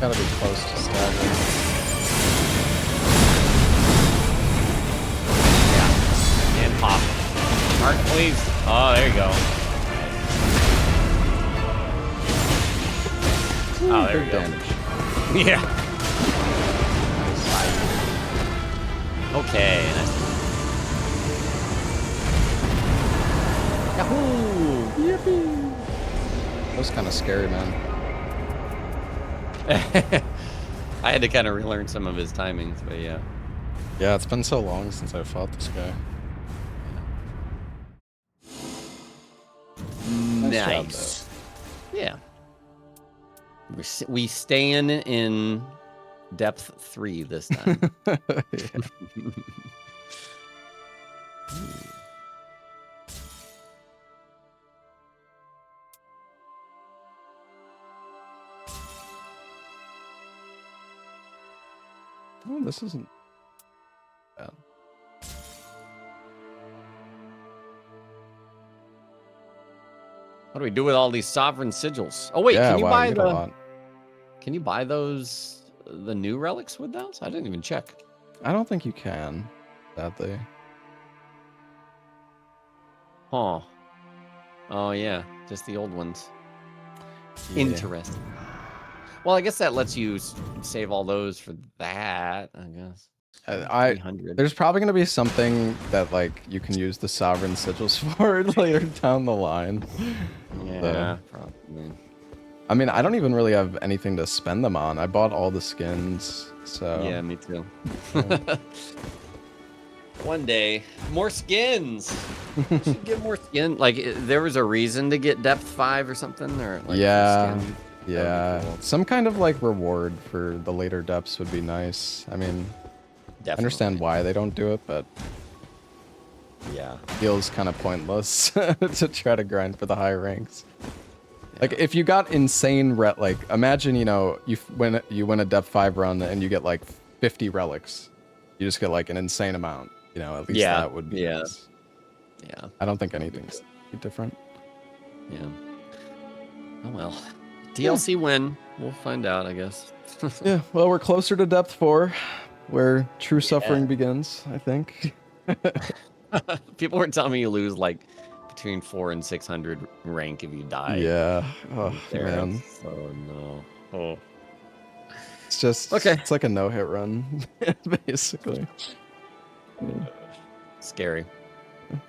Gotta be close to staggering. And pop. Mark, please. Oh, there you go. Oh, there we Big go. damage. Yeah. Okay. Nice. Yahoo! Yippee! That was kind of scary, man. I had to kind of relearn some of his timings, but yeah. Yeah, it's been so long since I fought this guy. job, Nice. Yeah. We staying in depth 3 this time. though. Oh, this isn't bad. What do we do with all these sovereign sigils? Oh wait, Yeah, can you wow, buy get a lot. Can you buy those the new relics with those? I didn't even check. I don't think you can, sadly. Huh. Oh yeah, just the old ones. Yeah. Interesting. Well, I guess that lets you save all those for that, I guess. 300. There's probably going to be something that like you can use the sovereign sigils for later down the line. Yeah, probably. I mean, I don't even really have anything to spend them on. I bought all the skins, so Yeah, me too. One day, more skins. We should get more skin. Like, there was a reason to get depth 5 or something, or like yeah, skin. yeah. Cool. Some kind of like reward for the later depths would be nice. I mean, Definitely. I understand why they don't do it, but Yeah. feels kind of pointless to try to grind for the high ranks. Like if you got insane like imagine, you know, you win a depth 5 run and you get like 50 relics. You just get like an insane amount, you know, at least that would be nice. Yeah. I don't think anything's different. Yeah. Oh well. DLC win. We'll find out, I guess. Yeah, well, we're closer to depth 4 where true suffering begins, I think. People were telling me you lose like between 400 and 600 rank if you die. Yeah. Oh, There. man. Oh no. Oh. It's just Okay. It's like a no-hit run, basically. Yeah. Scary.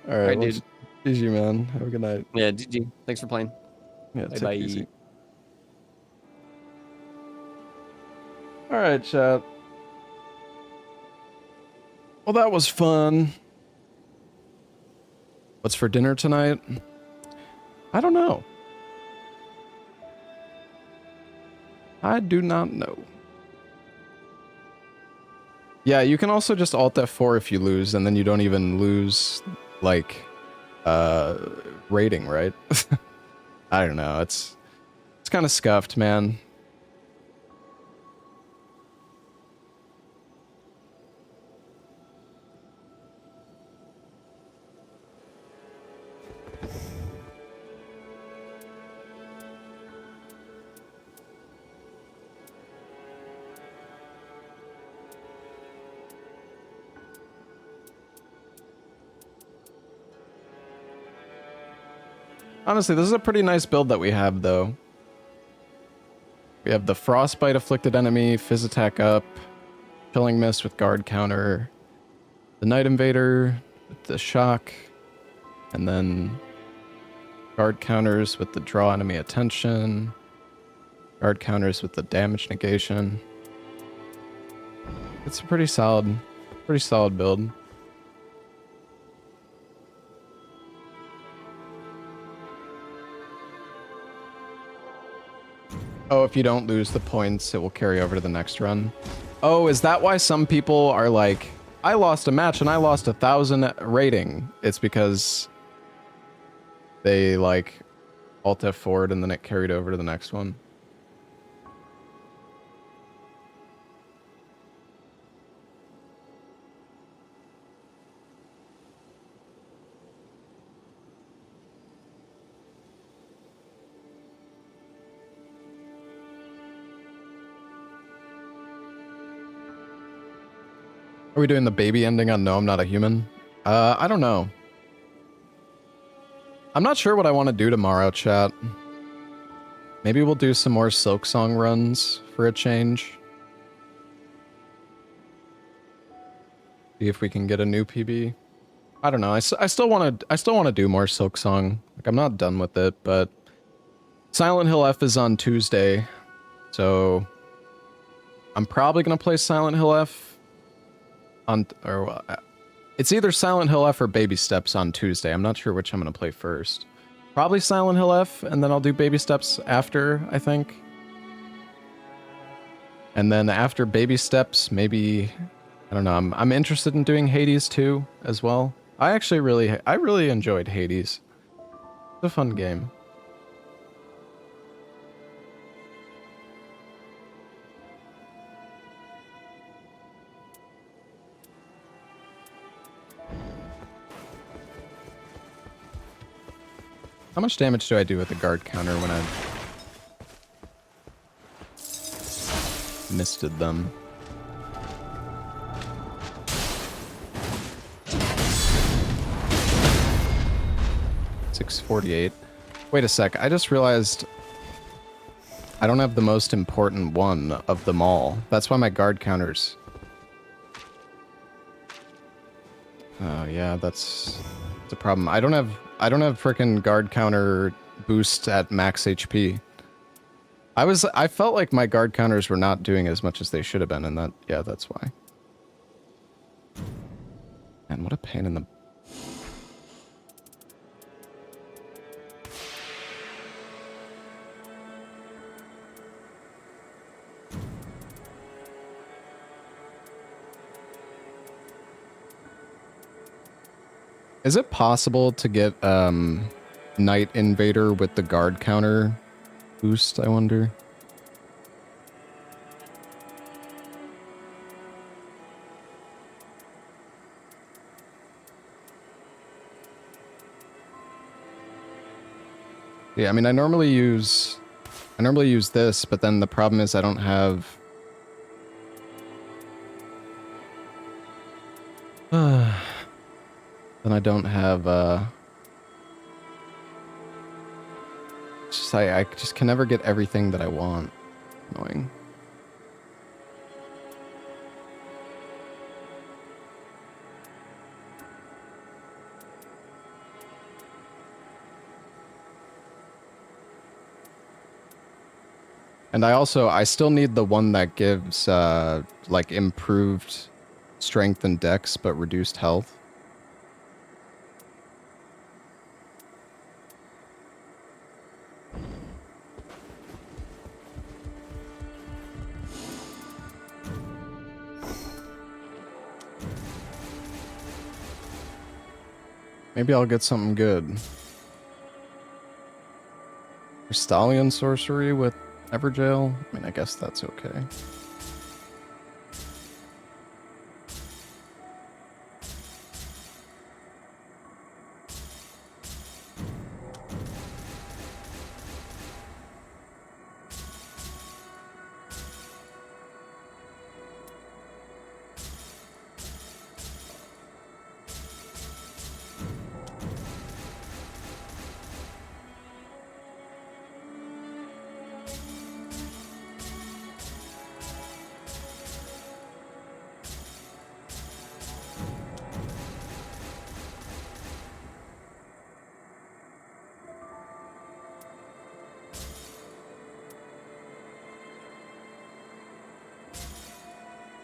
All right, dude. GG, man. Have a good night. Yeah, GG. Thanks for playing. Yeah, Bye take bye. it easy. All right, chat. Well, that was fun. What's for dinner tonight? I don't know. I do not know. Yeah, you can also just alt F4 if you lose, and then you don't even lose, like, rating, right? I don't know. It's kind of scuffed, man. Honestly, this is a pretty nice build that we have, though. We have the Frostbite Afflicted Enemy, Fizz Attack up, Killing Mist with Guard Counter, the Night Invader with the Shock, and then Guard Counters with the Draw Enemy Attention, Guard Counters with the Damage Negation. It's a pretty solid build. Oh, if you don't lose the points, it will carry over to the next run. Oh, is that why some people are like, I lost a match and I lost 1,000 rating? It's because they like alt F forward and then it carried over to the next one. Are we doing the baby ending on No, I'm Not a Human? I don't know. I'm not sure what I want to do tomorrow, chat. Maybe we'll do some more Silk Song runs for a change. See if we can get a new PB. I don't know. I still want to do more Silk Song. Like, I'm not done with it, but Silent Hill F is on Tuesday, so I'm probably gonna play Silent Hill F. It's either Silent Hill F or Baby Steps on Tuesday. I'm not sure which I'm gonna play first. Probably Silent Hill F, and then I'll do Baby Steps after, I think. And then after Baby Steps, maybe, I don't know, I'm interested in doing Hades too, as well. I really enjoyed Hades. It's a fun game. How much damage do I do with the guard counter when I misted them? $648. Wait a sec, I just realized I don't have the most important one of them all. That's why my guard counters. Oh yeah, that's a problem. I don't have frickin' guard counter boost at max HP. I felt like my guard counters were not doing as much as they should have been, and that's why. Man, what a pain in the... Is it possible to get Night Invader with the guard counter boost, I wonder? Yeah, I mean I normally use this, but then the problem is I don't have then I don't have just I just can never get everything that I want. Annoying. And I still need the one that gives like improved strength and dex but reduced health. Maybe I'll get something good. Stallion sorcery with Everjail? I mean, I guess that's okay.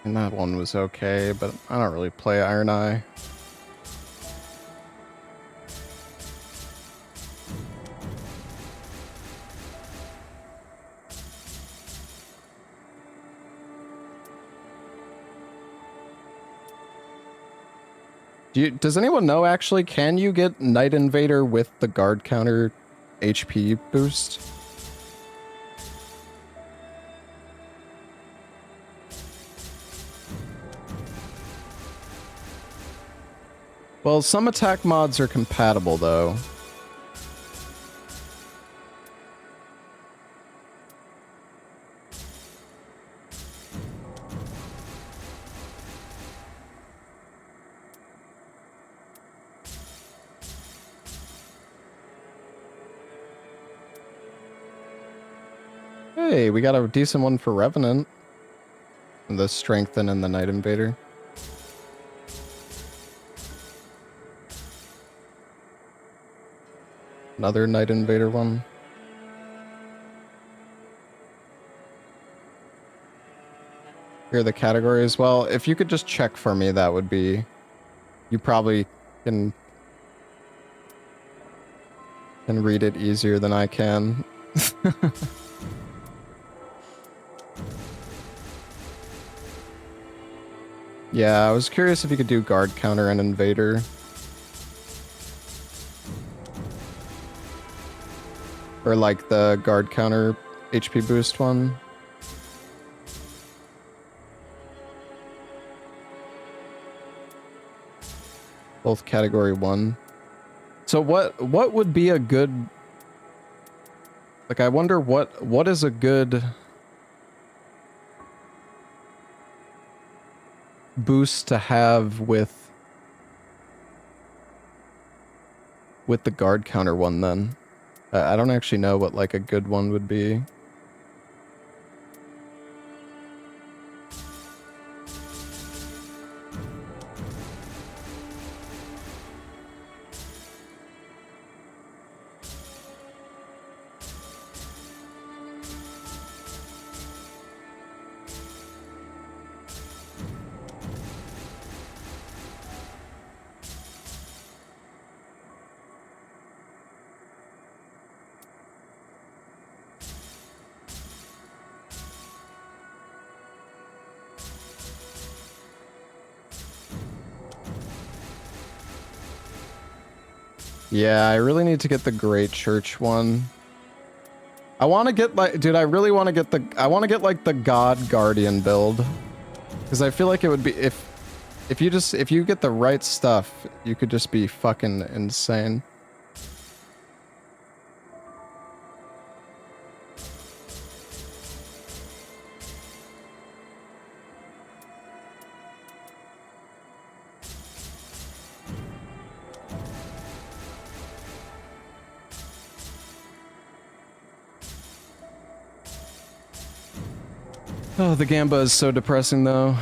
And that one was okay, but I don't really play Iron Eye. Does anyone know, actually, can you get Night Invader with the guard counter HP boost? Well, some attack mods are compatible, though. Hey, we got a decent one for Revenant. The Strengthen and the Night Invader. Another Night Invader one. Here are the categories. Well, if you could just check for me, that would be... You probably can... and read it easier than I can. Yeah, I was curious if you could do guard counter and invader. Or like the guard counter HP boost one. Both category 1. So what would be a good, like, I wonder what is a good boost to have with the guard counter one then. I don't actually know what like a good one would be. Yeah, I really need to get the Great Church one. I want to get like, dude, I really want to get the, I want to get like the God Guardian build. Because I feel like it would be, if you get the right stuff, you could just be fucking insane. Oh, the Gamba is so depressing, though.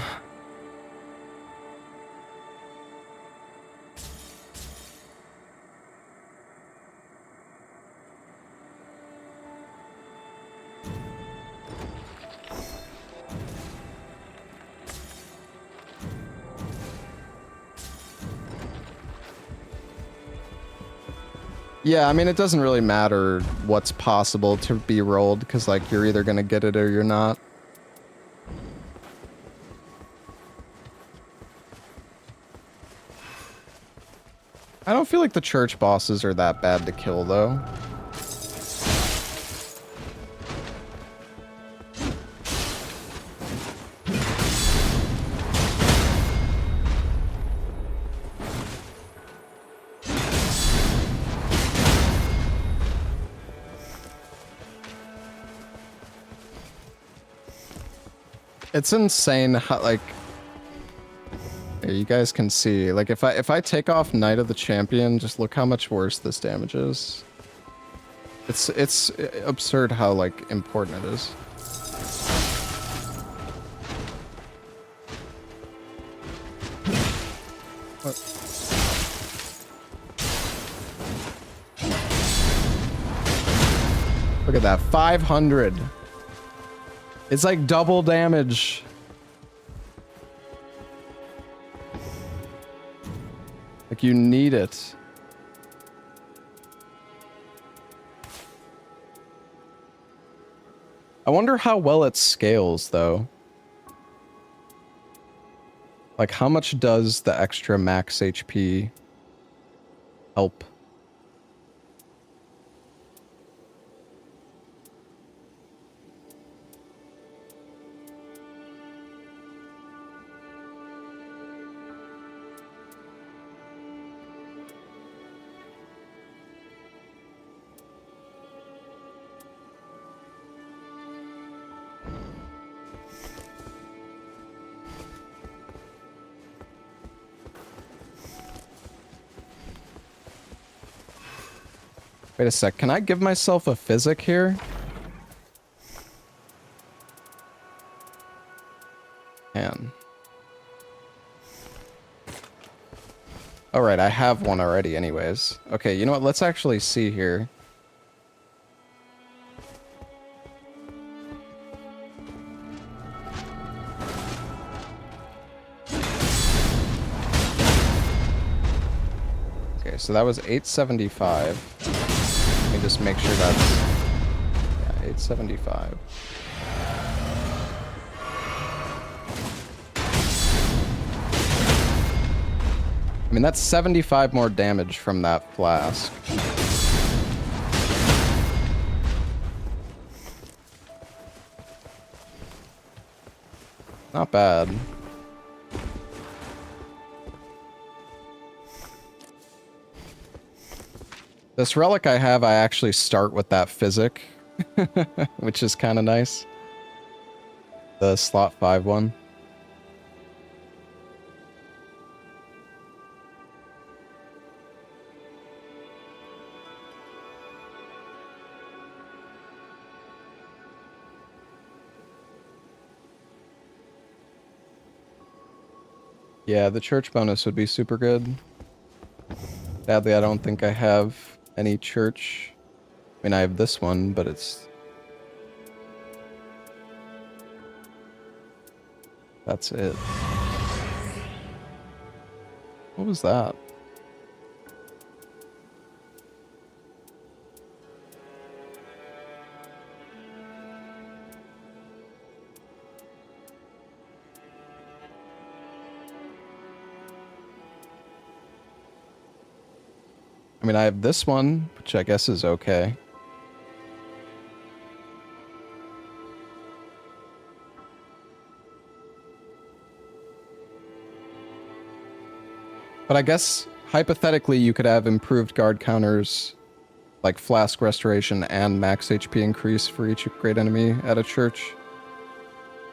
Yeah, I mean, it doesn't really matter what's possible to be rolled, because, like, you're either gonna get it or you're not. I don't feel like the church bosses are that bad to kill, though. It's insane how, like, you guys can see, like, if I take off Knight of the Champion, just look how much worse this damage is. It's absurd how, like, important it is. What? Look at that, 500. It's like double damage. Like, you need it. I wonder how well it scales, though. Like, how much does the extra max HP help? Wait a sec, can I give myself a physic here? Man. Alright, I have one already anyways. Okay, you know what, let's actually see here. Okay, so that was 875. just make sure that's, yeah, 875. I mean, that's 75 more damage from that flask. Not bad. This relic I have, I actually start with that physic, which is kind of nice. The slot 5 one. Yeah, the church bonus would be super good. Sadly, I don't think I have any church. I mean, I have this one, but it's... That's it. What was that? I mean, I have this one, which I guess is okay. But I guess, hypothetically, you could have improved guard counters, like Flask Restoration and max HP increase for each great enemy at a church.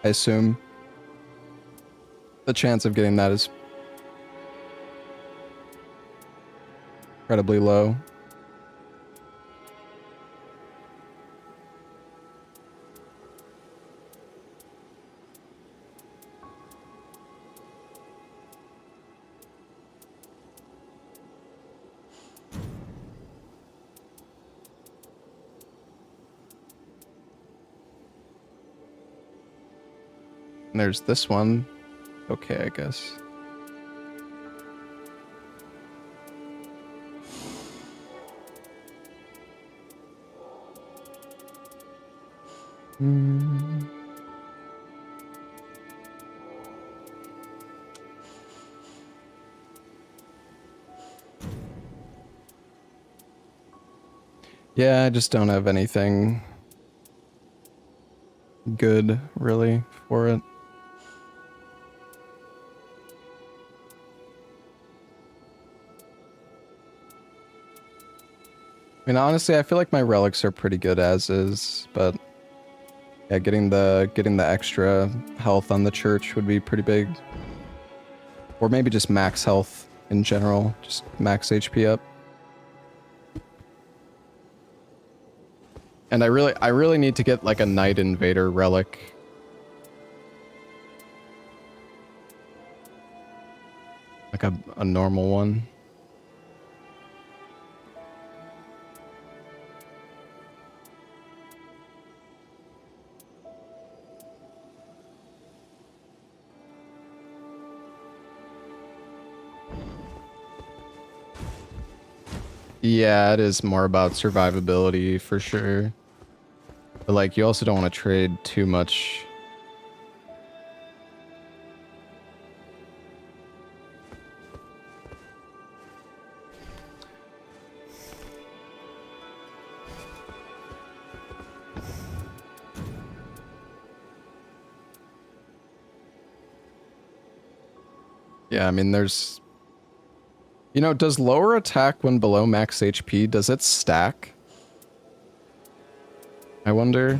I assume. The chance of getting that is incredibly low. And there's this one. Okay, I guess. Yeah, I just don't have anything good, really, for it. I mean, honestly, I feel like my relics are pretty good as is, but yeah, getting the extra health on the church would be pretty big. Or maybe just max health in general, just max HP up. And I really need to get like a Night Invader relic. Like a normal one. Yeah, it is more about survivability for sure. But like, you also don't want to trade too much. Yeah, I mean, there's... You know, does lower attack when below max HP, does it stack? I wonder.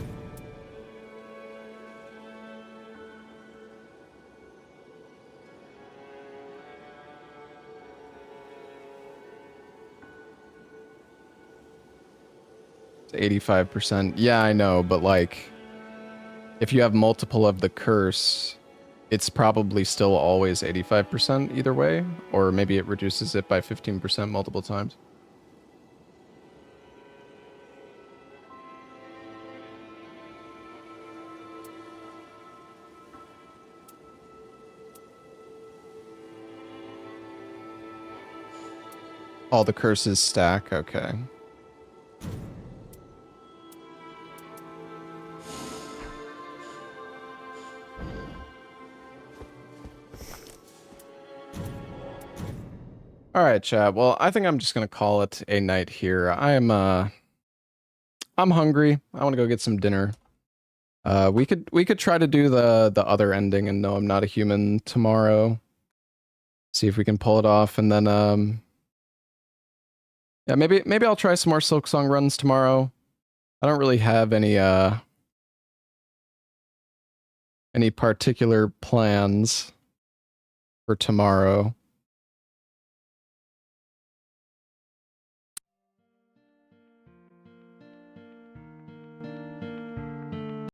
It's 85%. Yeah, I know, but like, if you have multiple of the curse, it's probably still always 85% either way, or maybe it reduces it by 15% multiple times. All the curses stack, okay. All right, chat. Well, I think I'm just gonna call it a night here. I'm hungry. I want to go get some dinner. We could try to do the other ending and No, I'm Not a Human tomorrow. See if we can pull it off, and then yeah, maybe I'll try some more Silksong runs tomorrow. I don't really have any particular plans for tomorrow.